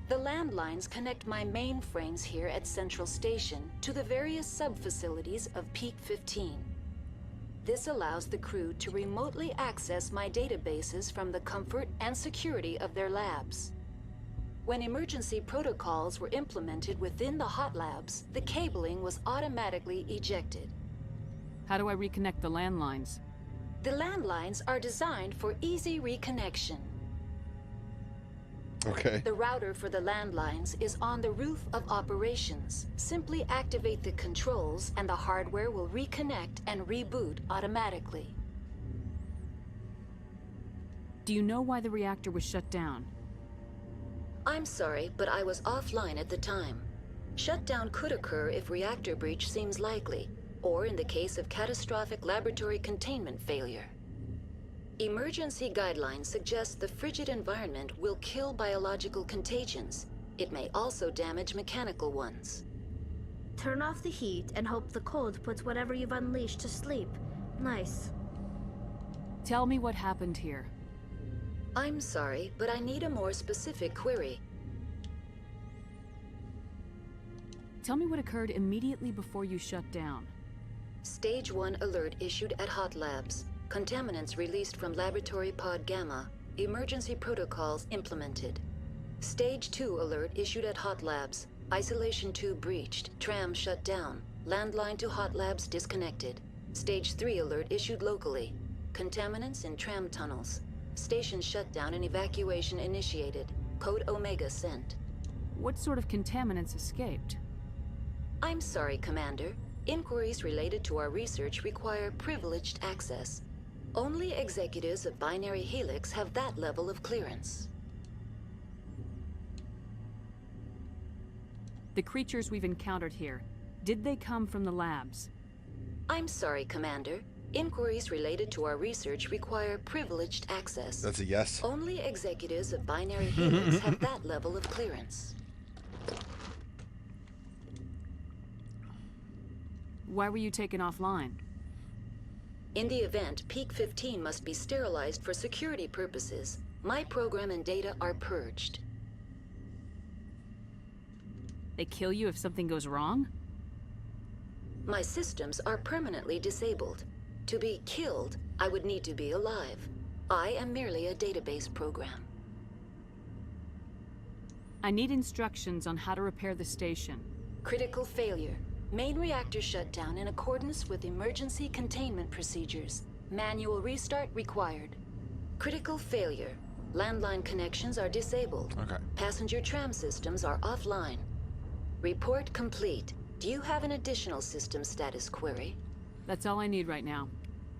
The landlines connect my mainframes here at Central Station to the various sub-facilities of Peak 15. This allows the crew to remotely access my databases from the comfort and security of their labs. When emergency protocols were implemented within the hot labs, the cabling was automatically ejected. How do I reconnect the landlines? The landlines are designed for easy reconnection. Okay. The router for the landlines is on the roof of operations. Simply activate the controls and the hardware will reconnect and reboot automatically. Do you know why the reactor was shut down? I'm sorry, but I was offline at the time. Shutdown could occur if reactor breach seems likely, or in the case of catastrophic laboratory containment failure. Emergency guidelines suggest the frigid environment will kill biological contagions. It may also damage mechanical ones. Turn off the heat and hope the cold puts whatever you've unleashed to sleep. Nice. Tell me what happened here. I'm sorry, but I need a more specific query. Tell me what occurred immediately before you shut down. Stage 1 alert issued at Hot Labs. Contaminants released from Laboratory Pod Gamma. Emergency protocols implemented. Stage 2 alert issued at Hot Labs. Isolation tube breached. Tram shut down. Landline to Hot Labs disconnected. Stage 3 alert issued locally. Contaminants in tram tunnels. Station shutdown and evacuation initiated. Code Omega sent. What sort of contaminants escaped? I'm sorry, Commander. Inquiries related to our research require privileged access. Only executives of Binary Helix have that level of clearance. The creatures we've encountered here, did they come from the labs? I'm sorry, Commander. Inquiries related to our research require privileged access. That's a yes. Only executives of Binary Helix have that level of clearance. Why were you taken offline? In the event, Peak 15 must be sterilized for security purposes. My program and data are purged. They kill you if something goes wrong? My systems are permanently disabled. To be killed, I would need to be alive. I am merely a database program. I need instructions on how to repair the station. Critical failure. Main reactor shut down in accordance with emergency containment procedures. Manual restart required. Critical failure. Landline connections are disabled. Okay. Passenger tram systems are offline. Report complete. Do you have an additional system status query? That's all I need right now.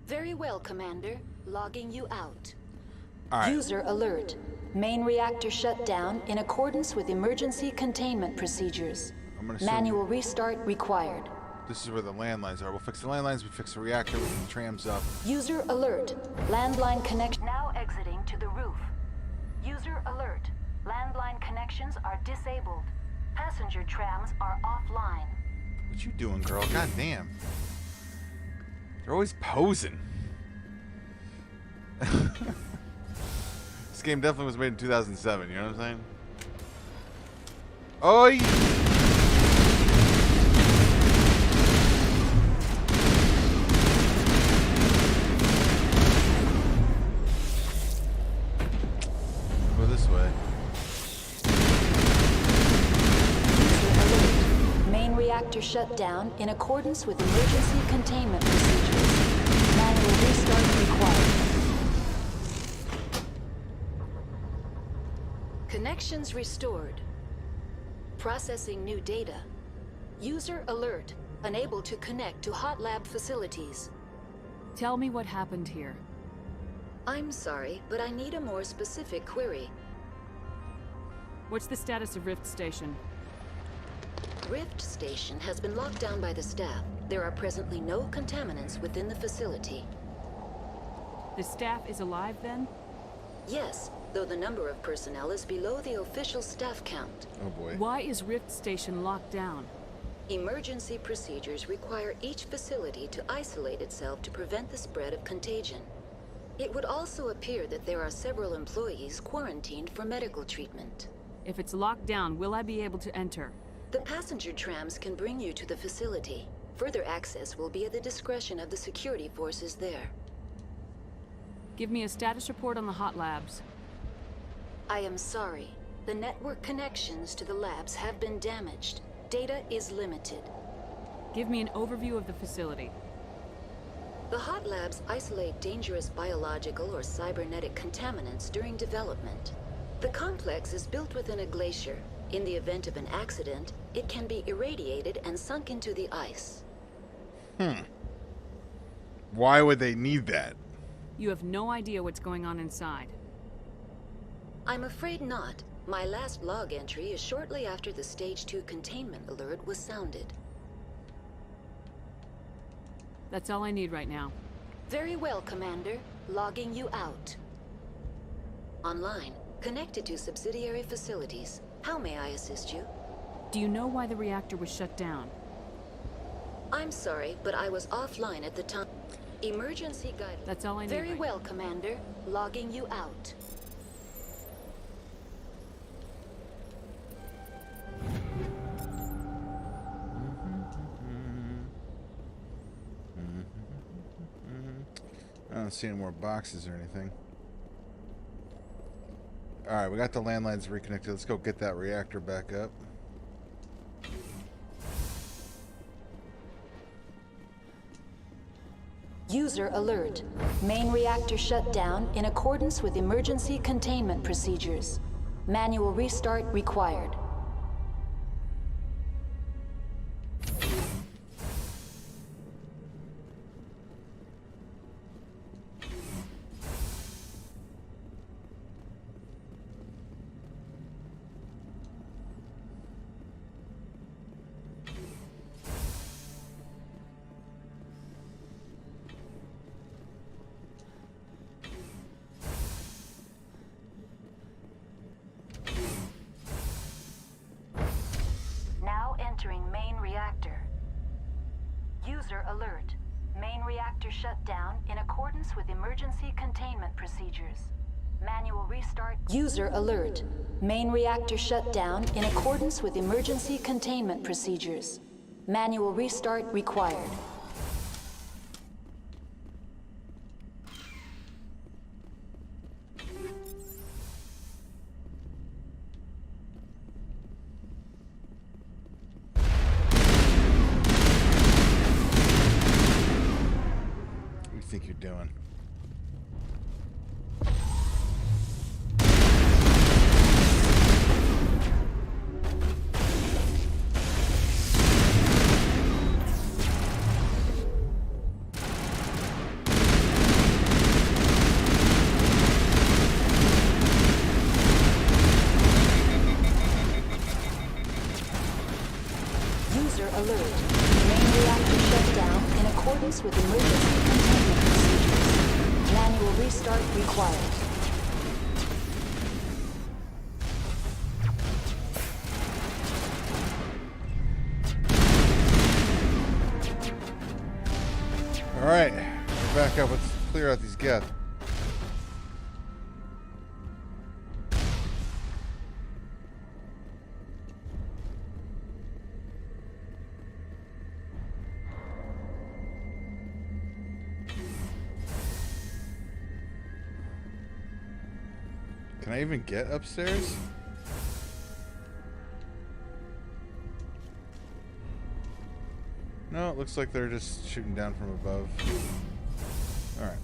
Very well, Commander. Logging you out. All right. User alert. Main reactor shut down in accordance with emergency containment procedures. I'm gonna assume Manual restart required. this is where the landlines are. We'll fix the landlines, we fix the reactor, we can trams up. User alert. Landline connection. Now exiting to the roof. User alert. Landline connections are disabled. Passenger trams are offline. What you doing, girl? God damn. They're always posing. This game definitely was made in 2007, you know what I'm saying? Oh, go this way. Main reactor shut down in accordance with emergency containment procedures. Manual restart required. Connections restored. Processing new data. User alert. Unable to connect to Hot Lab facilities. Tell me what happened here. I'm sorry, but I need a more specific query. What's the status of Rift Station? Rift Station has been locked down by the staff. There are presently no contaminants within the facility. The staff is alive then? Yes, though the number of personnel is below the official staff count. Oh boy. Why is Rift Station locked down? Emergency procedures require each facility to isolate itself to prevent the spread of contagion. It would also appear that there are several employees quarantined for medical treatment. If it's locked down, will I be able to enter? The passenger trams can bring you to the facility. Further access will be at the discretion of the security forces there. Give me a status report on the Hot Labs. I am sorry. The network connections to the labs have been damaged. Data is limited. Give me an overview of the facility. The Hot Labs isolate dangerous biological or cybernetic contaminants during development. The complex is built within a glacier. In the event of an accident, it can be irradiated and sunk into the ice. Why would they need that? You have no idea what's going on inside. I'm afraid not. My last log entry is shortly after the Stage 2 containment alert was sounded. That's all I need right now. Very well, Commander. Logging you out. Online, connected to subsidiary facilities. How may I assist you? Do you know why the reactor was shut down? I'm sorry, but I was offline at the time. Emergency guide. That's all I need. Very right well, Commander. Logging you out. I don't see any more boxes or anything. Alright, we got the landlines reconnected. Let's go get that reactor back up. User alert. Main reactor shut down in accordance with emergency containment procedures. Manual restart required. Now entering main reactor. User alert. Main reactor shut down in accordance with emergency containment procedures. Manual restart. User alert. Main reactor shut down in accordance with emergency containment procedures. Manual restart required. What do you think you're doing? User alert. Main reactor shut down in accordance with emergency containment procedures. Manual restart required. Alright, we're back up. Let's clear out these geth. Can I even get upstairs? No, it looks like they're just shooting down from above. Alright.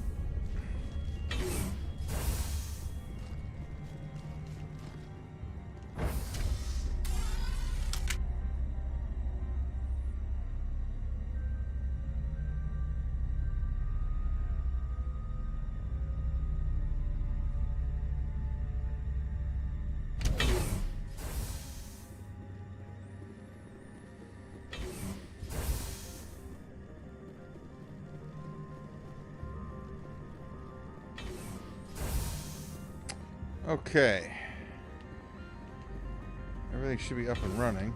Okay. Everything should be up and running.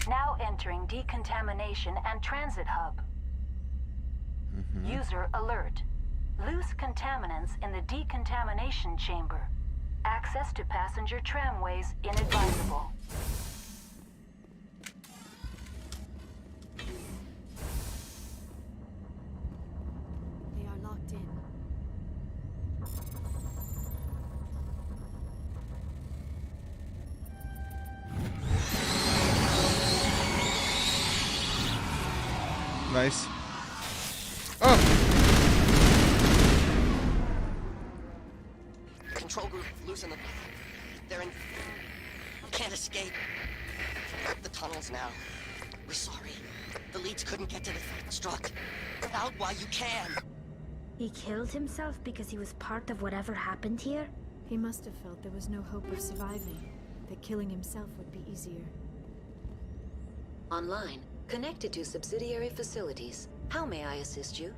Now entering decontamination and transit hub. User alert. Loose contaminants in the decontamination chamber. Access to passenger tramways inadvisable. They are locked in. nice. Oh! Control group, loosen them. They're in... Can't escape. The tunnels now. We're sorry. The leads couldn't get to the struck. Get out while you can. He killed himself because he was part of whatever happened here? He must have felt there was no hope of surviving, that killing himself would be easier. Online, connected to subsidiary facilities. How may I assist you?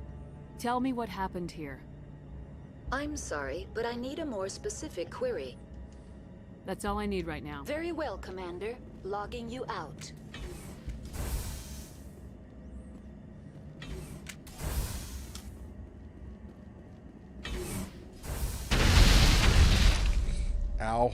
Tell me what happened here. I'm sorry, but I need a more specific query. That's all I need right now. Very well, Commander. Logging you out. Ow.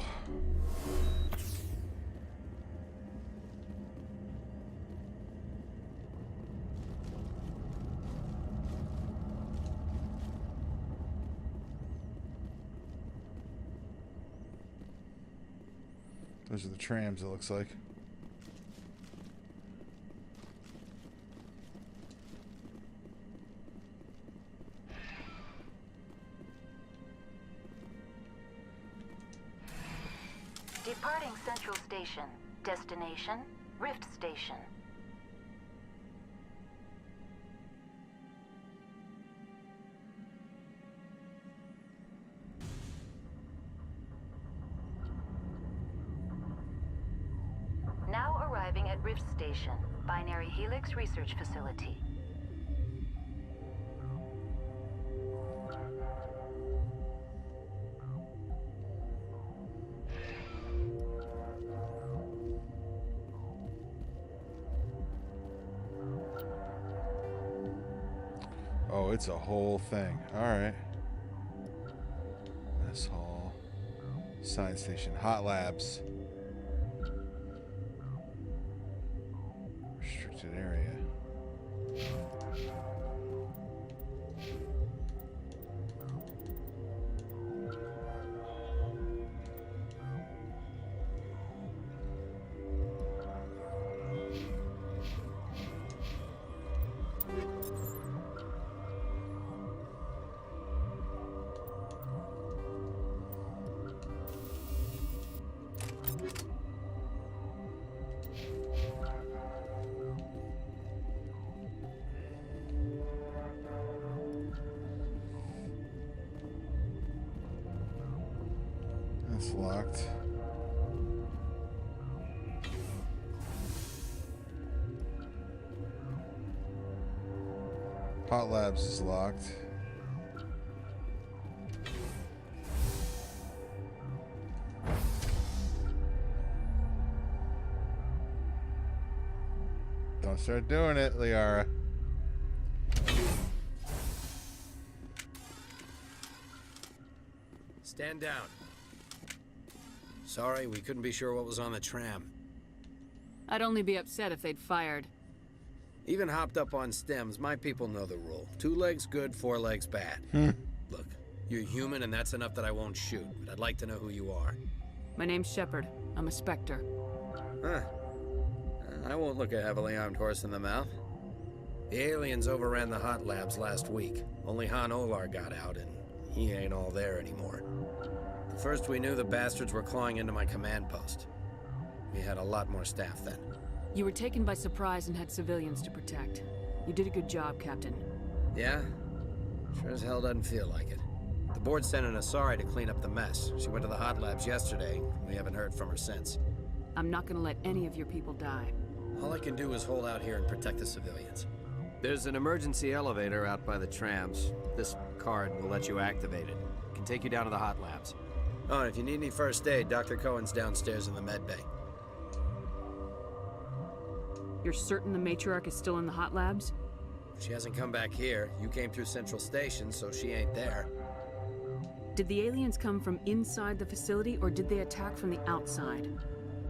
Those are the trams, it looks like. Departing Central Station. Destination, Rift Station. Now arriving at Rift Station, Binary Helix Research Facility. Oh, it's a whole thing. Alright. Mess hall. Science station. Hot labs. Restricted area. That's locked. Hot labs is locked. Don't start doing it, Liara. Stand down. Sorry, we couldn't be sure what was on the tram. I'd only be upset if they'd fired. Even hopped up on stems, my people know the rule. 2 legs good, 4 legs bad. Look, you're human and that's enough that I won't shoot, but I'd like to know who you are. My name's Shepard. I'm a Spectre. Huh. I won't look a heavily armed horse in the mouth. The aliens overran the hot labs last week. Only Han Olar got out, and he ain't all there anymore. The first we knew, the bastards were clawing into my command post. We had a lot more staff then. You were taken by surprise and had civilians to protect. You did a good job, Captain. Yeah? Sure as hell doesn't feel like it. The board sent an Asari to clean up the mess. She went to the hot labs yesterday. We haven't heard from her since. I'm not gonna let any of your people die. All I can do is hold out here and protect the civilians. There's an emergency elevator out by the trams. This card will let you activate it. It can take you down to the hot labs. Oh, and if you need any first aid, Dr. Cohen's downstairs in the med bay. You're certain the matriarch is still in the hot labs? She hasn't come back here. You came through Central Station, so she ain't there. Did the aliens come from inside the facility, or did they attack from the outside?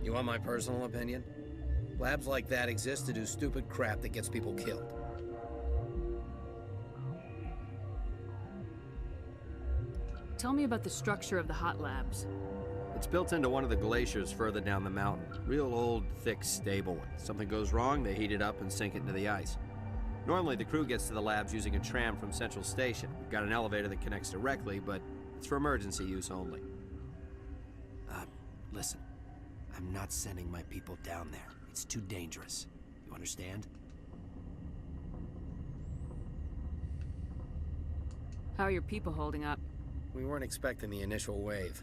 You want my personal opinion? Labs like that exist to do stupid crap that gets people killed. Tell me about the structure of the hot labs. It's built into one of the glaciers further down the mountain. Real old, thick, stable one. Something goes wrong, they heat it up and sink it into the ice. Normally, the crew gets to the labs using a tram from Central Station. We've got an elevator that connects directly, but it's for emergency use only. Listen. I'm not sending my people down there. It's too dangerous. You understand? How are your people holding up? We weren't expecting the initial wave.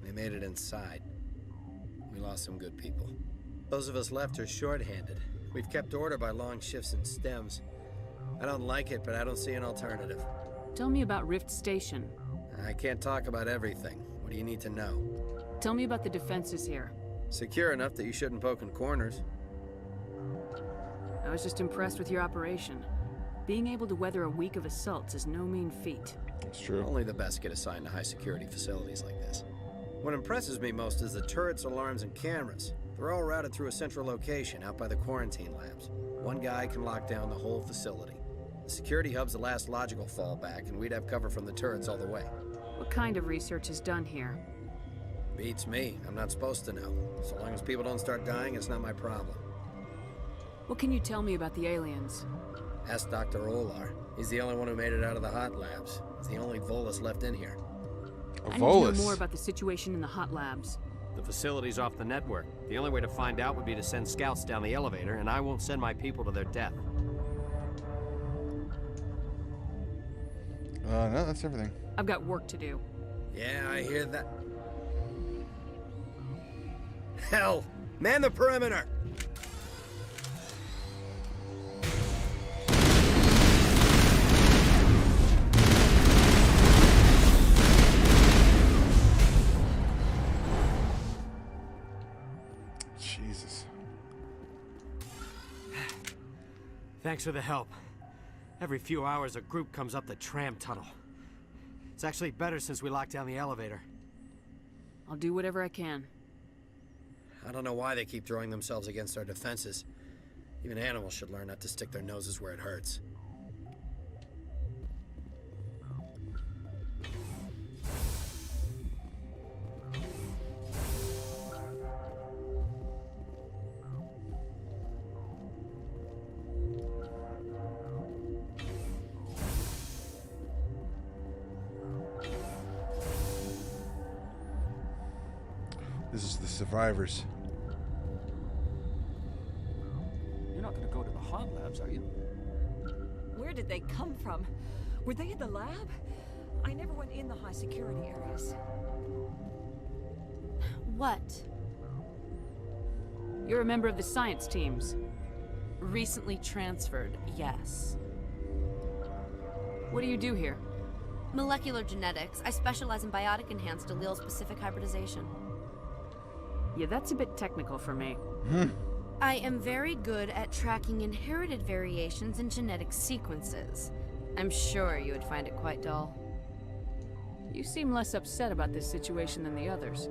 They made it inside. We lost some good people. Those of us left are short-handed. We've kept order by long shifts and stems. I don't like it, but I don't see an alternative. Tell me about Rift Station. I can't talk about everything. What do you need to know? Tell me about the defenses here. Secure enough that you shouldn't poke in corners. I was just impressed with your operation. Being able to weather a week of assaults is no mean feat. It's true. Only the best get assigned to high-security facilities like this. What impresses me most is the turrets, alarms, and cameras. They're all routed through a central location out by the quarantine labs. One guy can lock down the whole facility. The security hub's the last logical fallback, and we'd have cover from the turrets all the way. What kind of research is done here? Beats me. I'm not supposed to know. So long as people don't start dying, it's not my problem. What can you tell me about the aliens? Ask Dr. Olar. He's the only one who made it out of the hot labs. He's the only Volus left in here. I need to know more about the situation in the hot labs. The facility's off the network. The only way to find out would be to send scouts down the elevator, and I won't send my people to their death. No, that's everything. I've got work to do. Yeah, I hear that. Hell! Man the perimeter! Jesus. Thanks for the help. Every few hours, a group comes up the tram tunnel. It's actually better since we locked down the elevator. I'll do whatever I can. I don't know why they keep throwing themselves against our defenses. Even animals should learn not to stick their noses where it hurts. This is the survivors. You're not going to go to the hot labs, are you? Where did they come from? Were they in the lab? I never went in the high security areas. What? You're a member of the science teams. Recently transferred, yes. What do you do here? Molecular genetics. I specialize in biotic-enhanced allele-specific hybridization. Yeah, that's a bit technical for me. I am very good at tracking inherited variations in genetic sequences. I'm sure you would find it quite dull. You seem less upset about this situation than the others.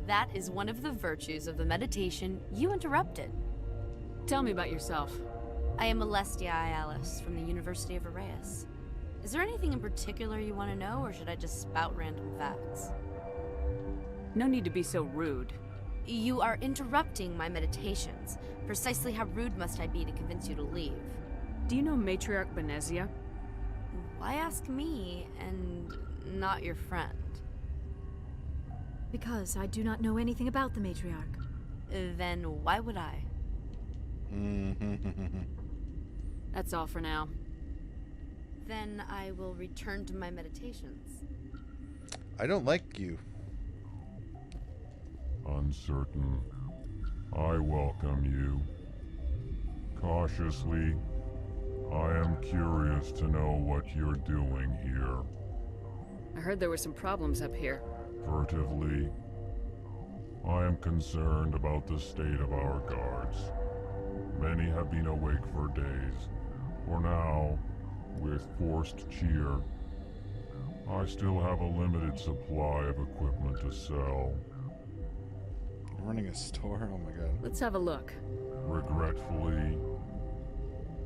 That is one of the virtues of the meditation you interrupted. Tell me about yourself. I am Alestia Alice from the University of Arraeus. Is there anything in particular you want to know, or should I just spout random facts? No need to be so rude. You are interrupting my meditations. Precisely how rude must I be to convince you to leave? Do you know Matriarch Benezia? Why ask me, and not your friend? Because I do not know anything about the Matriarch. Then why would I? That's all for now. Then I will return to my meditations. I don't like you. Uncertain. I welcome you. Cautiously, I am curious to know what you're doing here. I heard there were some problems up here. Furtively, I am concerned about the state of our guards. Many have been awake for days. For now, with forced cheer, I still have a limited supply of equipment to sell. Running a store? Oh my god. Let's have a look. Regretfully,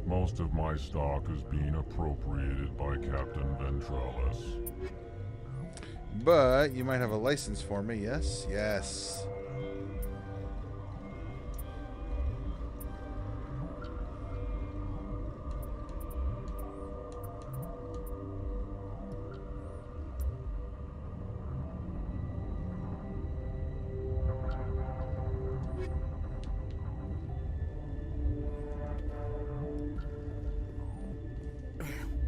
most of my stock is being appropriated by Captain Ventralis. But you might have a license for me, yes? Yes.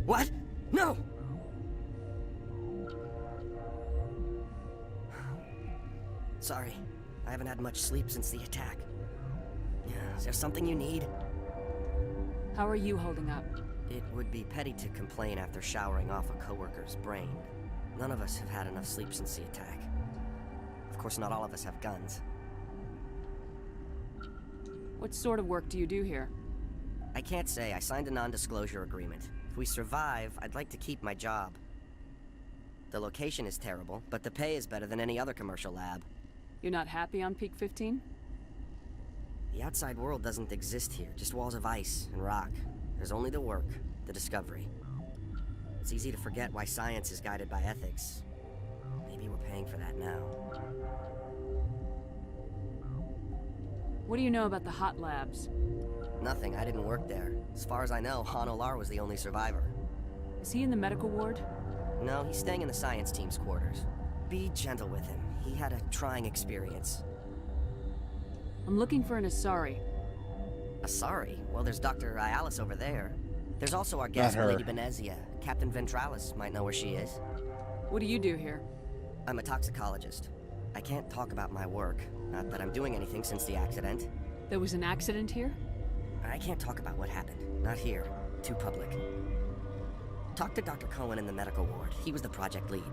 What? No! Sorry, I haven't had much sleep since the attack. Is there something you need? How are you holding up? It would be petty to complain after showering off a coworker's brain. None of us have had enough sleep since the attack. Of course, not all of us have guns. What sort of work do you do here? I can't say. I signed a non-disclosure agreement. If we survive, I'd like to keep my job. The location is terrible, but the pay is better than any other commercial lab. You're not happy on Peak 15? The outside world doesn't exist here, just walls of ice and rock. There's only the work, the discovery. It's easy to forget why science is guided by ethics. Maybe we're paying for that now. What do you know about the hot labs? Nothing, I didn't work there. As far as I know, Han Olar was the only survivor. Is he in the medical ward? No, he's staying in the science team's quarters. Be gentle with him. He had a trying experience. I'm looking for an Asari. Asari? Well, there's Dr. Ayalis over there. There's also our guest, Lady Benezia. Captain Ventralis might know where she is. What do you do here? I'm a toxicologist. I can't talk about my work. Not that I'm doing anything since the accident. There was an accident here? I can't talk about what happened. Not here. Too public. Talk to Dr. Cohen in the medical ward. He was the project lead.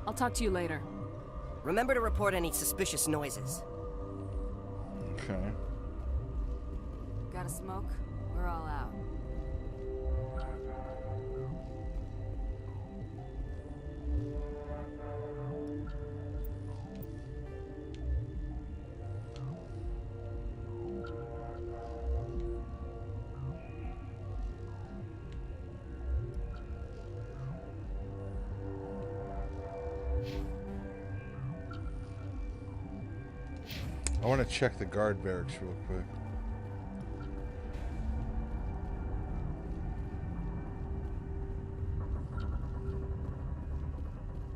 I'll talk to you later. Remember to report any suspicious noises. Okay. Got a smoke? We're all out. I want to check the guard barracks real quick.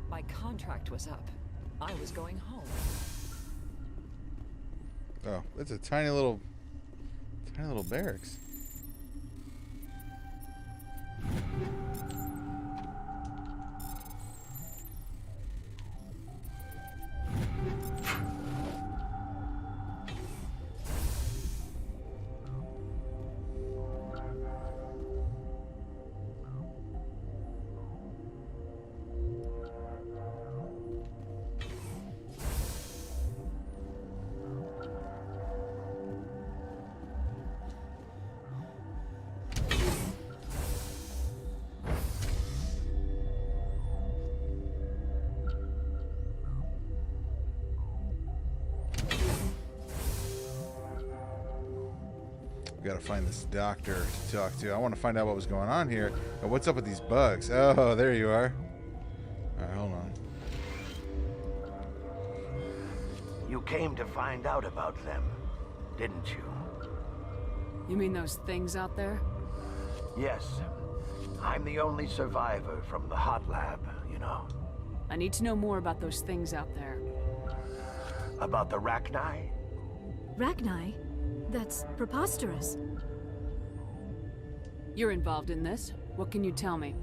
My contract was up. I was going home. Oh, it's a tiny little barracks. We gotta find this doctor to talk to. I want to find out what was going on here. And what's up with these bugs? Oh, there you are. Alright, hold on. You came to find out about them, didn't you? You mean those things out there? Yes. I'm the only survivor from the hot lab, you know. I need to know more about those things out there. About the Rachni? Rachni? That's preposterous. You're involved in this. What can you tell me?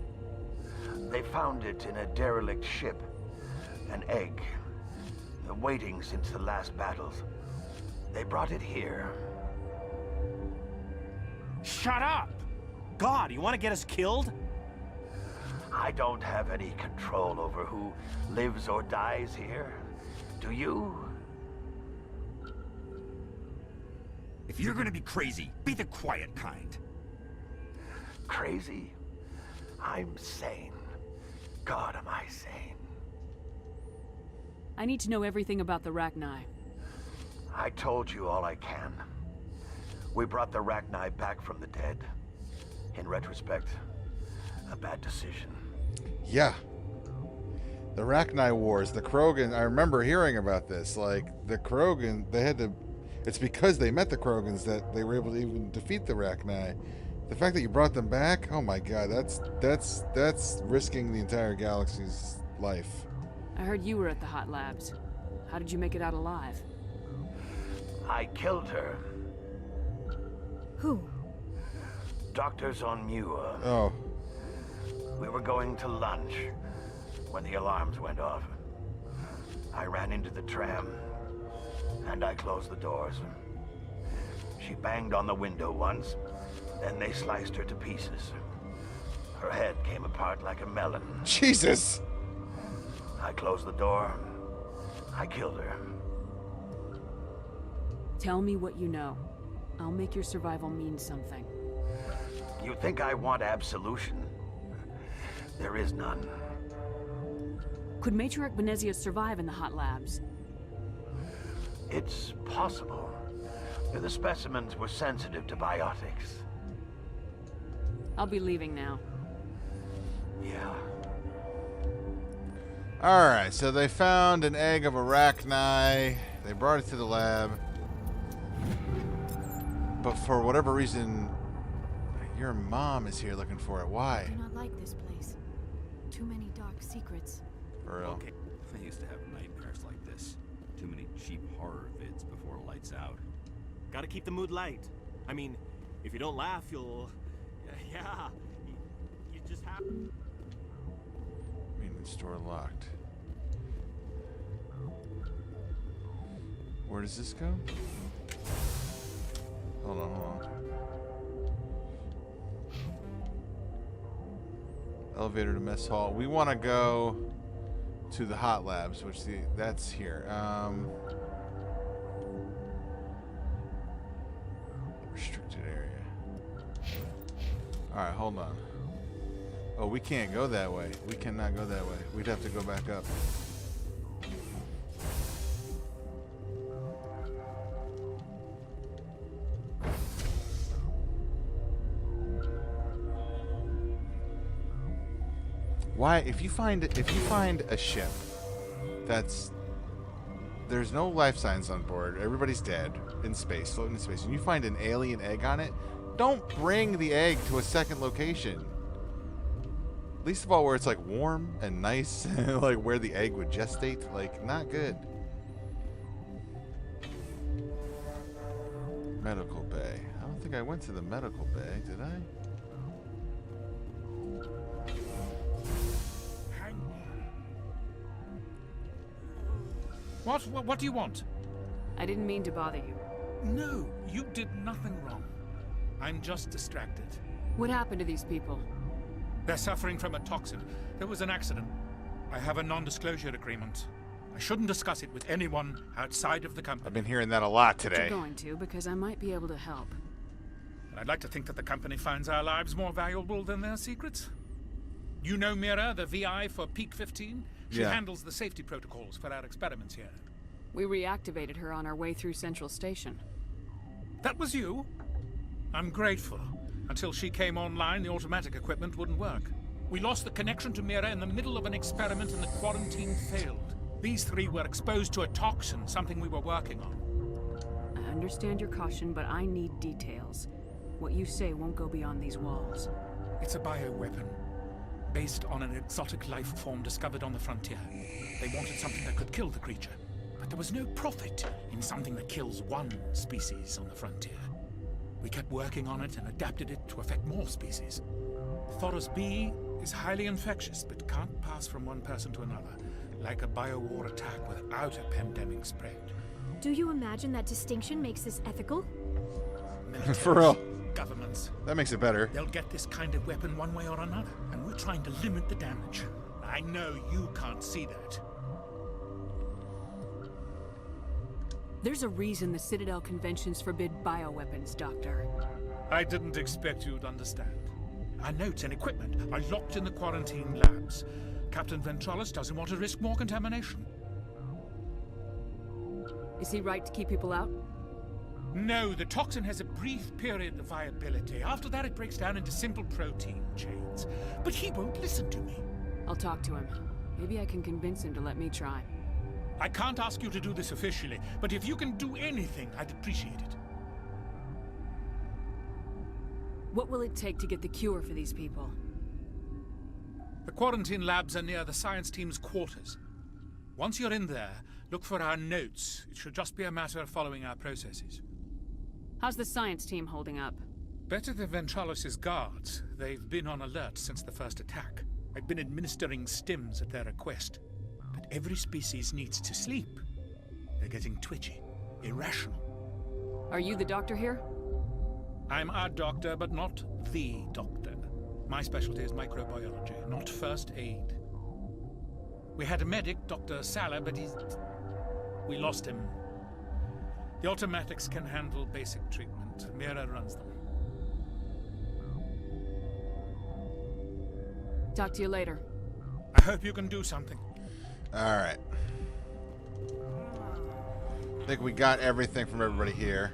They found it in a derelict ship. An egg. Waiting since the last battles. They brought it here. Shut up! God, you want to get us killed? I don't have any control over who lives or dies here. Do you? If you're gonna be crazy, be the quiet kind. Crazy? I'm sane. God, am I sane. I need to know everything about the Rachni. I told you all I can. We brought the Rachni back from the dead. In retrospect, a bad decision. Yeah. The Rachni Wars, the Krogan, I remember hearing about this. Like, the Krogan, they had to... It's because they met the Krogans that they were able to even defeat the Rachni. The fact that you brought them back, oh my god, that's risking the entire galaxy's life. I heard you were at the hot labs. How did you make it out alive? I killed her. Who? Doctors on Muir. Oh. We were going to lunch when the alarms went off. I ran into the tram, and I closed the doors. She banged on the window once, then they sliced her to pieces. Her head came apart like a melon. Jesus! I closed the door. I killed her. Tell me what you know. I'll make your survival mean something. You think I want absolution? There is none. Could Matriarch Venezia survive in the hot labs? It's possible. The specimens were sensitive to biotics. I'll be leaving now. Yeah. Alright, so they found an egg of arachni. They brought it to the lab. But for whatever reason, your mom is here looking for it. Why? I do not like this place. Too many dark secrets. For real. Okay, I used to have nightmares like this. Too many cheap horror vids before lights out. Gotta keep the mood light. I mean, if you don't laugh, you'll... Yeah, you just have... Maintenance store locked. Where does this go? Hold on. Elevator to mess hall. We want to go to the hot labs, which that's here. Restricted area. All right, hold on. Oh, we can't go that way. We cannot go that way. We'd have to go back up. Why, if you find a ship there's no life signs on board, everybody's dead in space, floating in space, and you find an alien egg on it, don't bring the egg to a second location. Least of all where it's like warm and nice, like where the egg would gestate, like not good. Medical bay. I don't think I went to the medical bay, did I? What do you want? I didn't mean to bother you. No, you did nothing wrong. I'm just distracted. What happened to these people? They're suffering from a toxin. There was an accident. I have a non-disclosure agreement. I shouldn't discuss it with anyone outside of the company. I've been hearing that a lot But today. you're going to, because I might be able to help. I'd like to think that the company finds our lives more valuable than their secrets. You know Mira, the VI for Peak 15? She Yeah. handles the safety protocols for our experiments here. We reactivated her on our way through Central Station. That was you? I'm grateful. Until she came online, the automatic equipment wouldn't work. We lost the connection to Mira in the middle of an experiment and the quarantine failed. These three were exposed to a toxin, something we were working on. I understand your caution, but I need details. What you say won't go beyond these walls. It's a bioweapon, based on an exotic life form discovered on the frontier. They wanted something that could kill the creature, but there was no profit in something that kills one species on the frontier. We kept working on it and adapted it to affect more species. Thoros B is highly infectious, but can't pass from one person to another, like a biowar attack without a pandemic spread. Do you imagine that distinction makes this ethical? For real. Governments. That makes it better. They'll get this kind of weapon one way or another, and we're trying to limit the damage. I know you can't see that. There's a reason the Citadel conventions forbid bioweapons, Doctor. I didn't expect you'd understand. Our notes and equipment are locked in the quarantine labs. Captain Ventralis doesn't want to risk more contamination. Is he right to keep people out? No, the toxin has a brief period of viability. After that, it breaks down into simple protein chains. But he won't listen to me. I'll talk to him. Maybe I can convince him to let me try. I can't ask you to do this officially, but if you can do anything, I'd appreciate it. What will it take to get the cure for these people? The quarantine labs are near the science team's quarters. Once you're in there, look for our notes. It should just be a matter of following our processes. How's the science team holding up? Better than Ventralis' guards. They've been on alert since the first attack. I've been administering stims at their request. But every species needs to sleep. They're getting twitchy, irrational. Are you the doctor here? I'm a doctor, but not the doctor. My specialty is microbiology, not first aid. We had a medic, Dr. Salah, but we lost him. The automatics can handle basic treatment. Mira runs them. Talk to you later. I hope you can do something. All right. I think we got everything from everybody here.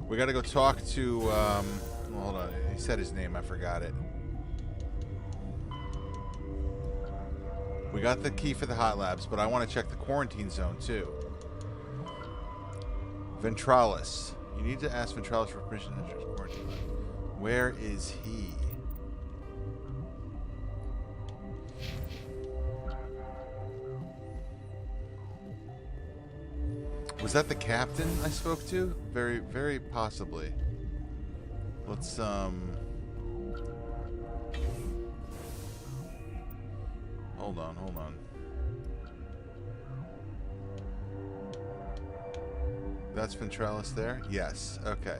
We got to go talk to, hold on. He said his name. I forgot it. We got the key for the hot labs, but I want to check the quarantine zone, too. Ventralis. You need to ask Ventralis for permission to enter the quarantine lab. Where is he? Was that the captain I spoke to? Very, very possibly. Let's, Hold on, hold on. That's Ventralis there? Yes, okay.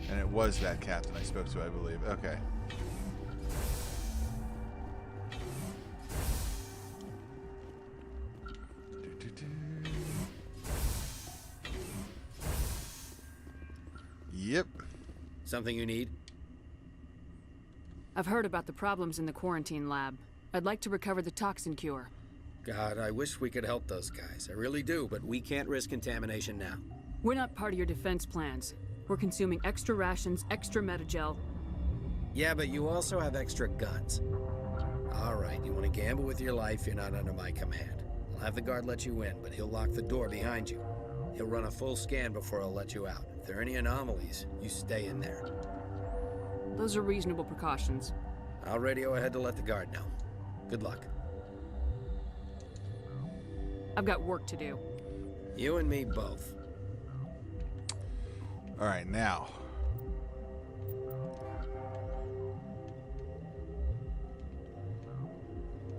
And it was that captain I spoke to, I believe. Okay. Yep. Something you need? I've heard about the problems in the quarantine lab. I'd like to recover the toxin cure. God, I wish we could help those guys. I really do, but we can't risk contamination now. We're not part of your defense plans. We're consuming extra rations, extra metagel. Yeah, but you also have extra guns. All right, you want to gamble with your life, you're not under my command. I'll have the guard let you in, but he'll lock the door behind you. He'll run a full scan before he'll let you out. If there are any anomalies, you stay in there. Those are reasonable precautions. I'll radio ahead to let the guard know. Good luck. I've got work to do. You and me both. All right, now.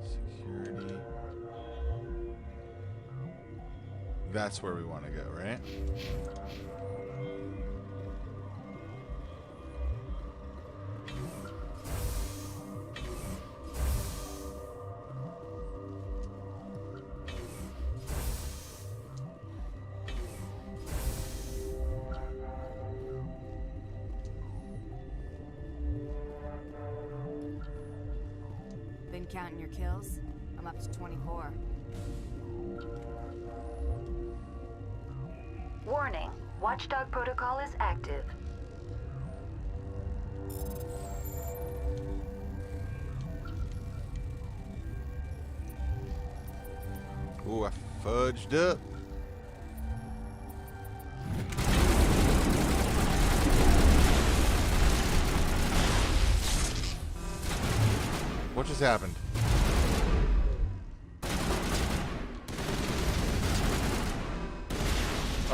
Security. That's where we want to go, right? Been counting your kills? I'm up to 24. Warning, Watchdog protocol is active. Ooh, I fudged up. What just happened?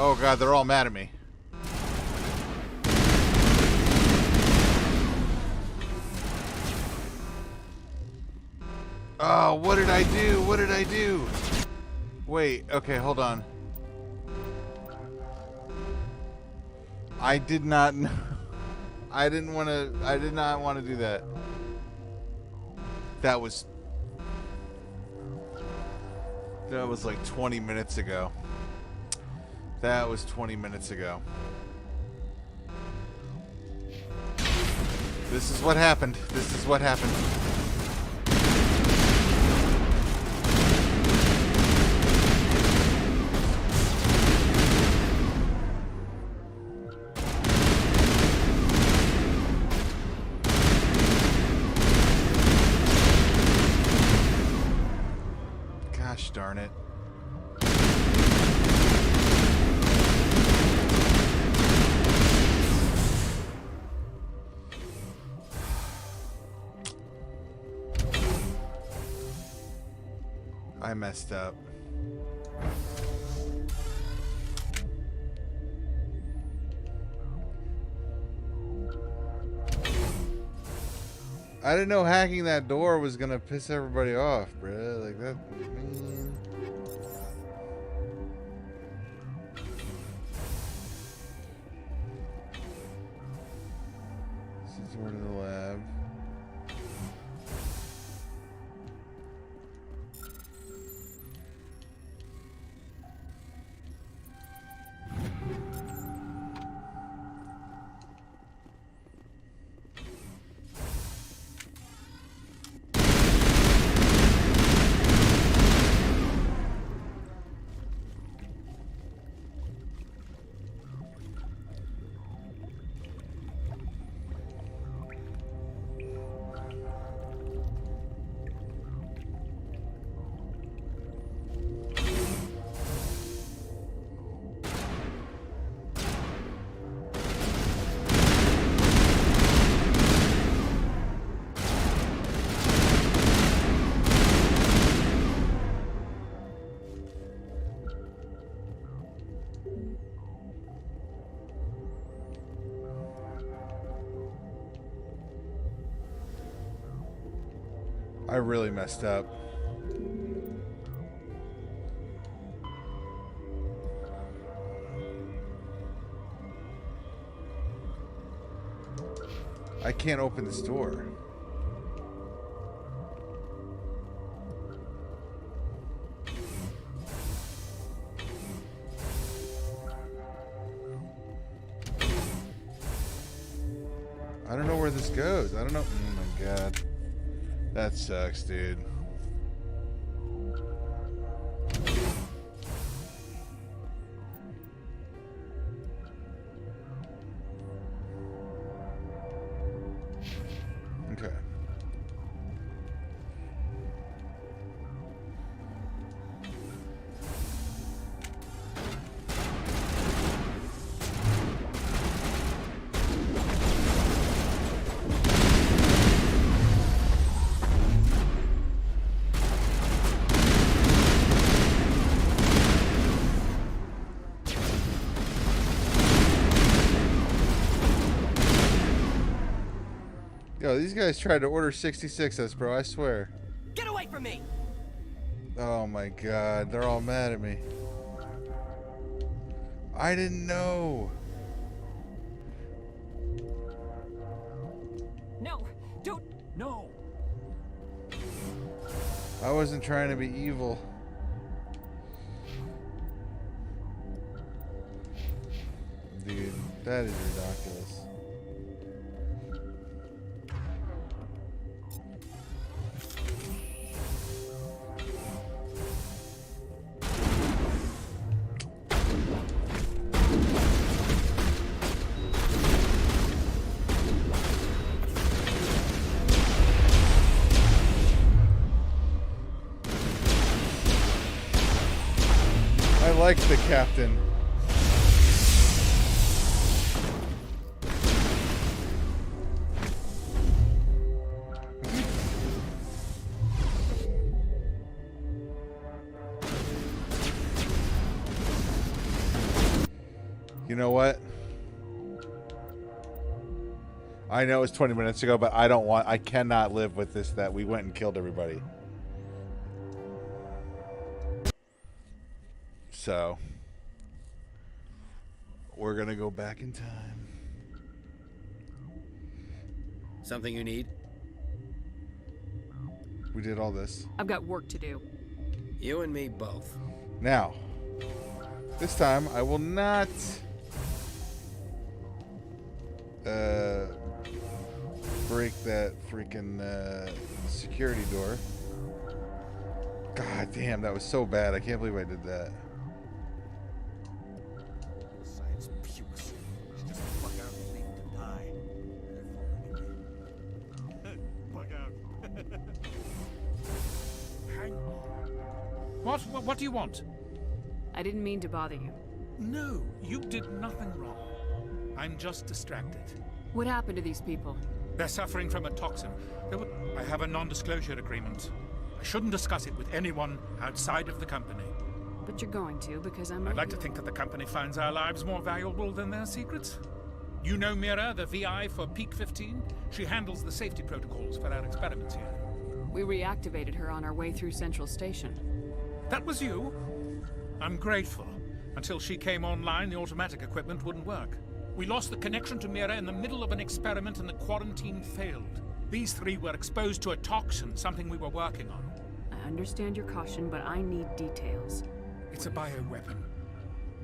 Oh god, they're all mad at me. Oh, what did I do? What did I do? Wait, okay, hold on. I did not know. I did not want to do that. That was like 20 minutes ago. That was 20 minutes ago. This is what happened. This is what happened. Gosh darn it. I messed up. I didn't know hacking that door was gonna piss everybody off, bruh. Like that, man. This is door to the lab. I really messed up. I can't open this door. I don't know where this goes. I don't know. Oh my god. That sucks, dude. Okay. Yo, these guys tried to order 66 us, bro, I swear. Get away from me! Oh my god, they're all mad at me. I didn't know. No, don't. No. I wasn't trying to be evil. Dude, that is ridiculous. I like the captain. You know what? I know it's 20 minutes ago, but I cannot live with this that we went and killed everybody. So, we're gonna go back in time. Something you need? We did all this. I've got work to do. You and me both. Now, this time I will not break that freaking security door. God damn, that was so bad. I can't believe I did that. Science pukes. She just fuck out and leave to die. Fuck out. Hang on. What do you want? I didn't mean to bother you. No, you did nothing wrong. I'm just distracted. What happened to these people? They're suffering from a toxin. I have a non-disclosure agreement. I shouldn't discuss it with anyone outside of the company. But you're going to, because I'm I'd like to think that the company finds our lives more valuable than their secrets. You know Mira, the VI for Peak 15? She handles the safety protocols for our experiments here. We reactivated her on our way through Central Station. That was you? I'm grateful. Until she came online, the automatic equipment wouldn't work. We lost the connection to Mira in the middle of an experiment and the quarantine failed. These three were exposed to a toxin, something we were working on. I understand your caution, but I need details. It's a bioweapon,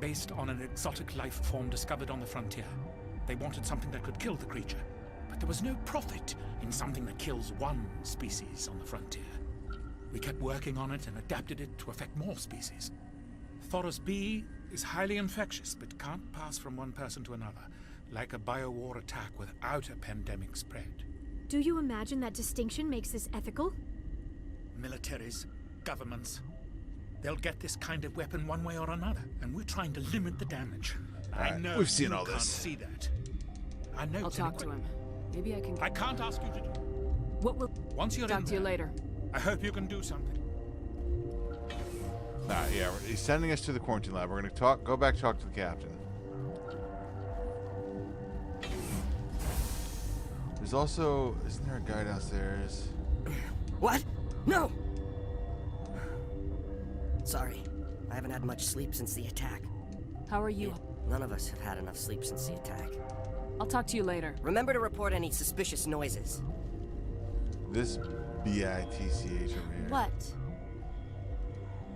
based on an exotic life form discovered on the frontier. They wanted something that could kill the creature, but there was no profit in something that kills one species on the frontier. We kept working on it and adapted it to affect more species. Thoros B is highly infectious, but can't pass from one person to another, like a biowar attack without a pandemic spread. Do you imagine that distinction makes this ethical? Militaries, governments, they'll get this kind of weapon one way or another, and we're trying to limit the damage. I know we've seen you all can't this. see that. I know. I'll talk to him. Maybe I can. I can't ask you to do. What will? Once you're talk in to you there, later. I hope you can do something. Yeah, he's sending us to the quarantine lab. We're gonna go back, talk to the captain. There's also, isn't there a guy downstairs? What? No! Sorry, I haven't had much sleep since the attack. How are you? None of us have had enough sleep since the attack. I'll talk to you later. Remember to report any suspicious noises. This BITCH over here. What?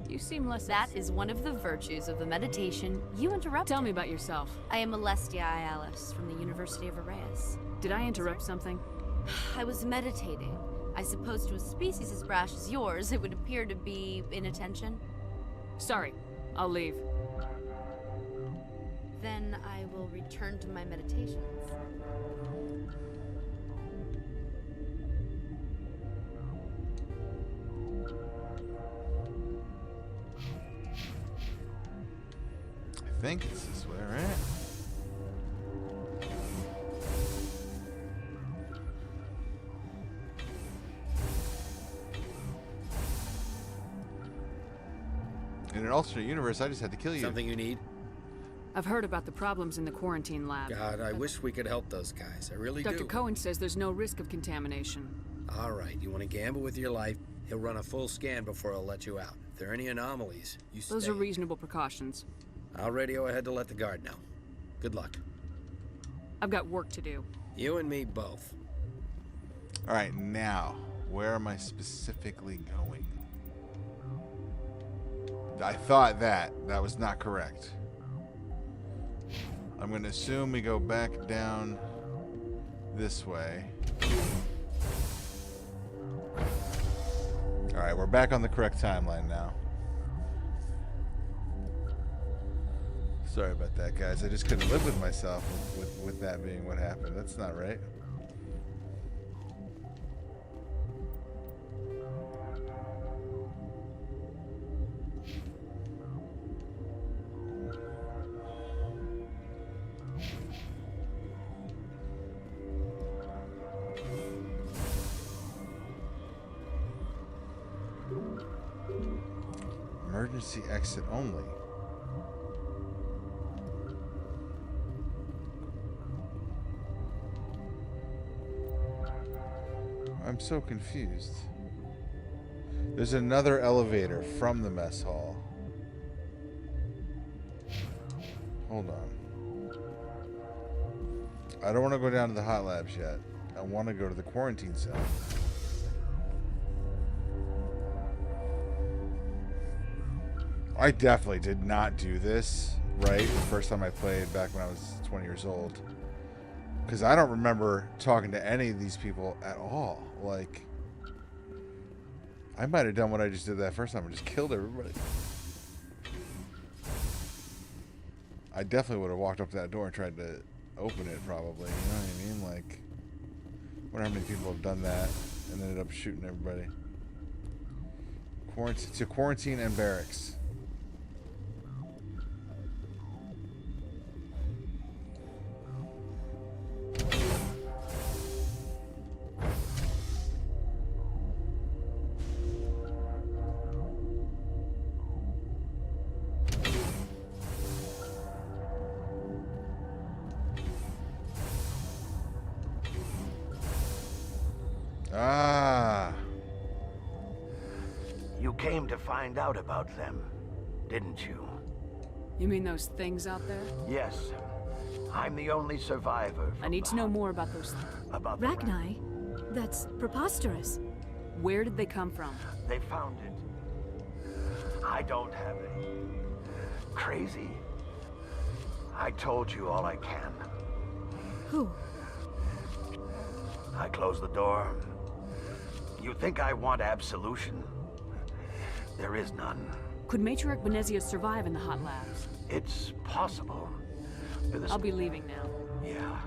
You seem less. That is one of the virtues of the meditation you interrupted. Tell me about yourself. I am Alestia Ialis from the University of Arraeus. Did I interrupt something? I was meditating. I suppose to a species as brash as yours, it would appear to be inattention. Sorry, I'll leave. Then I will return to my meditations. I think it's this way, right? In an alternate universe, I just had to kill you. Something you need? I've heard about the problems in the quarantine lab. God, I wish we could help those guys. I really do. Dr. Cohen says there's no risk of contamination. All right, you want to gamble with your life? He'll run a full scan before he'll let you out. If there are any anomalies, you stay. Those are reasonable precautions. I'll radio ahead to let the guard know. Good luck. I've got work to do. You and me both. All right, now, where am I specifically going? I thought that was not correct. I'm going to assume we go back down this way. All right, we're back on the correct timeline now. Sorry about that, guys. I just couldn't live with myself with that being what happened. That's not right. Emergency exit only. I'm so confused. There's another elevator from the mess hall. Hold on. I don't want to go down to the hot labs yet. I want to go to the quarantine cell. I definitely did not do this right the first time I played back when I was 20 years old. Because I don't remember talking to any of these people at all. Like, I might have done what I just did that first time and just killed everybody. I definitely would have walked up to that door and tried to open it probably. You know what I mean? Like, I wonder how many people have done that and ended up shooting everybody. To quarantine and barracks. You came to find out about them, didn't you? You mean those things out there? Yes. I'm the only survivor. I need to know more about those things. About Ragni? That's preposterous. Where did they come from? They found it. I don't have it. Crazy. I told you all I can. Who? I closed the door. You think I want absolution? There is none. Could Matriarch Venezia survive in the hot labs? It's possible. I'll be leaving now. Yeah.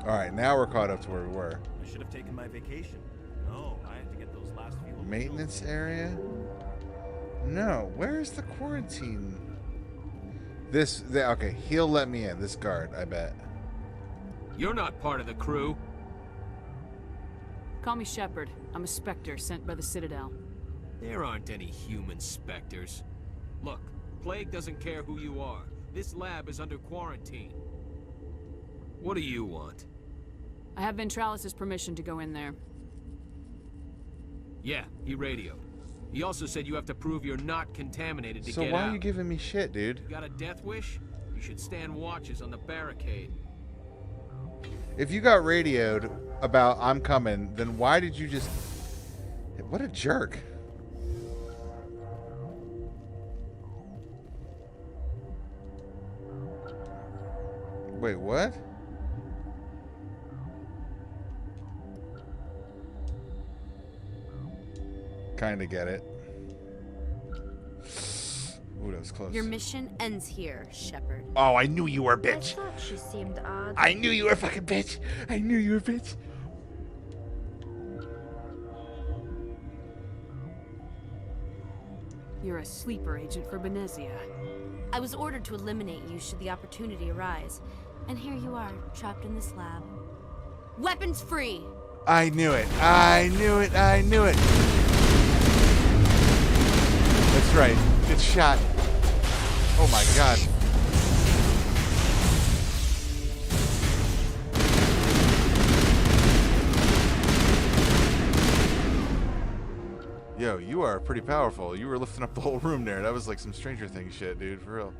Alright, now we're caught up to where we were. I should have taken my vacation. No, I had to get those last few. Maintenance area? No, where's the quarantine? Okay, he'll let me in. This guard, I bet. You're not part of the crew. Call me Shepard. I'm a Spectre sent by the Citadel. There aren't any human specters. Look, Plague doesn't care who you are. This lab is under quarantine. What do you want? I have Ventralis' permission to go in there. Yeah, he radioed. He also said you have to prove you're not contaminated to So get why out. are you giving me shit, dude? You got a death wish? You should stand watches on the barricade. If you got radioed about I'm coming, then why did you just... What a jerk. Wait, what? Kinda get it. Ooh, that was close. Your mission ends here, Shepard. Oh, I knew you were a bitch. I thought she seemed odd. I knew you were a fucking bitch. I knew you were a bitch. You're a sleeper agent for Venezia. I was ordered to eliminate you should the opportunity arise. And here you are, trapped in this lab. Weapons free! I knew it. I knew it. I knew it. That's right. Good shot. Oh my god. Yo, you are pretty powerful. You were lifting up the whole room there. That was like some Stranger Things shit, dude, for real.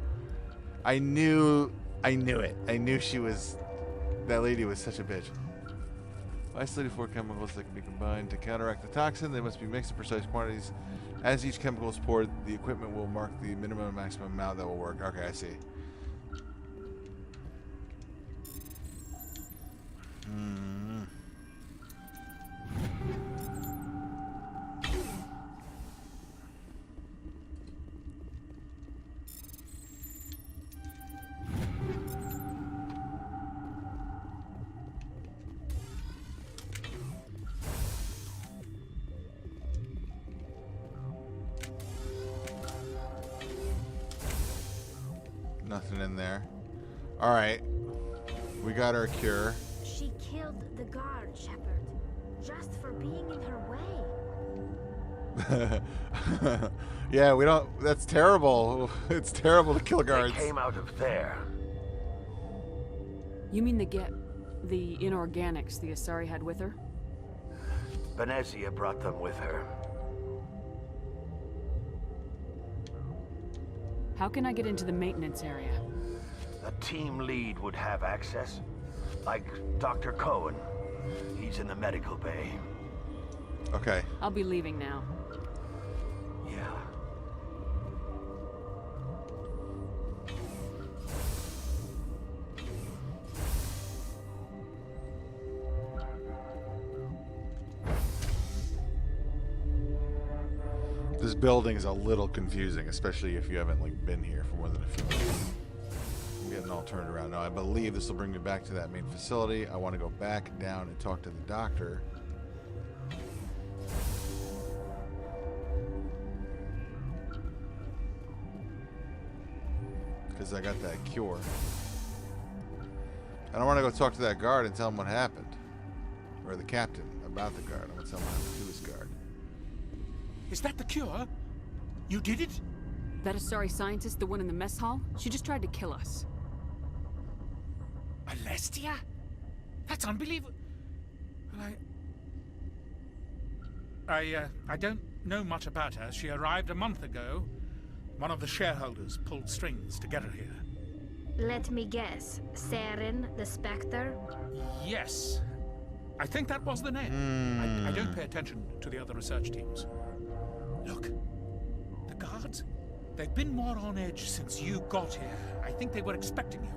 I knew it. I knew she was... That lady was such a bitch. Isolated 4 chemicals that can be combined to counteract the toxin. They must be mixed in precise quantities. As each chemical is poured, the equipment will mark the minimum and maximum amount that will work. Okay, I see. Nothing in there. All right, we got our cure. She killed the guard, Shepard, just for being in her way. Yeah, we don't. That's terrible. It's terrible to kill guards. They came out of there. You mean the inorganics the Asari had with her? Venezia brought them with her. How can I get into the maintenance area? A team lead would have access. Like Dr. Cohen. He's in the medical bay. Okay. I'll be leaving now. Yeah. This building is a little confusing, especially if you haven't like been here for more than a few minutes. I'm getting all turned around now. I believe this will bring me back to that main facility. I want to go back down and talk to the doctor. Because I got that cure. And I want to go talk to that guard and tell him what happened. Or the captain about the guard. I want to tell him what happened to his guard. Is that the cure? You did it? That Asari scientist, the one in the mess hall? She just tried to kill us. Alestia? That's unbelievable. Well, I don't know much about her. She arrived a month ago. One of the shareholders pulled strings to get her here. Let me guess. Saren, the Spectre? Yes. I think that was the name. I don't pay attention to the other research teams. Look, the guards, they've been more on edge since you got here. I think they were expecting you.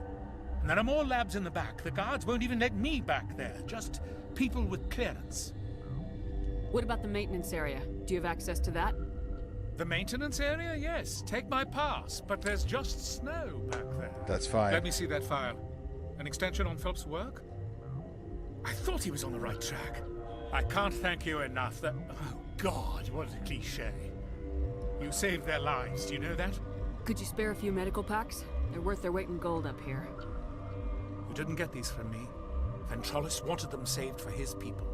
And there are more labs in the back. The guards won't even let me back there. Just people with clearance. What about the maintenance area? Do you have access to that? The maintenance area? Yes. Take my pass. But there's just snow back there. That's fine. Let me see that file. An extension on Phelps' work? I thought he was on the right track. I can't thank you enough. That... Oh, God, what a cliché. You saved their lives. Do you know that? Could you spare a few medical packs? They're worth their weight in gold up here. You didn't get these from me. Ventrolis wanted them saved for his people.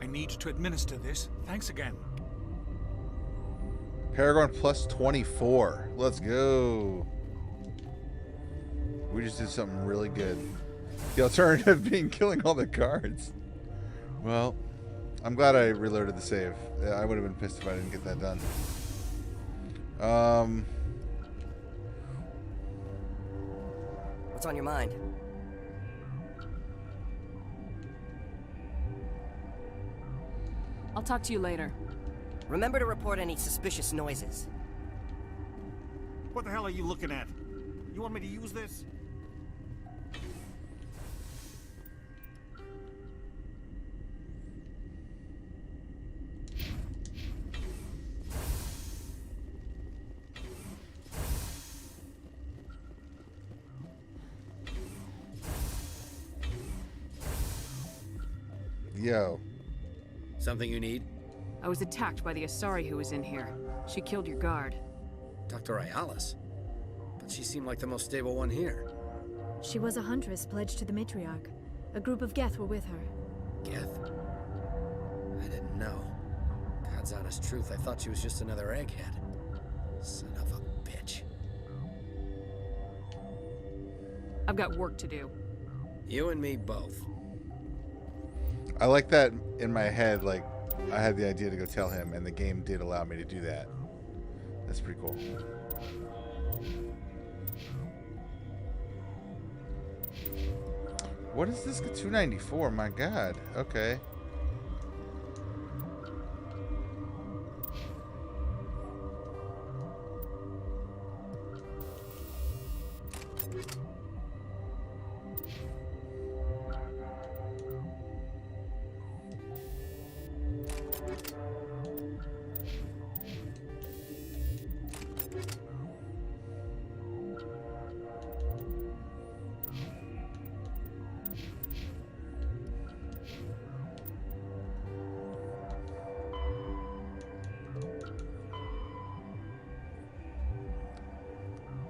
I need to administer this. Thanks again. Paragon plus 24. Let's go. We just did something really good. The alternative being killing all the guards. Well, I'm glad I reloaded the save. I would have been pissed if I didn't get that done. What's on your mind? I'll talk to you later. Remember to report any suspicious noises. What the hell are you looking at? You want me to use this? Yo. Something you need? I was attacked by the Asari who was in here. She killed your guard. Dr. Ayalis? But she seemed like the most stable one here. She was a huntress pledged to the matriarch. A group of Geth were with her. Geth? I didn't know. God's honest truth, I thought she was just another egghead. Son of a bitch. I've got work to do. You and me both. I like that in my head, like, I had the idea to go tell him, and the game did allow me to do that. That's pretty cool. What is this? 294? My God. Okay.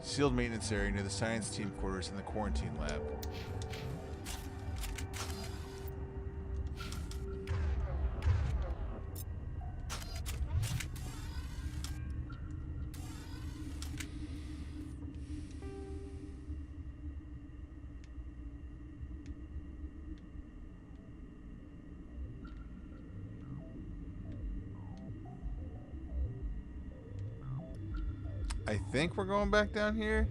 Sealed maintenance area near the science team quarters and the quarantine lab. I think we're going back down here.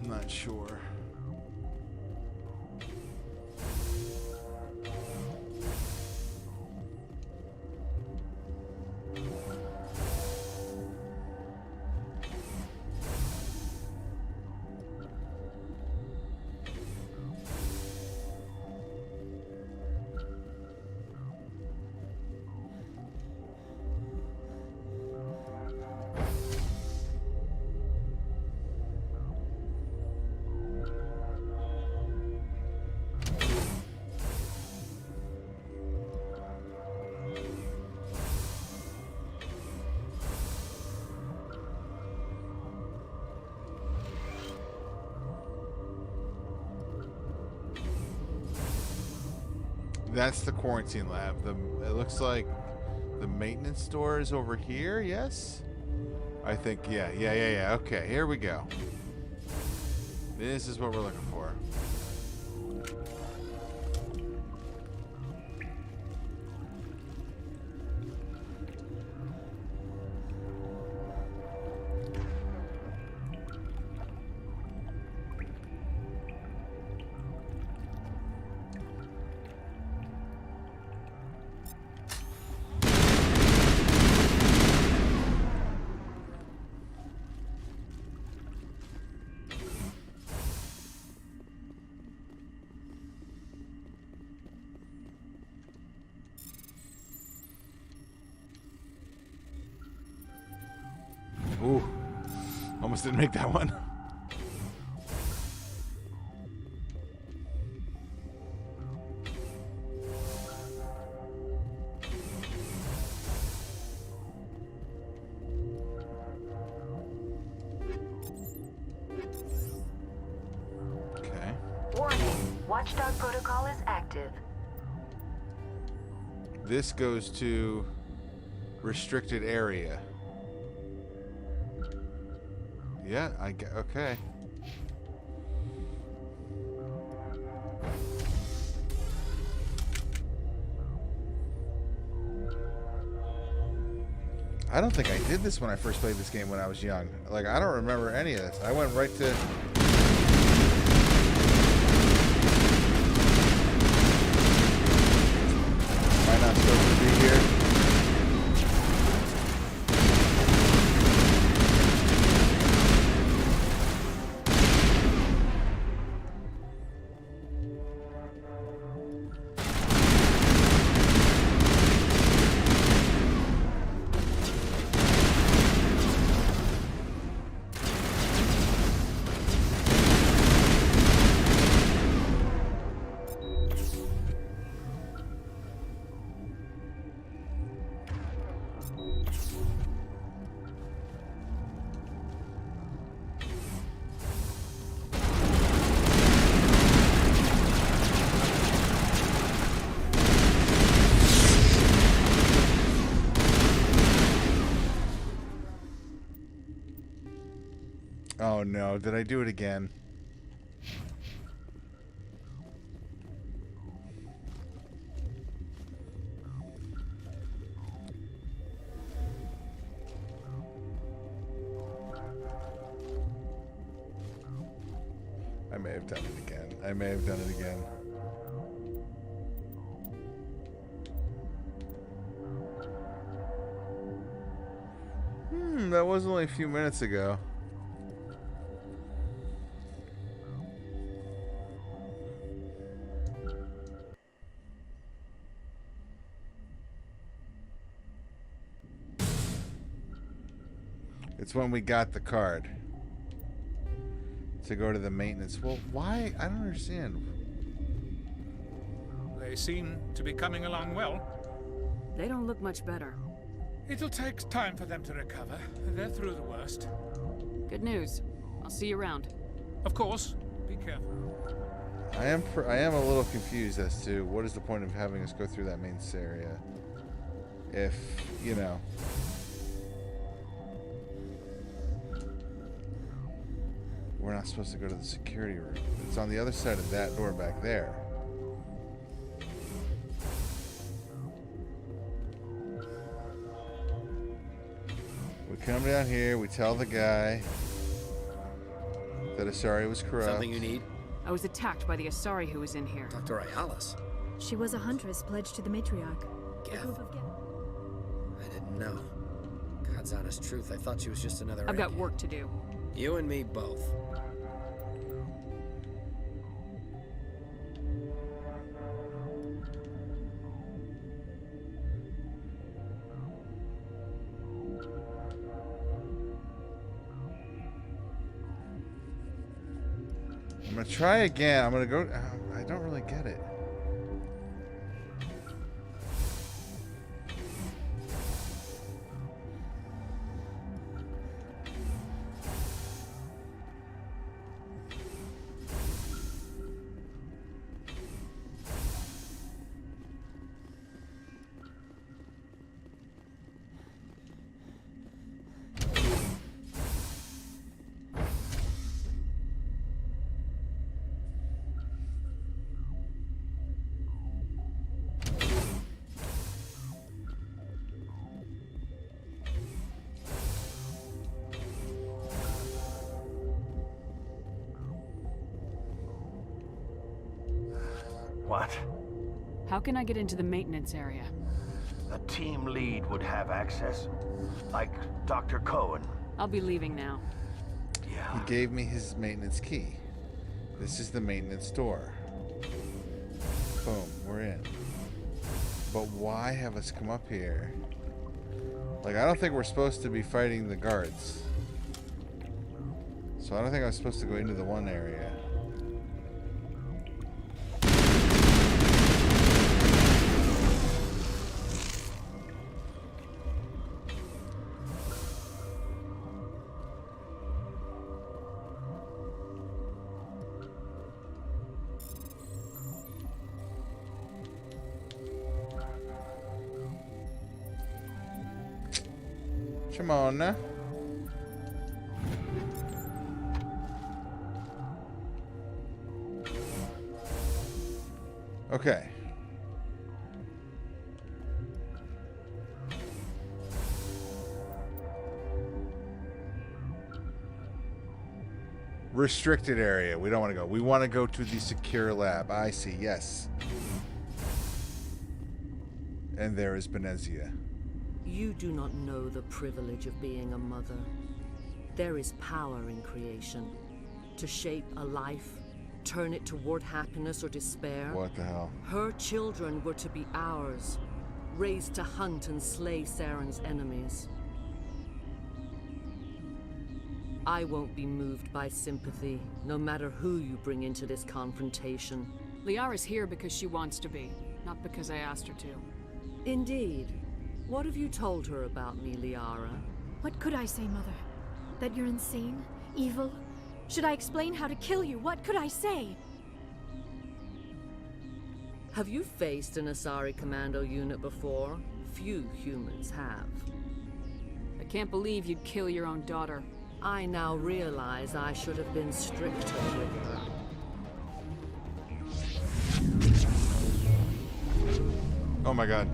I'm not sure. That's the quarantine lab. It looks like the maintenance store is over here, yes? I think, yeah. Okay, here we go. This is what we're looking for. Ooh, almost didn't make that one. Okay. Warning, Watchdog protocol is active. This goes to restricted area. Yeah, I get. Okay. I don't think I did this when I first played this game when I was young. Like, I don't remember any of this. I went right to... Am I not supposed to be here? Oh no, did I do it again? I may have done it again. I may have done it again. That was only a few minutes ago. It's when we got the card to go to the maintenance. Well, why? I don't understand. They seem to be coming along well. They don't look much better. It'll take time for them to recover. They're through the worst. Good news. I'll see you around. Of course. Be careful. I am a little confused as to what is the point of having us go through that maintenance area if, you know... We're not supposed to go to the security room. It's on the other side of that door back there. We come down here, we tell the guy that Asari was corrupt. Something you need? I was attacked by the Asari who was in here. Dr. Ayalis? She was a huntress pledged to the matriarch. Geth? I didn't know. God's honest truth, I thought she was just another I've got egghead. work to do. You and me both. I'm gonna try again. I'm gonna go. I don't really get it. What? How can I get into the maintenance area? A team lead would have access. Like Dr. Cohen. I'll be leaving now. He gave me his maintenance key. This is the maintenance door. Boom, we're in. But why have us come up here? Like, I don't think we're supposed to be fighting the guards. So I don't think I'm supposed to go into the one area. Come on now. Okay. Restricted area. We don't want to go. We want to go to the secure lab. I see. Yes. And there is Benezia. You do not know the privilege of being a mother. There is power in creation. To shape a life, turn it toward happiness or despair. What the hell? Her children were to be ours, raised to hunt and slay Saren's enemies. I won't be moved by sympathy, no matter who you bring into this confrontation. Liara's here because she wants to be, not because I asked her to. Indeed. What have you told her about me, Liara? What could I say, Mother? That you're insane? Evil? Should I explain how to kill you? What could I say? Have you faced an Asari commando unit before? Few humans have. I can't believe you'd kill your own daughter. I now realize I should have been stricter with her. Oh my god.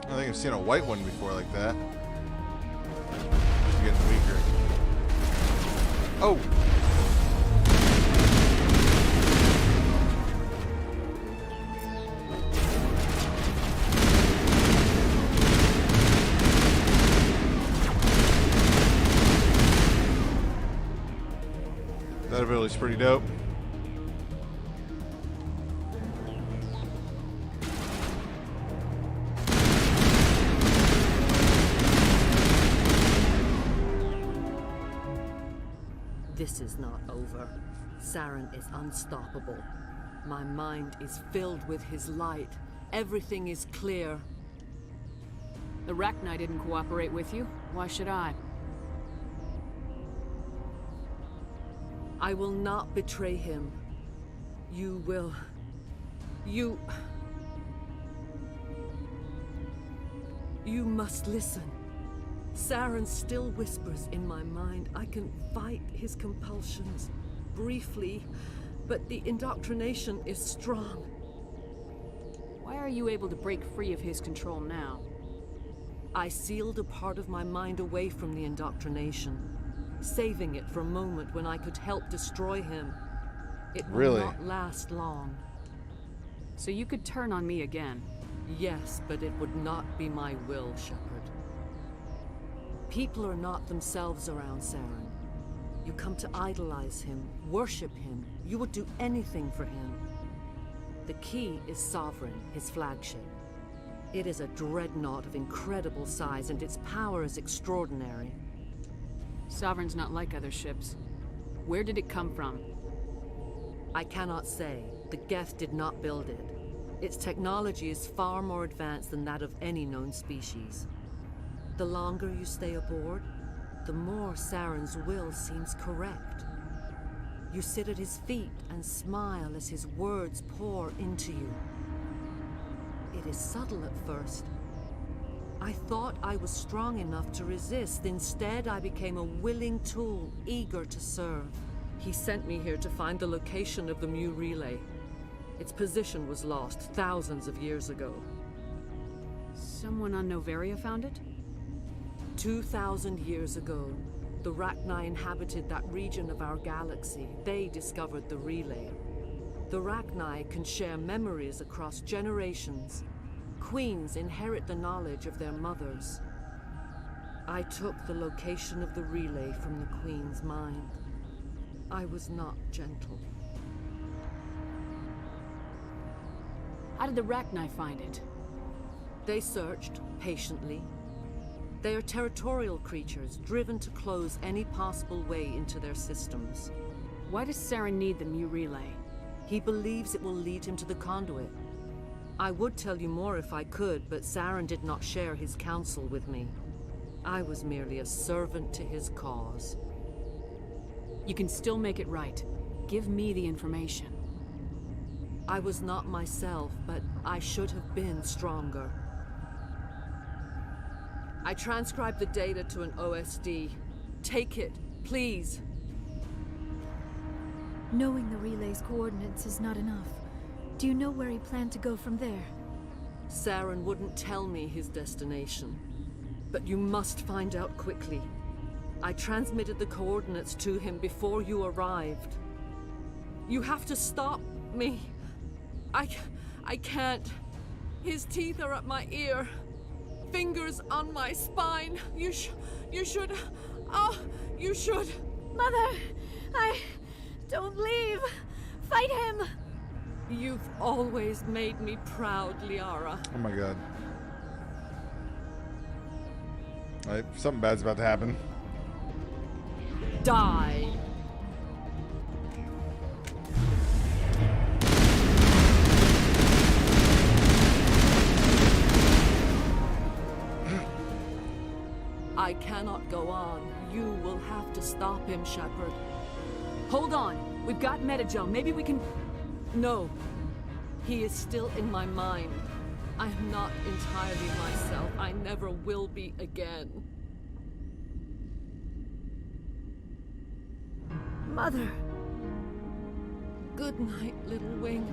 I think I've seen a white one before like that. She's getting weaker. Oh! That ability's pretty dope. This is not over. Saren is unstoppable. My mind is filled with his light. Everything is clear. The Rachni didn't cooperate with you. Why should I? I will not betray him. You will... You must listen. Saren still whispers in my mind. I can fight his compulsions briefly, but the indoctrination is strong. Why are you able to break free of his control now? I sealed a part of my mind away from the indoctrination, saving it for a moment when I could help destroy him. It will not last long. So you could turn on me again? Yes, but it would not be my will, Shepard. People are not themselves around Saren. You come to idolize him, worship him. You would do anything for him. The key is Sovereign, his flagship. It is a dreadnought of incredible size, and its power is extraordinary. Sovereign's not like other ships. Where did it come from? I cannot say. The Geth did not build it. Its technology is far more advanced than that of any known species. The longer you stay aboard, the more Saren's will seems correct. You sit at his feet and smile as his words pour into you. It is subtle at first. I thought I was strong enough to resist. Instead, I became a willing tool, eager to serve. He sent me here to find the location of the Mu relay. Its position was lost thousands of years ago. Someone on Noveria found it? 2,000 years ago, the Rachni inhabited that region of our galaxy. They discovered the relay. The Rachni can share memories across generations. Queens inherit the knowledge of their mothers. I took the location of the relay from the Queen's mind. I was not gentle. How did the Rachni find it? They searched, patiently. They are territorial creatures, driven to close any possible way into their systems. Why does Saren need the Mu relay? He believes it will lead him to the conduit. I would tell you more if I could, but Saren did not share his counsel with me. I was merely a servant to his cause. You can still make it right. Give me the information. I was not myself, but I should have been stronger. I transcribed the data to an OSD. Take it, please. Knowing the relay's coordinates is not enough. Do you know where he planned to go from there? Saren wouldn't tell me his destination. But you must find out quickly. I transmitted the coordinates to him before you arrived. You have to stop me. I can't. His teeth are at my ear. Fingers on my spine. You should. Oh, you should. Mother, don't leave. Fight him. You've always made me proud, Liara. Oh my god. Something bad's about to happen. Die. I cannot go on. You will have to stop him, Shepard. Hold on. We've got Metagel. Maybe we can... No. He is still in my mind. I am not entirely myself. I never will be again. Mother. Good night, little wing.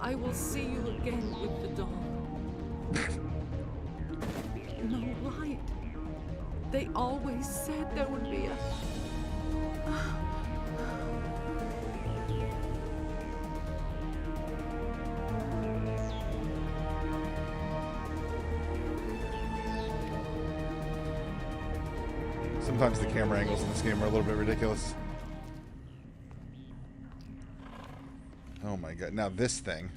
I will see you again with the dawn. No light. They always said there would be a... Sometimes the camera angles in this game are a little bit ridiculous. Oh my god. Now this thing.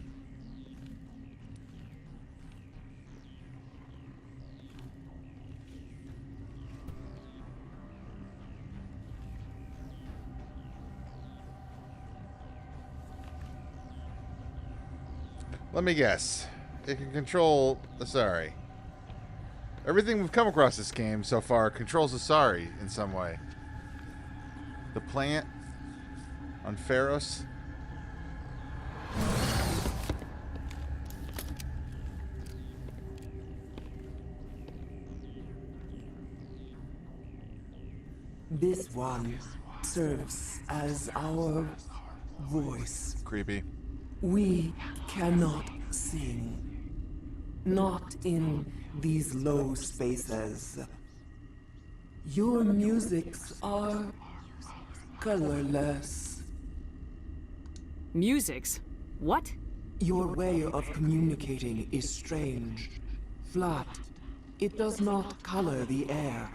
Let me guess. It can control Asari. Everything we've come across this game so far controls Asari in some way. The plant on Pharos. This one serves as our voice. Creepy. We cannot sing. Not in these low spaces. Your musics are colorless. Musics? What? Your way of communicating is strange. Flat. It does not color the air.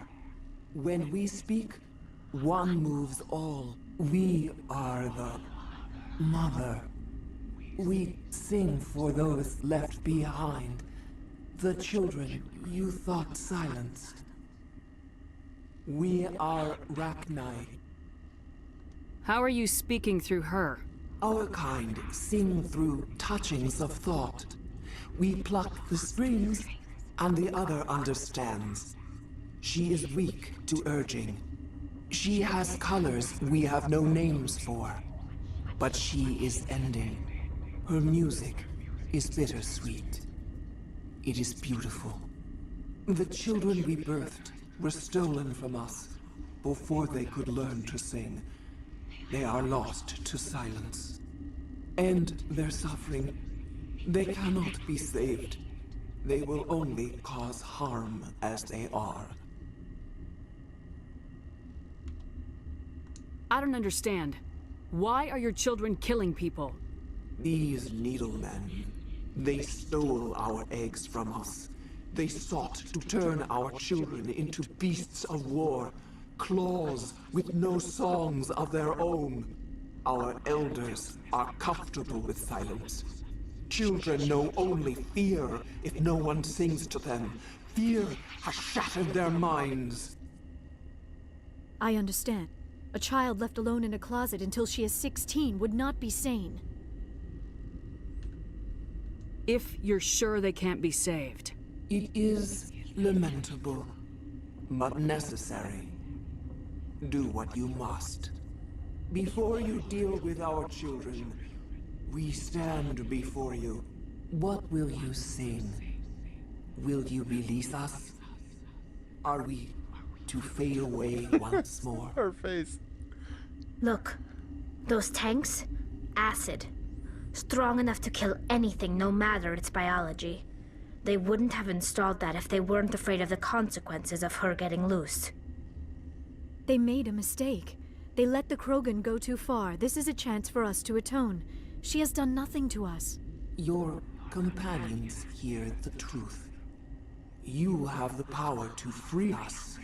When we speak, one moves all. We are the mother. We sing for those left behind. The children you thought silenced. We are Rachni. How are you speaking through her? Our kind sing through touchings of thought. We pluck the strings, and the other understands. She is weak to urging. She has colors we have no names for. But she is ending. Her music is bittersweet. It is beautiful. The children we birthed were stolen from us before they could learn to sing. They are lost to silence. And their suffering, they cannot be saved. They will only cause harm as they are. I don't understand. Why are your children killing people? These needlemen, they stole our eggs from us. They sought to turn our children into beasts of war, claws with no songs of their own. Our elders are comfortable with silence. Children know only fear if no one sings to them. Fear has shattered their minds. I understand. A child left alone in a closet until she is 16 would not be sane. If you're sure they can't be saved. It is lamentable, but necessary. Do what you must. Before you deal with our children, we stand before you. What will you sing? Will you release us? Are we to fade away once more? Her face. Look, those tanks? Acid. Strong enough to kill anything, no matter its biology. They wouldn't have installed that if they weren't afraid of the consequences of her getting loose. They made a mistake. They let the Krogan go too far. This is a chance for us to atone. She has done nothing to us. Your companions hear the truth. You have the power to free us,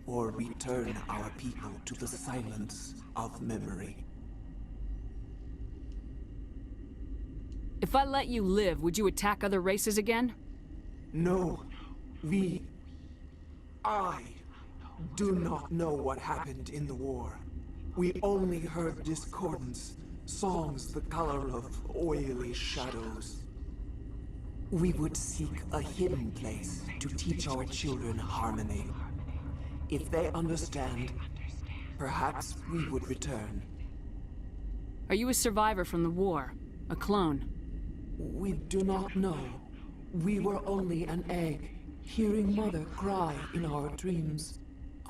or return our people to the silence of memory. If I let you live, would you attack other races again? No. I do not know what happened in the war. We only heard discordance, songs the color of oily shadows. We would seek a hidden place to teach our children harmony. If they understand, perhaps we would return. Are you a survivor from the war? A clone? We do not know. We were only an egg, hearing Mother cry in our dreams.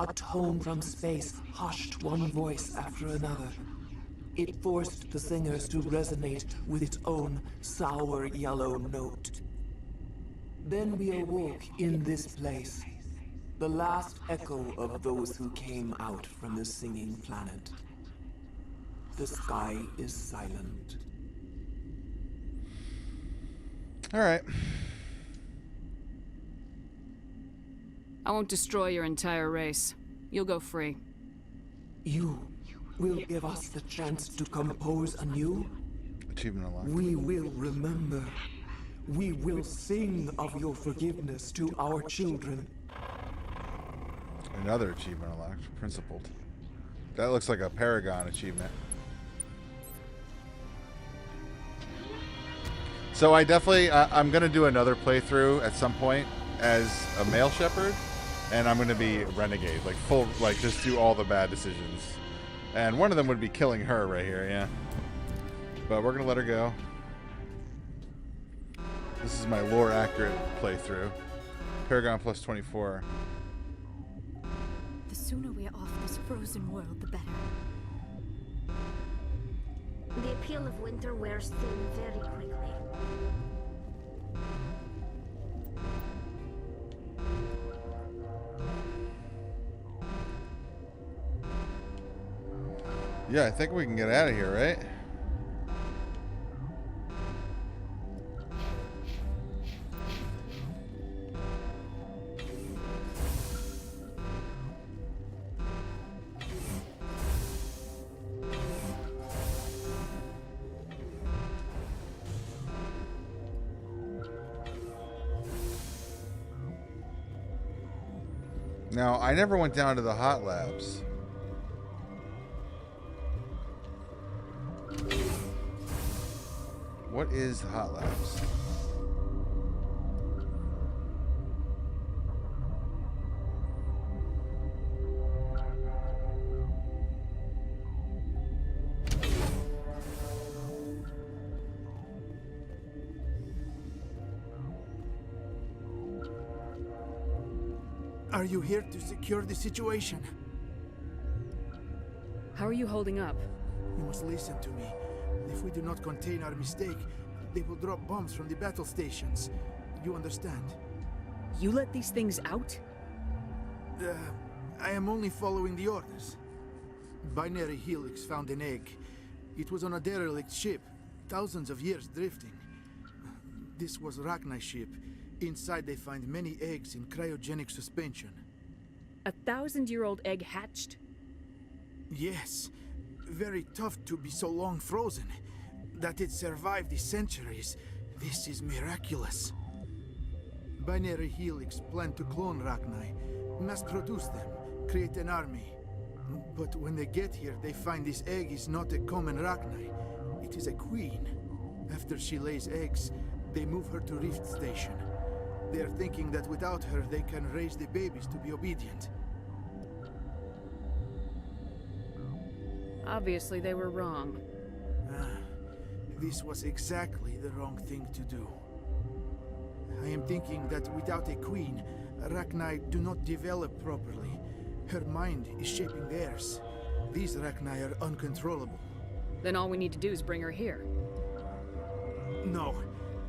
A tone from space hushed one voice after another. It forced the singers to resonate with its own sour yellow note. Then we awoke in this place, the last echo of those who came out from the singing planet. The sky is silent. All right. I won't destroy your entire race. You'll go free. You will give us the chance to compose anew? Achievement unlocked. We will remember. We will sing of your forgiveness to our children. Another achievement unlocked. Principled. That looks like a Paragon achievement. So I definitely, I'm going to do another playthrough at some point as a male shepherd, and I'm going to be renegade, like full, like just do all the bad decisions. And one of them would be killing her right here, yeah. But we're going to let her go. This is my lore accurate playthrough. Paragon plus 24. The The sooner we're off this frozen world, the better. The appeal of winter wears thin very quickly. Yeah, I think we can get out of here, right? Now, I never went down to the hot labs. What is the hot labs? Are you here to secure the situation? How are you holding up? You must listen to me. If we do not contain our mistake, they will drop bombs from the battle stations. You understand? You let these things out? I am only following the orders. Binary Helix found an egg. It was on a derelict ship, thousands of years drifting. This was Rachni's ship. Inside they find many eggs in cryogenic suspension. 1,000-year-old egg hatched? Yes. Very tough to be so long frozen. That it survived the centuries. This is miraculous. Binary Helix planned to clone Rachni, mass produce them, create an army. But when they get here, they find this egg is not a common Rachni. It is a queen. After she lays eggs, they move her to Rift Station. They are thinking that without her, they can raise the babies to be obedient. Obviously, they were wrong. This was exactly the wrong thing to do. I am thinking that without a queen, Rachni do not develop properly. Her mind is shaping theirs. These Rachni are uncontrollable. Then all we need to do is bring her here. No,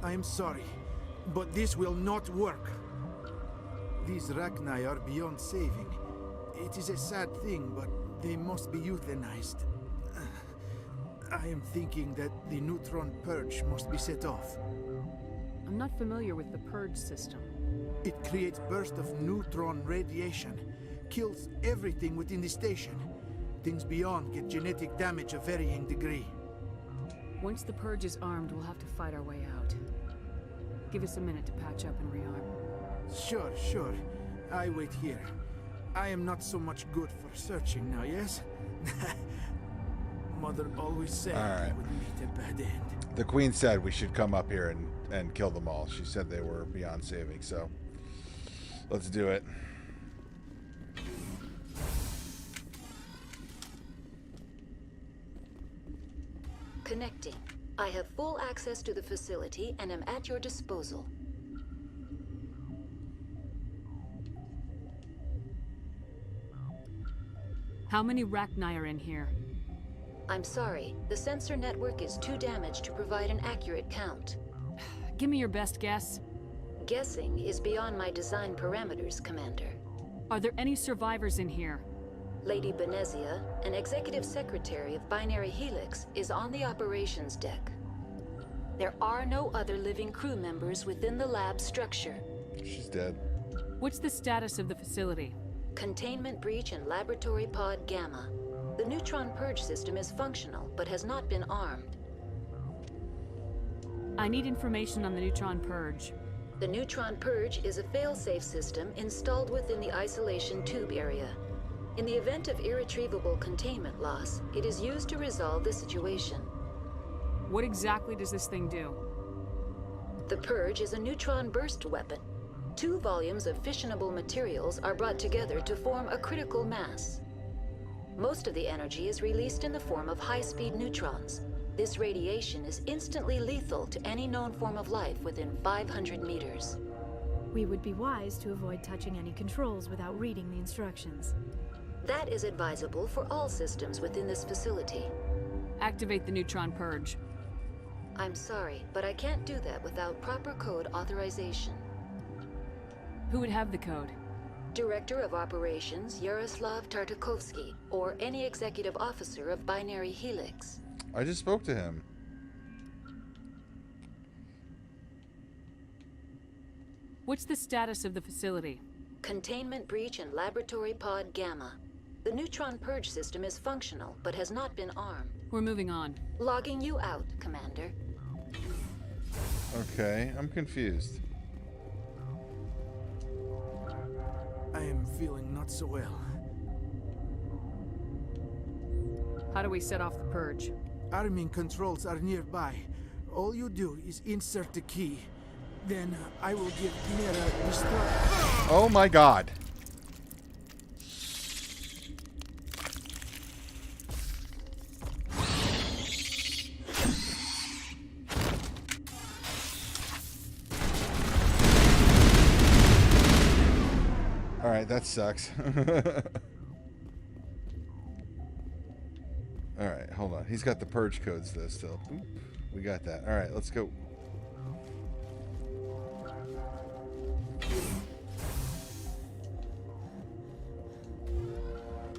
I am sorry, but this will not work. These Rachni are beyond saving. It is a sad thing, but they must be euthanized. I am thinking that the neutron purge must be set off. I'm not familiar with the purge system. It creates bursts of neutron radiation, kills everything within the station. Things beyond get genetic damage of varying degree. Once the purge is armed, we'll have to fight our way out. Give us a minute to patch up and rearm. Sure. I wait here. I am not so much good for searching now, yes? Mother always said right. we would meet a bad end. The Queen said we should come up here and kill them all. She said they were beyond saving, so let's do it. Connecting. I have full access to the facility and am at your disposal. How many Rachni are in here? I'm sorry, the sensor network is too damaged to provide an accurate count. Give me your best guess. Guessing is beyond my design parameters, Commander. Are there any survivors in here? Lady Benezia, an executive secretary of Binary Helix, is on the operations deck. There are no other living crew members within the lab structure. She's dead. What's the status of the facility? Containment breach in Laboratory Pod Gamma. The neutron purge system is functional, but has not been armed. I need information on the neutron purge. The neutron purge is a fail-safe system installed within the isolation tube area. In the event of irretrievable containment loss, it is used to resolve the situation. What exactly does this thing do? The purge is a neutron burst weapon. 2 volumes of fissionable materials are brought together to form a critical mass. Most of the energy is released in the form of high-speed neutrons. This radiation is instantly lethal to any known form of life within 500 meters. We would be wise to avoid touching any controls without reading the instructions. That is advisable for all systems within this facility. Activate the neutron purge. I'm sorry, but I can't do that without proper code authorization. Who would have the code? Director of Operations Yaroslav Tartakovsky, or any executive officer of Binary Helix. I just spoke to him. What's the status of the facility? Containment breach in Laboratory Pod Gamma. The neutron purge system is functional, but has not been armed. We're moving on. Logging you out, Commander. Okay, I'm confused. I am feeling not so well. How do we set off the purge? Arming controls are nearby. All you do is insert the key. Then I will give Mira destruct. Oh my god. Alright, that sucks. Alright, hold on. He's got the purge codes though still. Oop, we got that. Alright, let's go.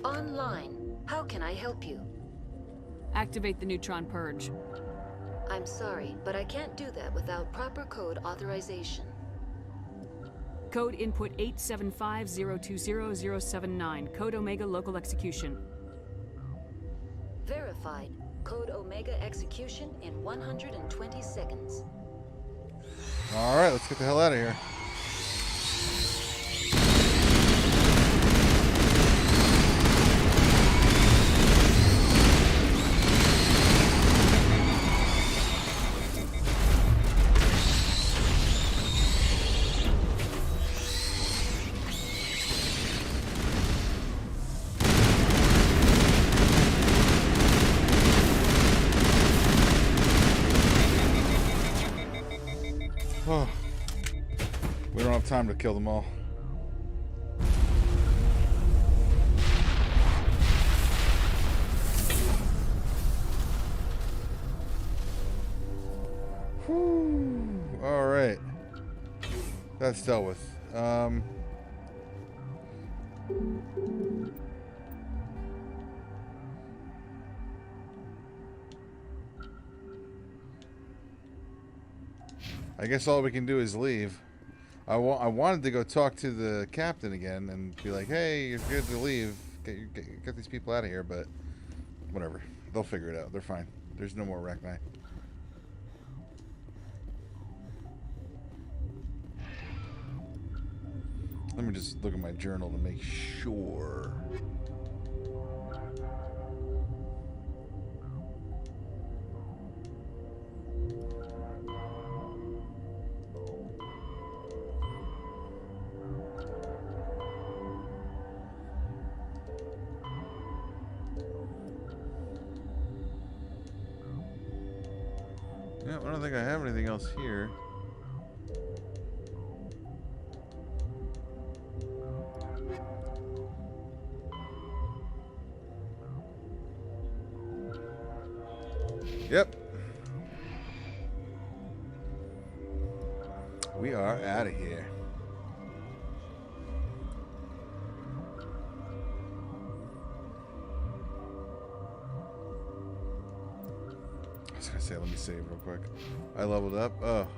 Online. How can I help you? Activate the neutron purge. I'm sorry, but I can't do that without proper code authorization. Code input 875020079. Code Omega local execution. Verified. Code Omega execution in 120 seconds. Alright, let's get the hell out of here. Oh, we don't have time to kill them all. Whew. All right, that's dealt with. I guess all we can do is leave. I wanted to go talk to the captain again and be like, hey, you're good to leave. Get these people out of here, but whatever. They'll figure it out. They're fine. There's no more Rachni. Let me just look at my journal to make sure. Yeah, I don't think I have anything else here. Yep. We are out of here. I was gonna say, let me save real quick. I leveled up.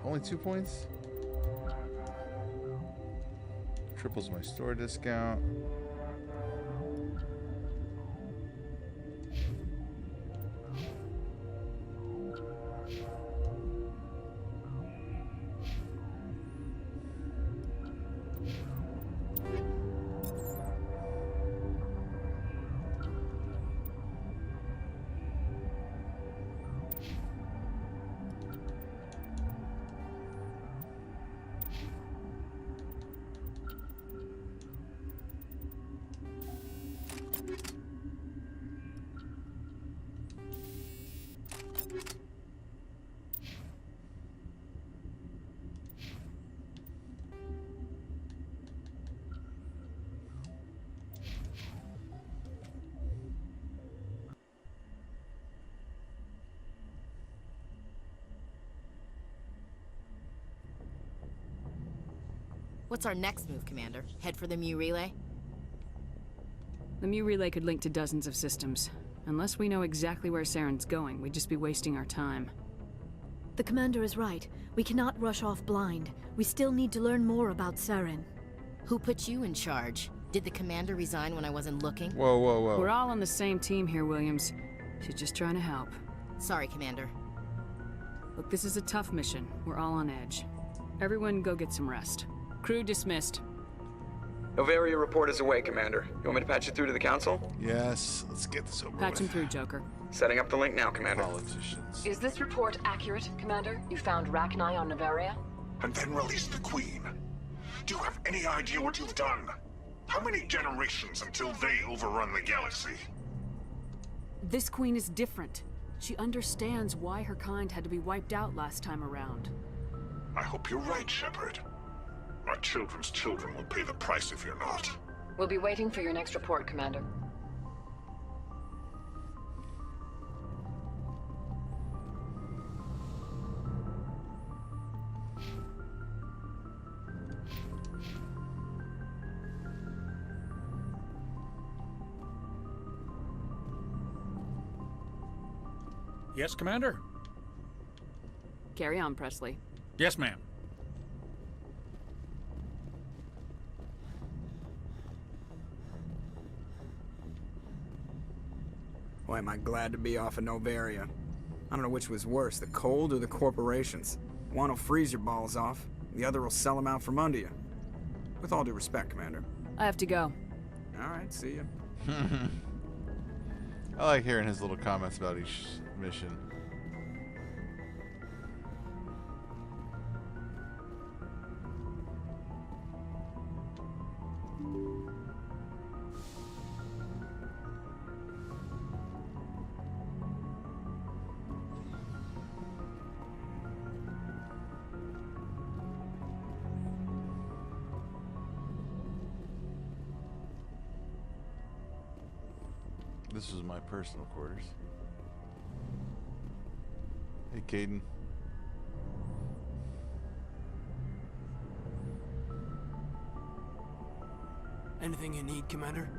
Only 2 points. Triples my store discount. What's our next move, Commander? Head for the Mu relay? The Mu relay could link to dozens of systems. Unless we know exactly where Saren's going, we'd just be wasting our time. The commander is right. We cannot rush off blind. We still need to learn more about Saren. Who put you in charge? Did the commander resign when I wasn't looking? Whoa, whoa, whoa. We're all on the same team here, Williams. She's just trying to help. Sorry, Commander. Look, this is a tough mission. We're all on edge. Everyone go get some rest. Crew dismissed. Novaria report is away, Commander. You want me to patch you through to the Council? Yes, let's get this over Patch him with. through, Joker. Setting up the link now, Commander. Politicians. Is this report accurate, Commander? You found Rachni on Novaria? And then released the Queen. Do you have any idea what you've done? How many generations until they overrun the galaxy? This Queen is different. She understands why her kind had to be wiped out last time around. I hope you're right, Shepard. Our children's children will pay the price if you're not. We'll be waiting for your next report, Commander. Yes, Commander? Carry on, Presley. Yes, ma'am. Boy, am I glad to be off of Novaria. I don't know which was worse, the cold or the corporations. One will freeze your balls off, the other will sell them out from under you. With all due respect, Commander. I have to go. All right, see ya. I like hearing his little comments about each mission. This is my personal quarters. Hey, Caden. Anything you need, Commander?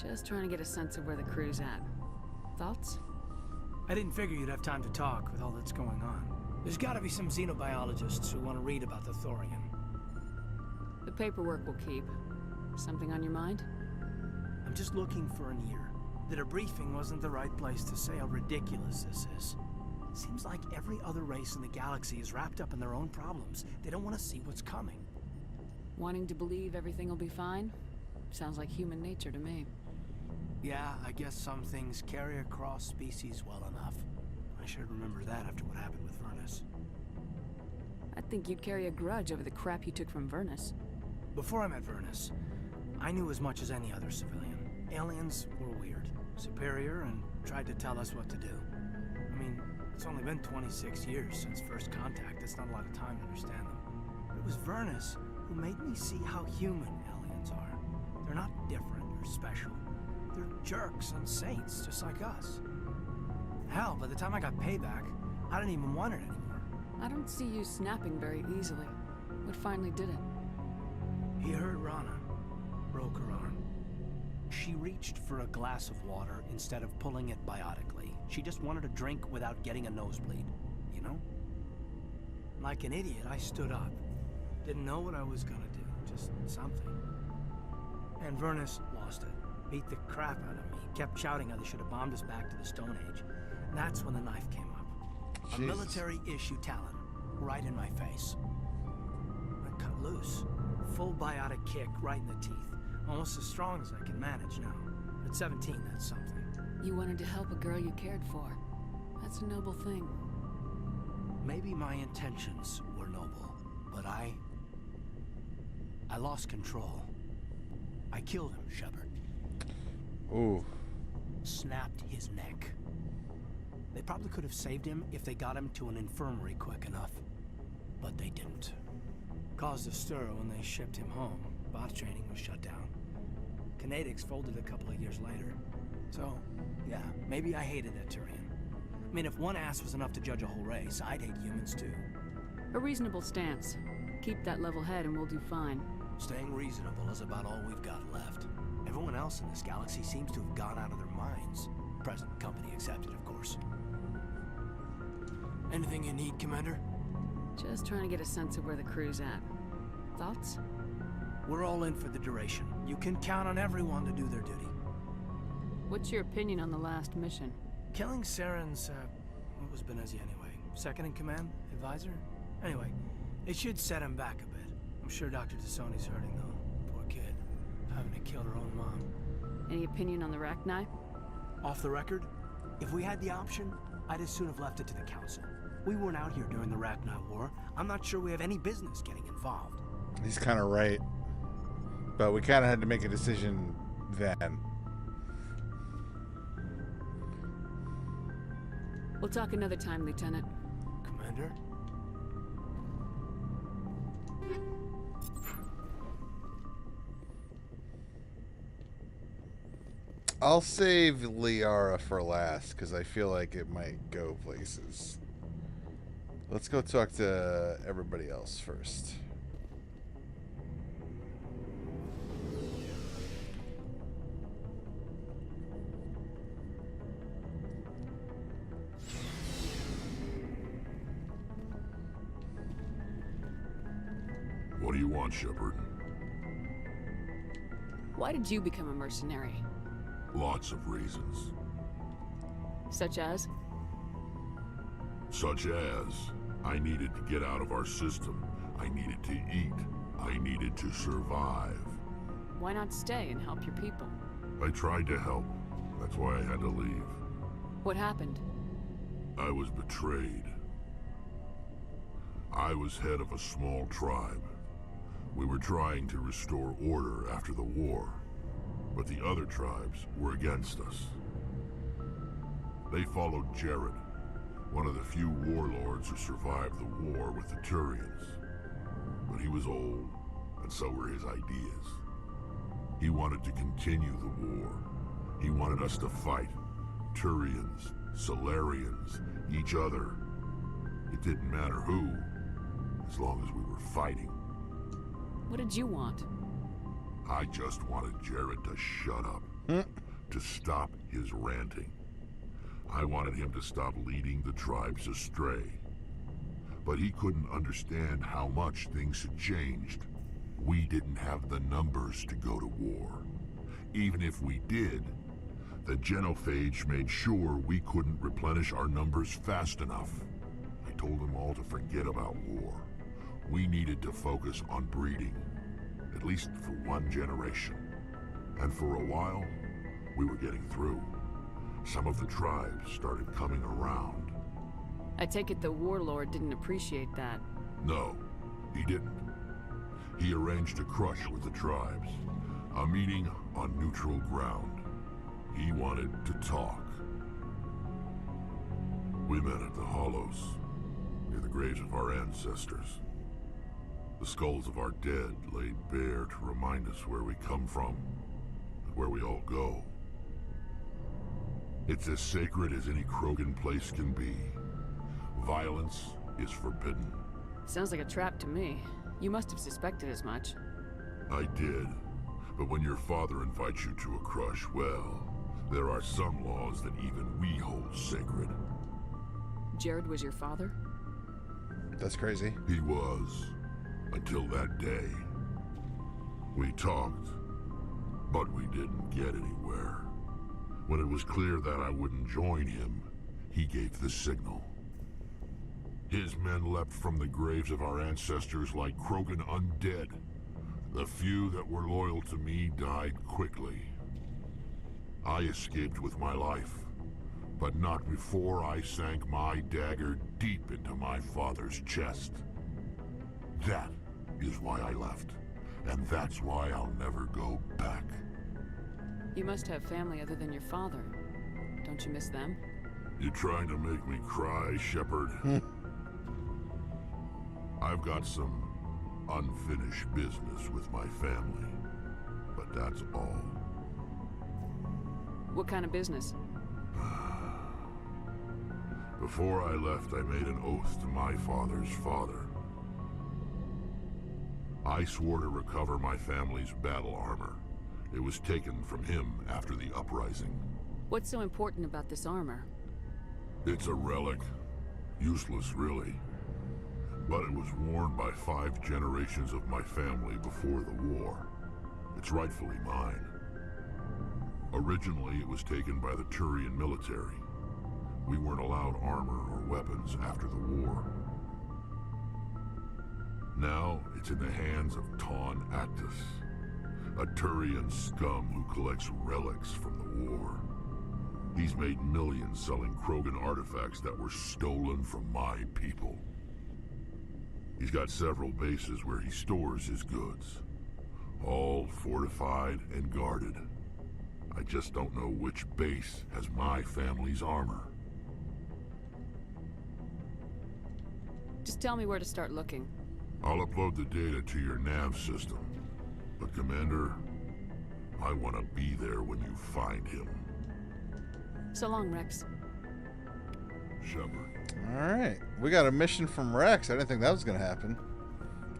Just trying to get a sense of where the crew's at. Thoughts? I didn't figure you'd have time to talk with all that's going on. There's gotta be some xenobiologists who want to read about the Thorian. The paperwork will keep. Something on your mind? I'm just looking for an ear. The debriefing wasn't the right place to say how ridiculous this is. Seems like every other race in the galaxy is wrapped up in their own problems. They don't want to see what's coming. Wanting to believe everything will be fine? Sounds like human nature to me. Yeah, I guess some things carry across species well enough. I should remember that after what happened with Vernus. I think you'd carry a grudge over the crap you took from Vernus. Before I met Vernus, I knew as much as any other civilian. Aliens were weird, superior, and tried to tell us what to do. I mean, it's only been 26 years since first contact. That's not a lot of time to understand them. It was Vernus who made me see how human aliens are. They're not different or special. They're jerks and saints, just like us. Hell, by the time I got payback, I didn't even want it anymore. I don't see you snapping very easily. What finally did it? He hurt Rana. Broke her arm. She reached for a glass of water instead of pulling it biotically. She just wanted a drink without getting a nosebleed, you know? Like an idiot, I stood up. Didn't know what I was gonna do, just something. And Vernus lost it. Beat the crap out of me. Kept shouting how they should have bombed us back to the Stone Age. And that's when the knife came up. A military-issue talon, right in my face. I cut loose. Full biotic kick right in the teeth. Almost as strong as I can manage now. At 17, that's something. You wanted to help a girl you cared for. That's a noble thing. Maybe my intentions were noble, but I lost control. I killed him, Shepard. Ooh. Snapped his neck. They probably could have saved him if they got him to an infirmary quick enough. But they didn't. Caused a stir when they shipped him home. Bot training was shut down. Kinetics folded a couple of years later. So, yeah, maybe I hated that Turian. I mean, if one ass was enough to judge a whole race, I'd hate humans too. A reasonable stance. Keep that level head and we'll do fine. Staying reasonable is about all we've got left. Everyone else in this galaxy seems to have gone out of their minds. Present company accepted, of course. Anything you need, Commander? Just trying to get a sense of where the crew's at. Thoughts? We're all in for the duration. You can count on everyone to do their duty. What's your opinion on the last mission? Killing Saren's, what was Benezi anyway? Second in command? Advisor? Anyway, it should set him back a bit. I'm sure Dr. Tassoni's hurting, though. Poor kid. Having to kill her own mom. Any opinion on the Rachni? Off the record, if we had the option, I'd as soon have left it to the Council. We weren't out here during the Rachni War. I'm not sure we have any business getting involved. He's kind of right. But we kind of had to make a decision then. We'll talk another time, Lieutenant. Commander? I'll save Liara for last, because I feel like it might go places. Let's go talk to everybody else first. What do you want, Shepard? Why did you become a mercenary? Lots of reasons. Such as? Such as, I needed to get out of our system. I needed to eat. I needed to survive. Why not stay and help your people? I tried to help. That's why I had to leave. What happened? I was betrayed. I was head of a small tribe. We were trying to restore order after the war, but the other tribes were against us. They followed Jared, one of the few warlords who survived the war with the Turians. But he was old, and so were his ideas. He wanted to continue the war. He wanted us to fight. Turians, Solarians, each other. It didn't matter who, as long as we were fighting. What did you want? I just wanted Jared to shut up. To stop his ranting. I wanted him to stop leading the tribes astray. But he couldn't understand how much things had changed. We didn't have the numbers to go to war. Even if we did, the genophage made sure we couldn't replenish our numbers fast enough. I told them all to forget about war. We needed to focus on breeding, at least for one generation. And for a while, we were getting through. Some of the tribes started coming around. I take it the warlord didn't appreciate that. No, he didn't. He arranged a crush with the tribes, a meeting on neutral ground. He wanted to talk. We met at the Hollows, near the graves of our ancestors. The skulls of our dead laid bare to remind us where we come from, and where we all go. It's as sacred as any Krogan place can be. Violence is forbidden. Sounds like a trap to me. You must have suspected as much. I did. But when your father invites you to a crush, well, there are some laws that even we hold sacred. Jared was your father? That's crazy. He was. Until that day. We talked, but we didn't get anywhere. When it was clear that I wouldn't join him, he gave the signal. His men leapt from the graves of our ancestors like Krogan undead. The few that were loyal to me died quickly. I escaped with my life, but not before I sank my dagger deep into my father's chest. That is why I left, and that's why I'll never go back. You must have family other than your father. Don't you miss them? You trying to make me cry, Shepard? I've got some unfinished business with my family, but that's all. What kind of business? Before I left, I made an oath to my father's father. I swore to recover my family's battle armor. It was taken from him after the uprising. What's so important about this armor? It's a relic. Useless, really. But it was worn by 5 generations of my family before the war. It's rightfully mine. Originally, it was taken by the Turian military. We weren't allowed armor or weapons after the war. Now, it's in the hands of Ton Actus, a Turian scum who collects relics from the war. He's made millions selling Krogan artifacts that were stolen from my people. He's got several bases where he stores his goods, all fortified and guarded. I just don't know which base has my family's armor. Just tell me where to start looking. I'll upload the data to your nav system. But Commander, I want to be there when you find him. So long, Rex. Shepard. Alright, we got a mission from Rex. I didn't think that was going to happen.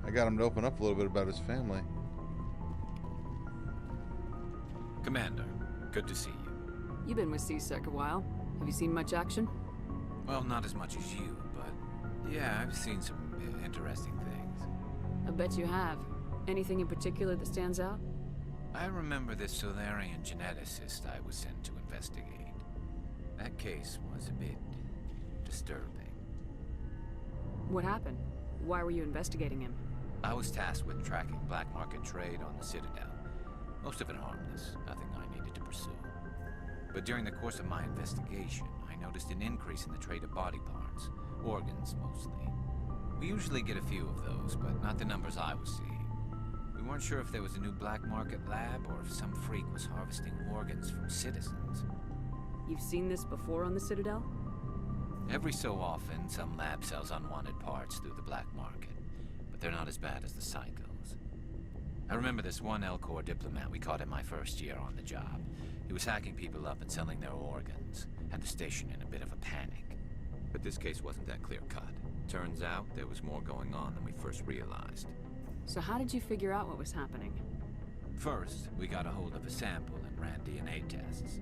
I got him to open up a little bit about his family. Commander, good to see you. You've been with CSEC a while. Have you seen much action? Well, not as much as you, but yeah, I've seen some interesting things. I bet you have. Anything in particular that stands out? I remember this Solarian geneticist I was sent to investigate. That case was a bit disturbing. What happened? Why were you investigating him? I was tasked with tracking black market trade on the Citadel. Most of it harmless, nothing I needed to pursue. But during the course of my investigation, I noticed an increase in the trade of body parts, organs mostly. We usually get a few of those, but not the numbers I was seeing. We weren't sure if there was a new black market lab or if some freak was harvesting organs from citizens. You've seen this before on the Citadel? Every so often, some lab sells unwanted parts through the black market, but they're not as bad as the Psychos. I remember this one Elcor diplomat we caught in my first year on the job. He was hacking people up and selling their organs, had the station in a bit of a panic. But this case wasn't that clear-cut. Turns out there was more going on than we first realized. So how did you figure out what was happening? First, we got a hold of a sample and ran DNA tests.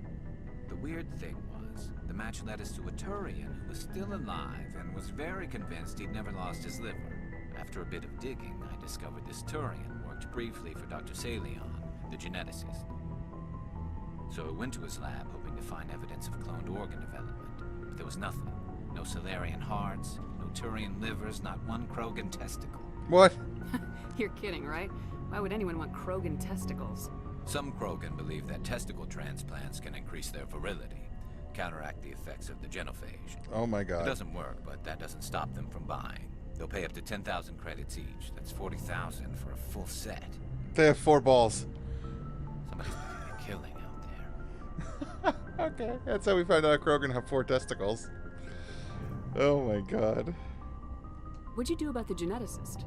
The weird thing was, the match led us to a Turian who was still alive and was very convinced he'd never lost his liver. After a bit of digging, I discovered this Turian worked briefly for Dr. Salion, the geneticist. So I went to his lab hoping to find evidence of cloned organ development, but there was nothing. No Solarian hearts, no Turian livers, not one Krogan testicle. What? You're kidding, right? Why would anyone want Krogan testicles? Some Krogan believe that testicle transplants can increase their virility, counteract the effects of the genophage. Oh my god. It doesn't work, but that doesn't stop them from buying. They'll pay up to 10,000 credits each. That's 40,000 for a full set. They have 4 balls. Somebody's making a killing out there. Okay, that's how we found out Krogan have 4 testicles. Oh my god. What'd you do about the geneticist?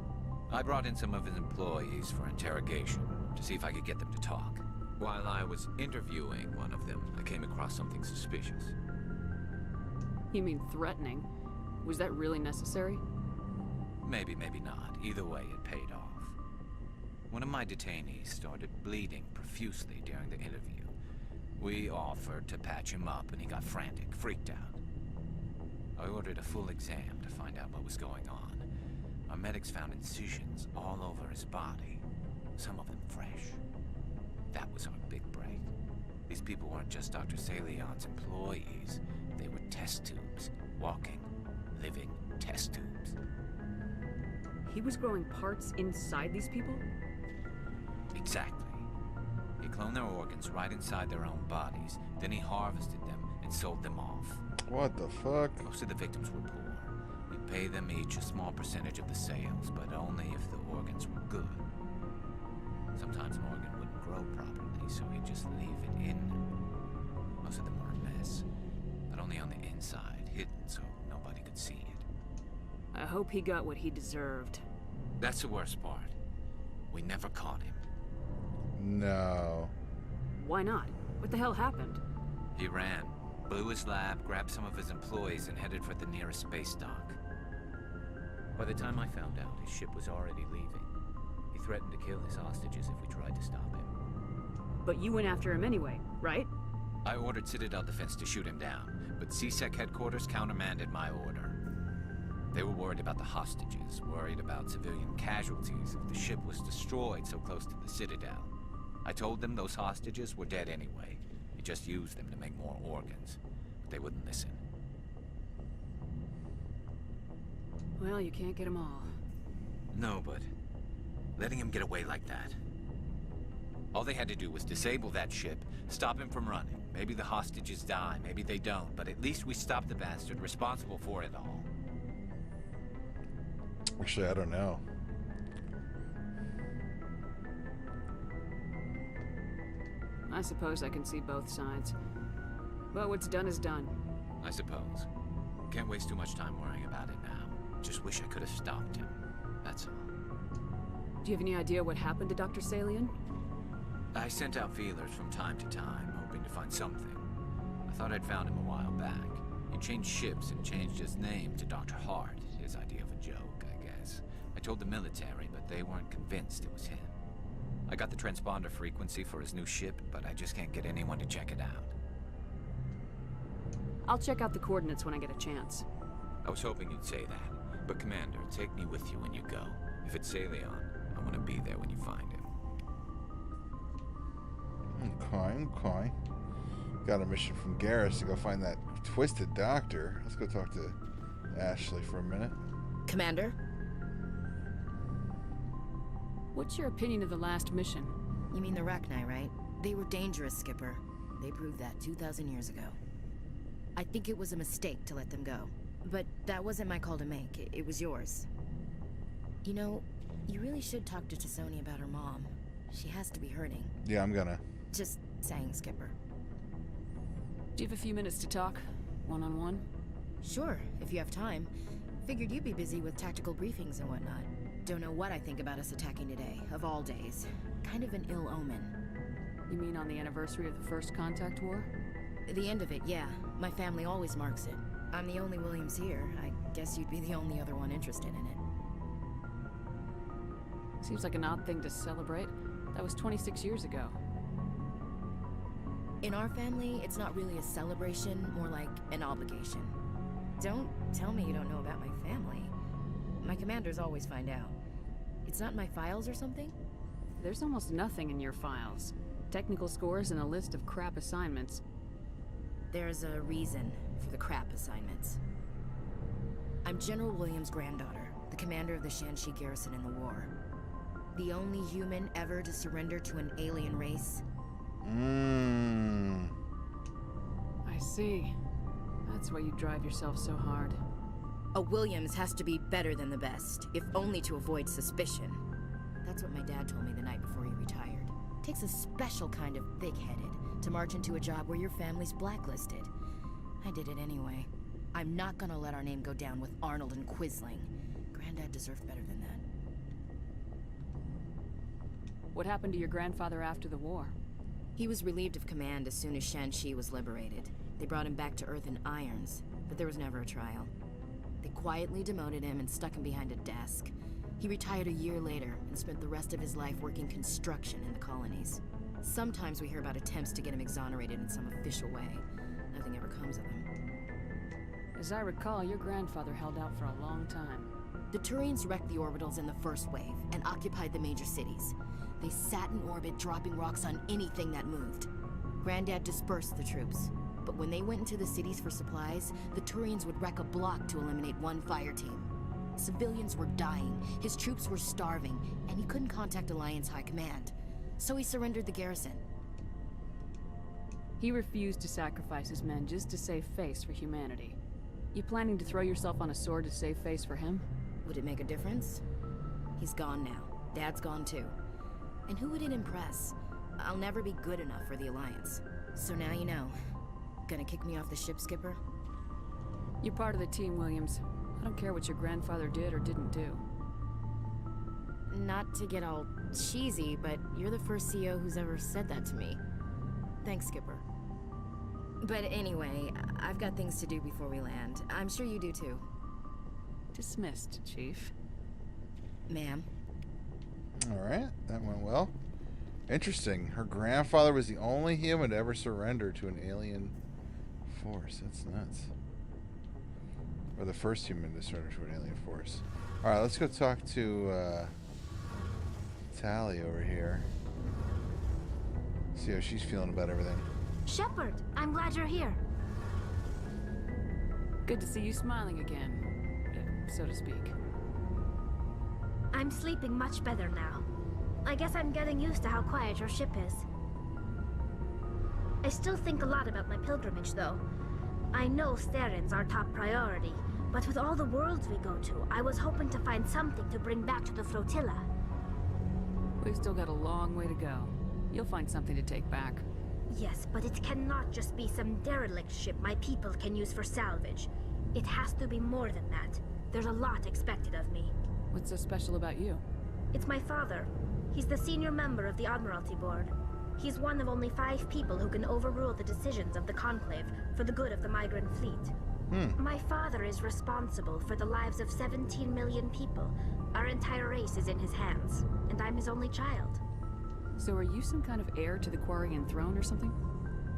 I brought in some of his employees for interrogation to see if I could get them to talk. While I was interviewing one of them, I came across something suspicious. You mean threatening? Was that really necessary? Maybe, maybe not. Either way, it paid off. One of my detainees started bleeding profusely during the interview. We offered to patch him up, and he got frantic, freaked out. I ordered a full exam to find out what was going on. Our medics found incisions all over his body, some of them fresh. That was our big break. These people weren't just Dr. Salion's employees. They were test tubes, walking, living test tubes. He was growing parts inside these people? Exactly. He cloned their organs right inside their own bodies. Then he harvested them and sold them off. What the fuck? Most of the victims were poor. He'd pay them each a small percentage of the sales, but only if the organs were good. Sometimes an organ wouldn't grow properly, so he'd just leave it in. Most of them were a mess, but only on the inside, hidden so nobody could see it. I hope he got what he deserved. That's the worst part. We never caught him. No. Why not? What the hell happened? He ran, blew his lab, grabbed some of his employees, and headed for the nearest space dock. By the time I found out, his ship was already leaving. He threatened to kill his hostages if we tried to stop him. But you went after him anyway, right? I ordered Citadel Defense to shoot him down, but CSEC headquarters countermanded my order. They were worried about the hostages, worried about civilian casualties if the ship was destroyed so close to the Citadel. I told them those hostages were dead anyway. We just used them to make more organs, but they wouldn't listen. Well, you can't get them all. No, but letting him get away like that. All they had to do was disable that ship, stop him from running. Maybe the hostages die, maybe they don't, but at least we stopped the bastard responsible for it all. Actually, I don't know. I suppose I can see both sides. But what's done is done. I suppose. Can't waste too much time worrying about it now. Just wish I could have stopped him. That's all. Do you have any idea what happened to Dr. Salian? I sent out feelers from time to time, hoping to find something. I thought I'd found him a while back. He changed ships and changed his name to Dr. Hart, his idea of a joke, I guess. I told the military, but they weren't convinced it was him. I got the transponder frequency for his new ship, but I just can't get anyone to check it out. I'll check out the coordinates when I get a chance. I was hoping you'd say that, but Commander, take me with you when you go. If it's Salion, I want to be there when you find him. Okay. Got a mission from Garrus to go find that twisted doctor. Let's go talk to Ashley for a minute. Commander? What's your opinion of the last mission? You mean the Rachni, right? They were dangerous, Skipper. They proved that 2,000 years ago. I think it was a mistake to let them go. But that wasn't my call to make. It was yours. You know, you really should talk to T'Soni about her mom. She has to be hurting. Yeah, I'm gonna. Just saying, Skipper. Do you have a few minutes to talk? One-on-one? Sure, if you have time. Figured you'd be busy with tactical briefings and whatnot. Don't know what I think about us attacking today, of all days. Kind of an ill omen. You mean on the anniversary of the first contact war? The end of it, yeah. My family always marks it. I'm the only Williams here. I guess you'd be the only other one interested in it. Seems like an odd thing to celebrate. That was 26 years ago. In our family, it's not really a celebration, more like an obligation. Don't tell me you don't know about my family. My commanders always find out. It's not in my files or something? There's almost nothing in your files. Technical scores and a list of crap assignments. There's a reason for the crap assignments. I'm General Williams' granddaughter, the commander of the Shanxi garrison in the war. The only human ever to surrender to an alien race. I see. That's why you drive yourself so hard. A Williams has to be better than the best, if only to avoid suspicion. That's what my dad told me the night before he retired. Takes a special kind of big-headed to march into a job where your family's blacklisted. I did it anyway. I'm not gonna let our name go down with Arnold and Quisling. Granddad deserved better than that. What happened to your grandfather after the war? He was relieved of command as soon as Shanxi was liberated. They brought him back to Earth in irons, but there was never a trial. They quietly demoted him and stuck him behind a desk. He retired a year later and spent the rest of his life working construction in the colonies. Sometimes we hear about attempts to get him exonerated in some official way. Nothing ever comes of them. As I recall, your grandfather held out for a long time. The Turians wrecked the orbitals in the first wave and occupied the major cities. They sat in orbit, dropping rocks on anything that moved. Granddad dispersed the troops, but when they went into the cities for supplies, the Turians would wreck a block to eliminate one fire team. Civilians were dying, his troops were starving, and he couldn't contact Alliance High Command. So he surrendered the garrison. He refused to sacrifice his men just to save face for humanity. You planning to throw yourself on a sword to save face for him? Would it make a difference? He's gone now. Dad's gone too. And who would it impress? I'll never be good enough for the Alliance. So now you know. Gonna kick me off the ship, Skipper? You're part of the team, Williams. I don't care what your grandfather did or didn't do. Not to get all cheesy, but you're the first CO who's ever said that to me. Thanks, Skipper. But anyway, I've got things to do before we land. I'm sure you do too. Dismissed, Chief. Ma'am. Alright, that went well. Interesting. Her grandfather was the only human to ever surrender to an alien force. That's nuts. Or the first human to surrender to an alien force. Alright, let's go talk to Tally over here. See how she's feeling about everything. Shepard, I'm glad you're here. Good to see you smiling again, so to speak. I'm sleeping much better now. I guess I'm getting used to how quiet your ship is. I still think a lot about my pilgrimage, though. I know Steren's our top priority, but with all the worlds we go to, I was hoping to find something to bring back to the flotilla. We've still got a long way to go. You'll find something to take back. Yes, but it cannot just be some derelict ship my people can use for salvage. It has to be more than that. There's a lot expected of me. What's so special about you? It's my father. He's the senior member of the Admiralty Board. He's one of only 5 people who can overrule the decisions of the Conclave for the good of the migrant fleet. My father is responsible for the lives of 17 million people. Our entire race is in his hands, and I'm his only child. So are you some kind of heir to the Quarian throne or something?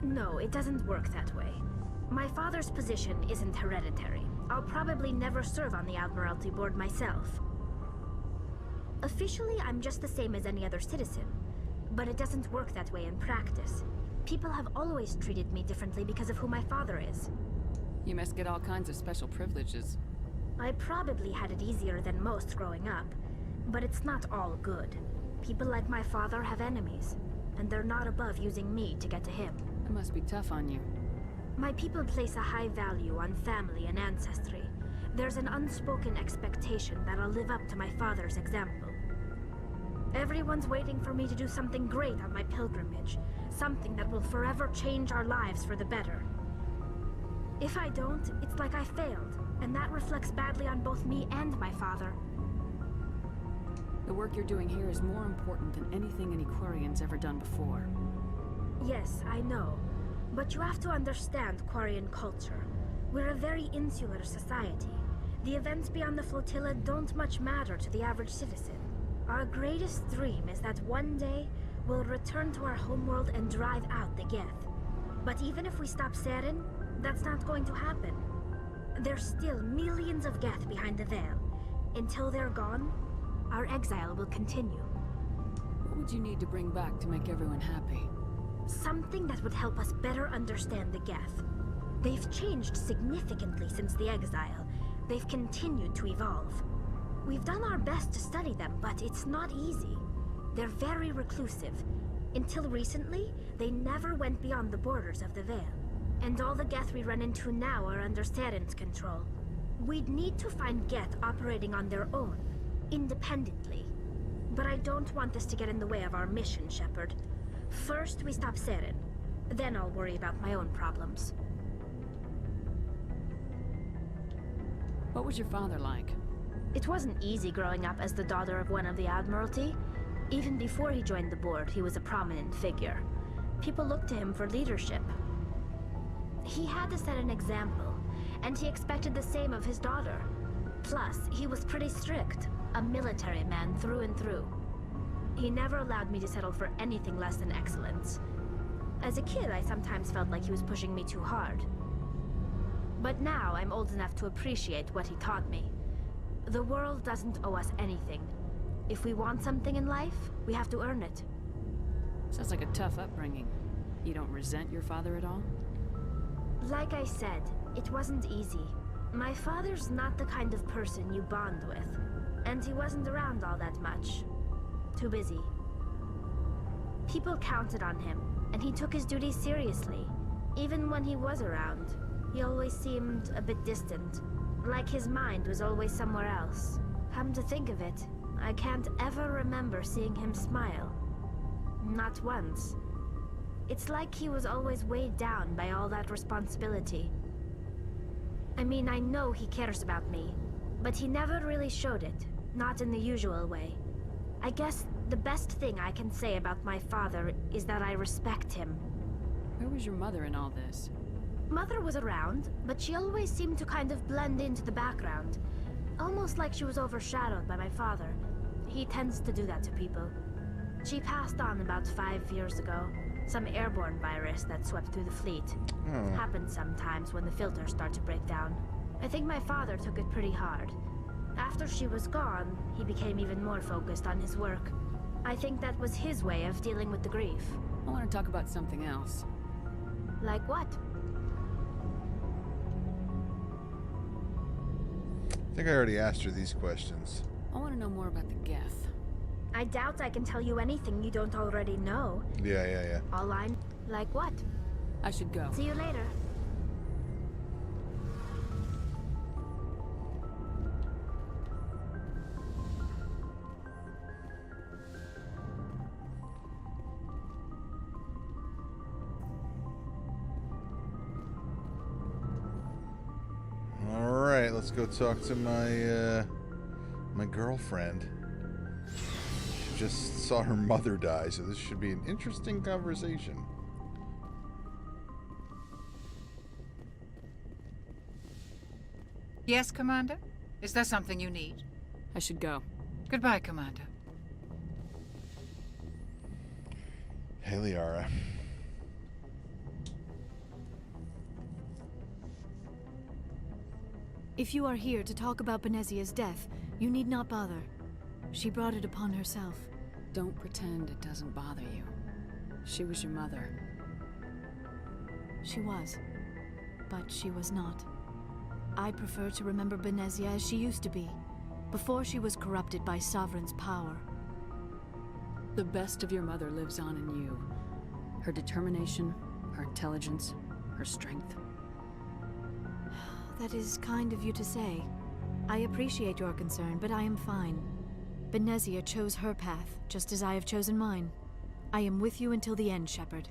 No, it doesn't work that way. My father's position isn't hereditary. I'll probably never serve on the Admiralty Board myself. Officially, I'm just the same as any other citizen. But it doesn't work that way in practice. People have always treated me differently because of who my father is. You must get all kinds of special privileges. I probably had it easier than most growing up, but it's not all good. People like my father have enemies, and they're not above using me to get to him. It must be tough on you. My people place a high value on family and ancestry. There's an unspoken expectation that I'll live up to my father's example. Everyone's waiting for me to do something great on my pilgrimage, something that will forever change our lives for the better. If I don't, it's like I failed, and that reflects badly on both me and my father. The work you're doing here is more important than anything any Quarian's ever done before. Yes, I know. But you have to understand Quarian culture. We're a very insular society. The events beyond the flotilla don't much matter to the average citizen. Our greatest dream is that one day we'll return to our homeworld and drive out the Geth. But even if we stop Seren, that's not going to happen. There's still millions of Geth behind the veil. Until they're gone, our exile will continue. What would you need to bring back to make everyone happy? Something that would help us better understand the Geth. They've changed significantly since the exile. They've continued to evolve. We've done our best to study them, but it's not easy. They're very reclusive. Until recently, they never went beyond the borders of the Veil. And all the Geth we run into now are under Seren's control. We'd need to find Geth operating on their own, independently. But I don't want this to get in the way of our mission, Shepard. First, we stop Seren. Then I'll worry about my own problems. What was your father like? It wasn't easy growing up as the daughter of one of the Admiralty. Even before he joined the board, he was a prominent figure. People looked to him for leadership. He had to set an example, and he expected the same of his daughter. Plus, he was pretty strict, a military man through and through. He never allowed me to settle for anything less than excellence. As a kid, I sometimes felt like he was pushing me too hard. But now I'm old enough to appreciate what he taught me. The world doesn't owe us anything. If we want something in life, we have to earn it. Sounds like a tough upbringing. You don't resent your father at all? Like I said, it wasn't easy. My father's not the kind of person you bond with, and he wasn't around all that much. Too busy. People counted on him, and he took his duties seriously. Even when he was around, he always seemed a bit distant, like his mind was always somewhere else. Come to think of it, I can't ever remember seeing him smile. Not once. It's like he was always weighed down by all that responsibility. I mean, I know he cares about me, but he never really showed it, not in the usual way. I guess the best thing I can say about my father is that I respect him. Where was your mother in all this? Mother was around, but she always seemed to kind of blend into the background. Almost like she was overshadowed by my father. He tends to do that to people. She passed on about 5 years ago. Some airborne virus that swept through the fleet. Oh. Happens sometimes when the filters start to break down. I think my father took it pretty hard. After she was gone, he became even more focused on his work. I think that was his way of dealing with the grief. I want to talk about something else. Like what? I think I already asked her these questions. I want to know more about the Geth. I doubt I can tell you anything you don't already know. Yeah. All I'm... Like what? I should go. See you later. All right, let's go talk to my my girlfriend. She just saw her mother die, so this should be an interesting conversation. Yes, Commander? Is there something you need? I should go. Goodbye, Commander. Hey, Liara. If you are here to talk about Benezia's death, you need not bother. She brought it upon herself. Don't pretend it doesn't bother you. She was your mother. She was. But she was not. I prefer to remember Benezia as she used to be, before she was corrupted by Sovereign's power. The best of your mother lives on in you. Her determination, her intelligence, her strength. That is kind of you to say. I appreciate your concern, but I am fine. Benezia chose her path, just as I have chosen mine. I am with you until the end, Shepard.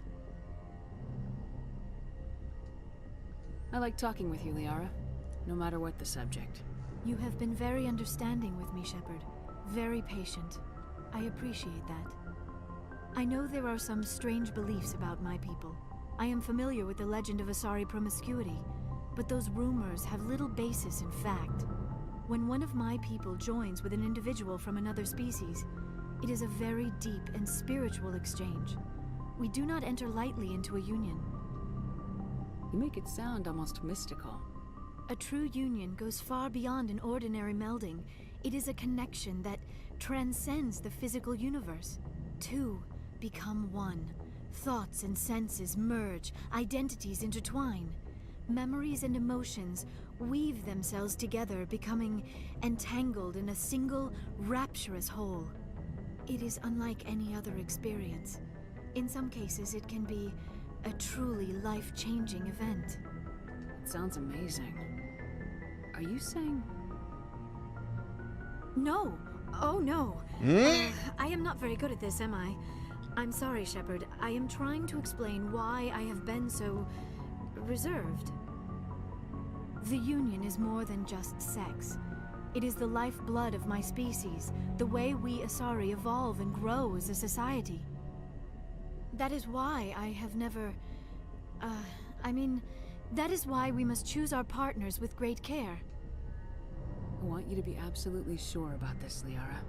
I like talking with you, Liara, no matter what the subject. You have been very understanding with me, Shepard. Very patient. I appreciate that. I know there are some strange beliefs about my people. I am familiar with the legend of Asari promiscuity, but those rumors have little basis in fact. When one of my people joins with an individual from another species, it is a very deep and spiritual exchange. We do not enter lightly into a union. You make it sound almost mystical. A true union goes far beyond an ordinary melding. It is a connection that transcends the physical universe. Two become one. Thoughts and senses merge, identities intertwine. Memories and emotions weave themselves together, becoming entangled in a single, rapturous whole. It is unlike any other experience. In some cases, it can be a truly life-changing event. It sounds amazing. Are you saying... No! Oh, no! I am not very good at this, am I? I'm sorry, Shepard. I am trying to explain why I have been so... reserved. The Union is more than just sex. It is the lifeblood of my species, the way we Asari evolve and grow as a society. That is why I have never... that is why we must choose our partners with great care. I want you to be absolutely sure about this, Liara.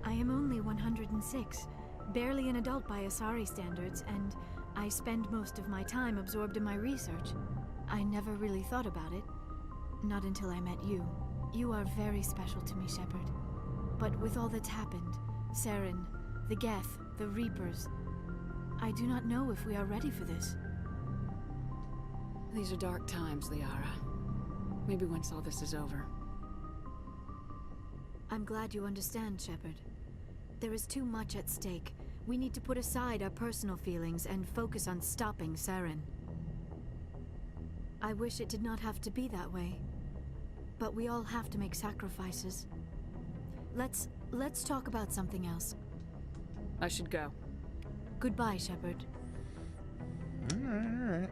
I am only 106, barely an adult by Asari standards, and I spend most of my time absorbed in my research. I never really thought about it. Not until I met you. You are very special to me, Shepard. But with all that's happened, Saren, the Geth, the Reapers, I do not know if we are ready for this. These are dark times, Liara. Maybe once all this is over. I'm glad you understand, Shepard. There is too much at stake. We need to put aside our personal feelings and focus on stopping Saren. I wish it did not have to be that way. But we all have to make sacrifices. Let's talk about something else. I should go. Goodbye, Shepard. All right.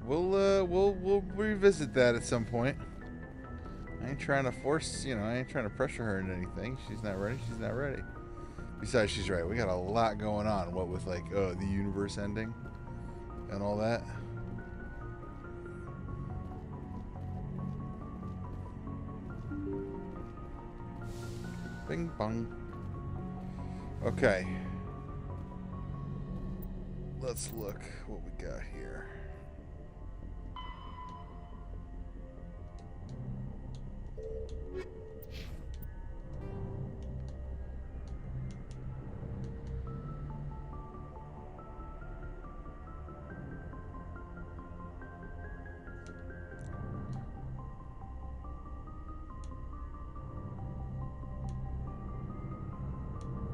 We'll revisit that at some point. I ain't trying to force, I ain't trying to pressure her into anything. She's not ready. She's not ready. Besides, she's right. We got a lot going on. What with the universe ending and all that. Bing bong. Okay. Let's look what we got here.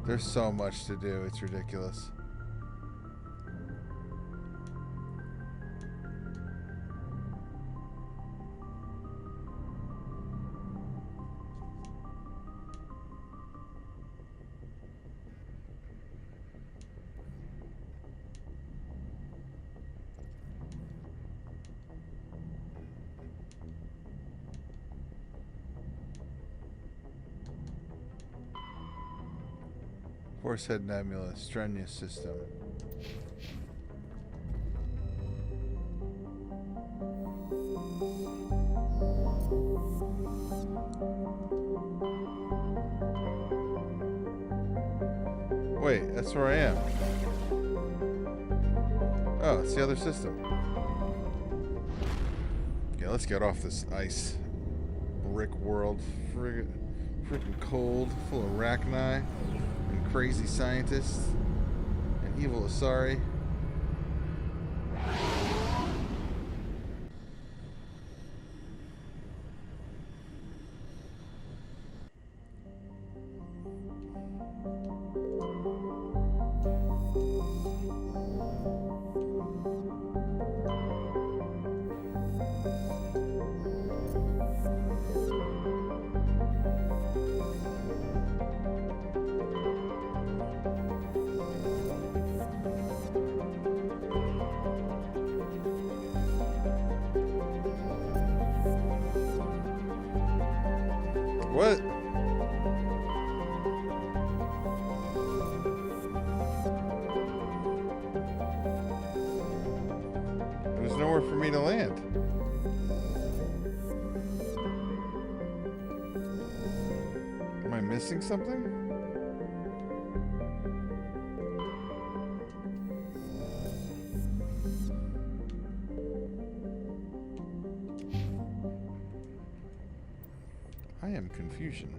There's so much to do, it's ridiculous. Horsehead Nebula, Strenuous System. Wait, that's where I am. Oh, it's the other system. Okay, let's get off this ice brick world. Freaking cold, full of arachni. Crazy scientists and evil Asari. What? There's nowhere for me to land. Am I missing something? I am confusion.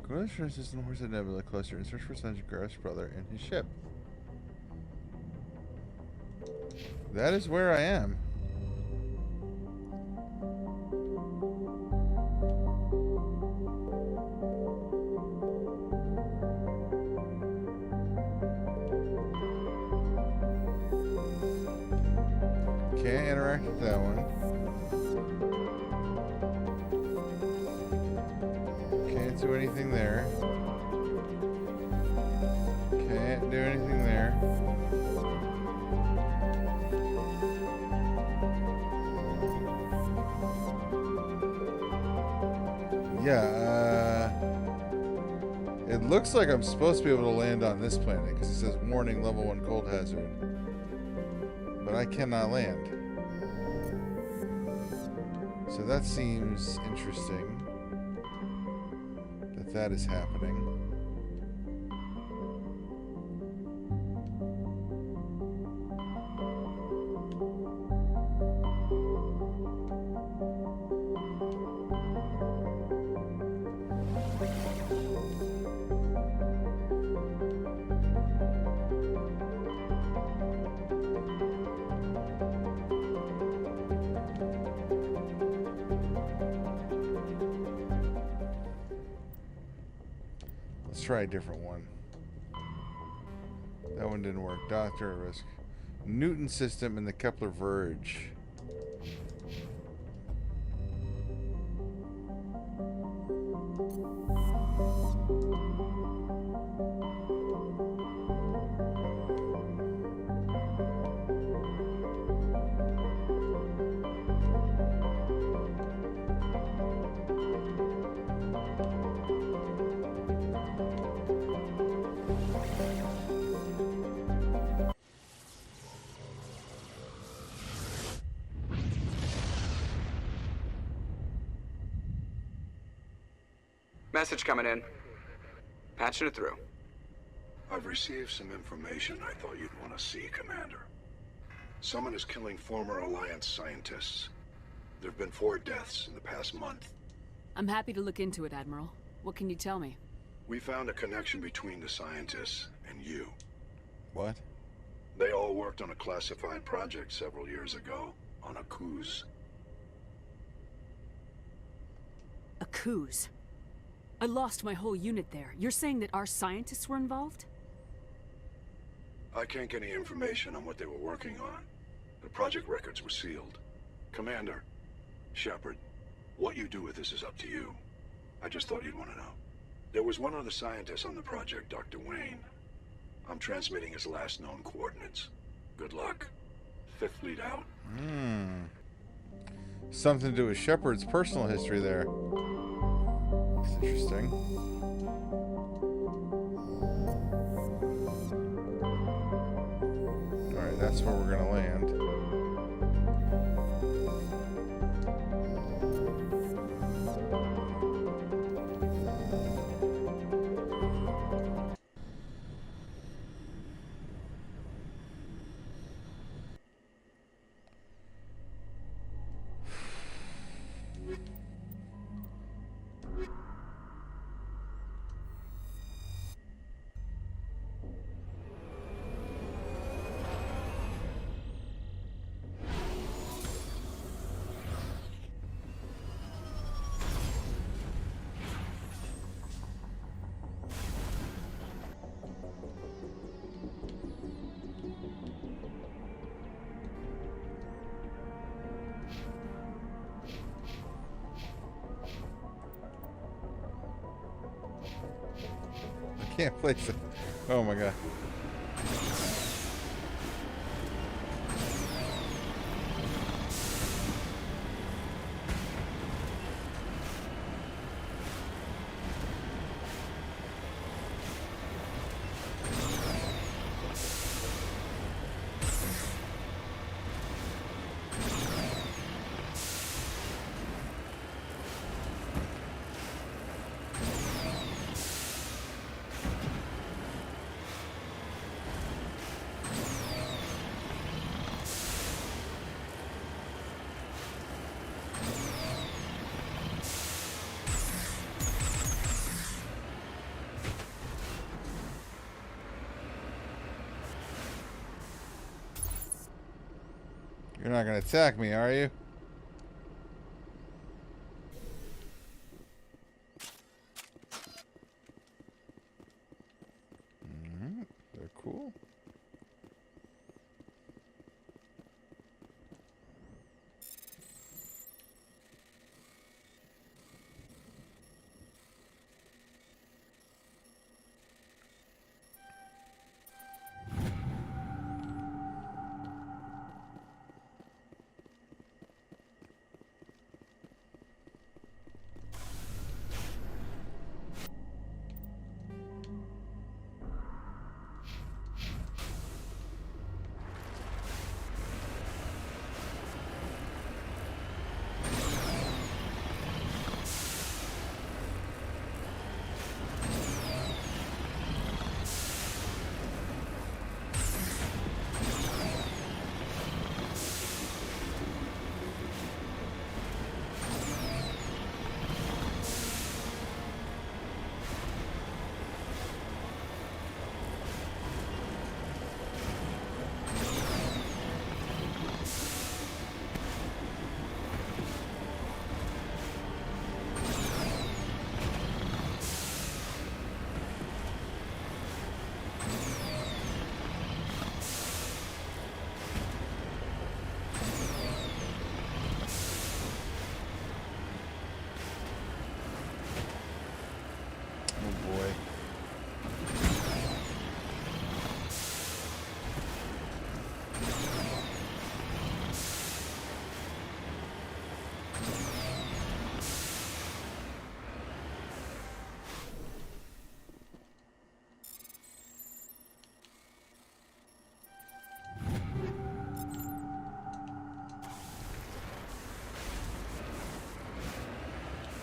Go to the train system, Horsehead Nebula closer, and search for signs of Gareth's brother and his ship. That is where I am. Can't interact with that one. Can't do anything there. Can't do anything there. Yeah, it looks like I'm supposed to be able to land on this planet because it says warning level 1 cold hazard. But I cannot land. So that seems interesting that that is happening. Let's try a different one. That one didn't work. Doctor at risk. Newton system and the Kepler Verge. Message coming in. Patching it through. I've received some information I thought you'd want to see, Commander. Someone is killing former Alliance scientists. There have been 4 deaths in the past month. I'm happy to look into it, Admiral. What can you tell me? We found a connection between the scientists and you. What? They all worked on a classified project several years ago, on a cruise. A cruise? I lost my whole unit there. You're saying that our scientists were involved? I can't get any information on what they were working on. The project records were sealed. Commander, Shepard, what you do with this is up to you. I just thought you'd want to know. There was one other scientist on the project, Dr. Wayne. I'm transmitting his last known coordinates. Good luck. 5th Fleet out. Something to do with Shepard's personal history there. That's interesting. Alright, that's where we're gonna land. Can't place it. Oh my god. You're not gonna attack me, are you? They're cool.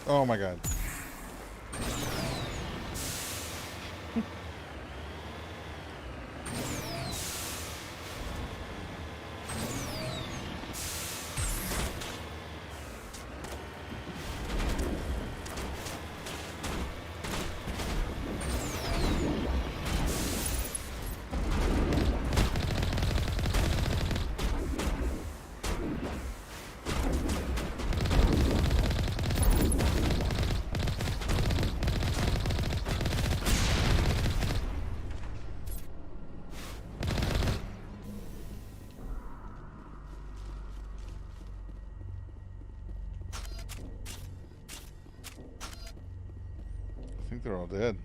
Oh my god. they're all dead.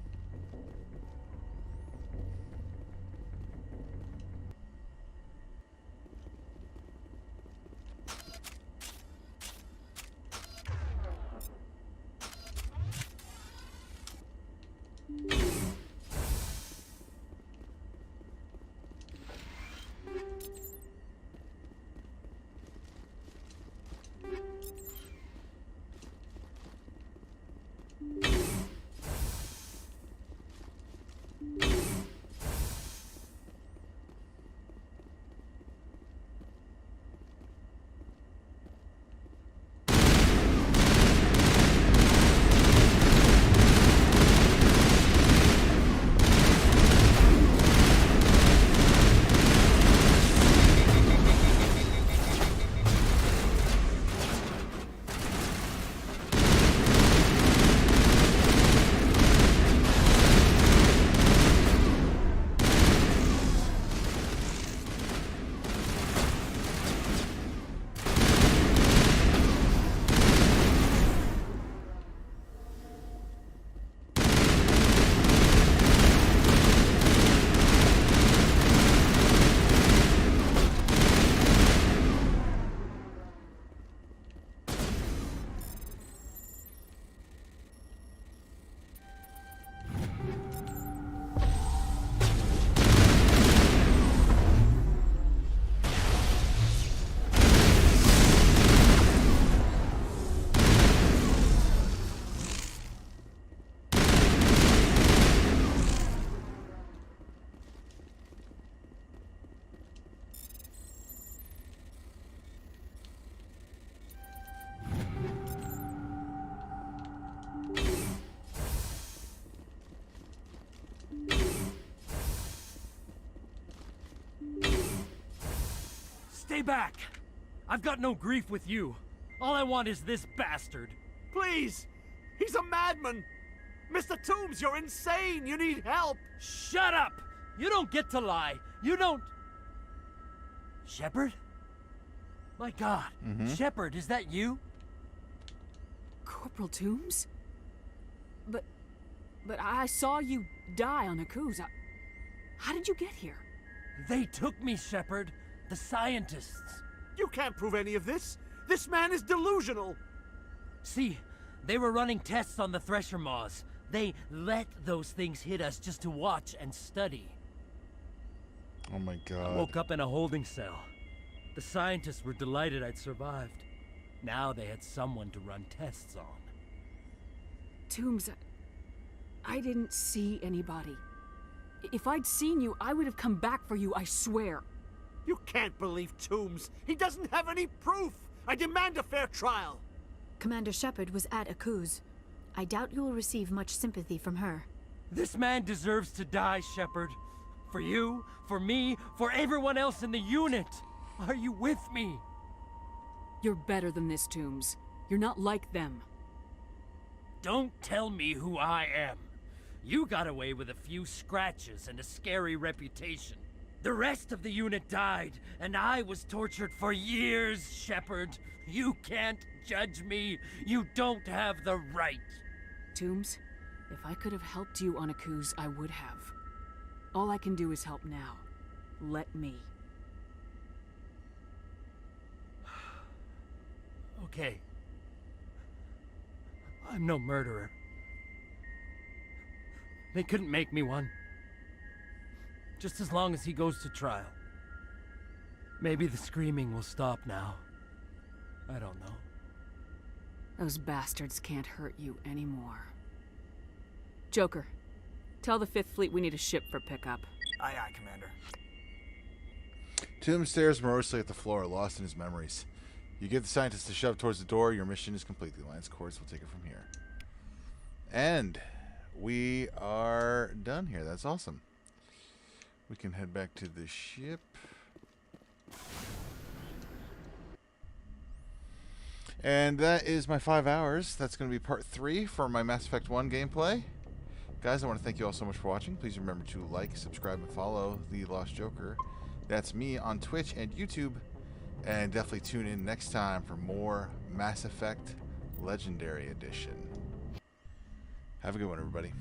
Stay back! I've got no grief with you. All I want is this bastard. Please! He's a madman! Mr. Toombs, you're insane! You need help! Shut up! You don't get to lie. You don't... Shepard? My God. Shepard, is that you? Corporal Toombs? But I saw you die on Akuz. How did you get here? They took me, Shepard. The scientists. You can't prove any of this. This man is delusional. See, they were running tests on the Thresher Maws. They let those things hit us just to watch and study. Oh my God. I woke up in a holding cell. The scientists were delighted I'd survived. Now they had someone to run tests on. Toombs, I didn't see anybody. If I'd seen you, I would have come back for you, I swear. You can't believe Toombs. He doesn't have any proof. I demand a fair trial. Commander Shepard was at Akuz. I doubt you will receive much sympathy from her. This man deserves to die, Shepard. For you, for me, for everyone else in the unit. Are you with me? You're better than this, Toombs. You're not like them. Don't tell me who I am. You got away with a few scratches and a scary reputation. The rest of the unit died, and I was tortured for years, Shepard. You can't judge me. You don't have the right. Toombs, if I could have helped you on Akuz, I would have. All I can do is help now. Let me. Okay. I'm no murderer. They couldn't make me one. Just as long as he goes to trial. Maybe the screaming will stop now. I don't know. Those bastards can't hurt you anymore. Joker, tell the 5th Fleet we need a ship for pickup. Aye, aye, Commander. Toombs stares morosely at the floor, lost in his memories. You get the scientists to shove towards the door, your mission is complete. The Alliance course will take it from here. And we are done here. That's awesome. We can head back to the ship. And that is my 5 hours. That's going to be part 3 for my Mass Effect 1 gameplay. Guys, I want to thank you all so much for watching. Please remember to like, subscribe, and follow The Lost Joker. That's me on Twitch and YouTube. And definitely tune in next time for more Mass Effect Legendary Edition. Have a good one, everybody.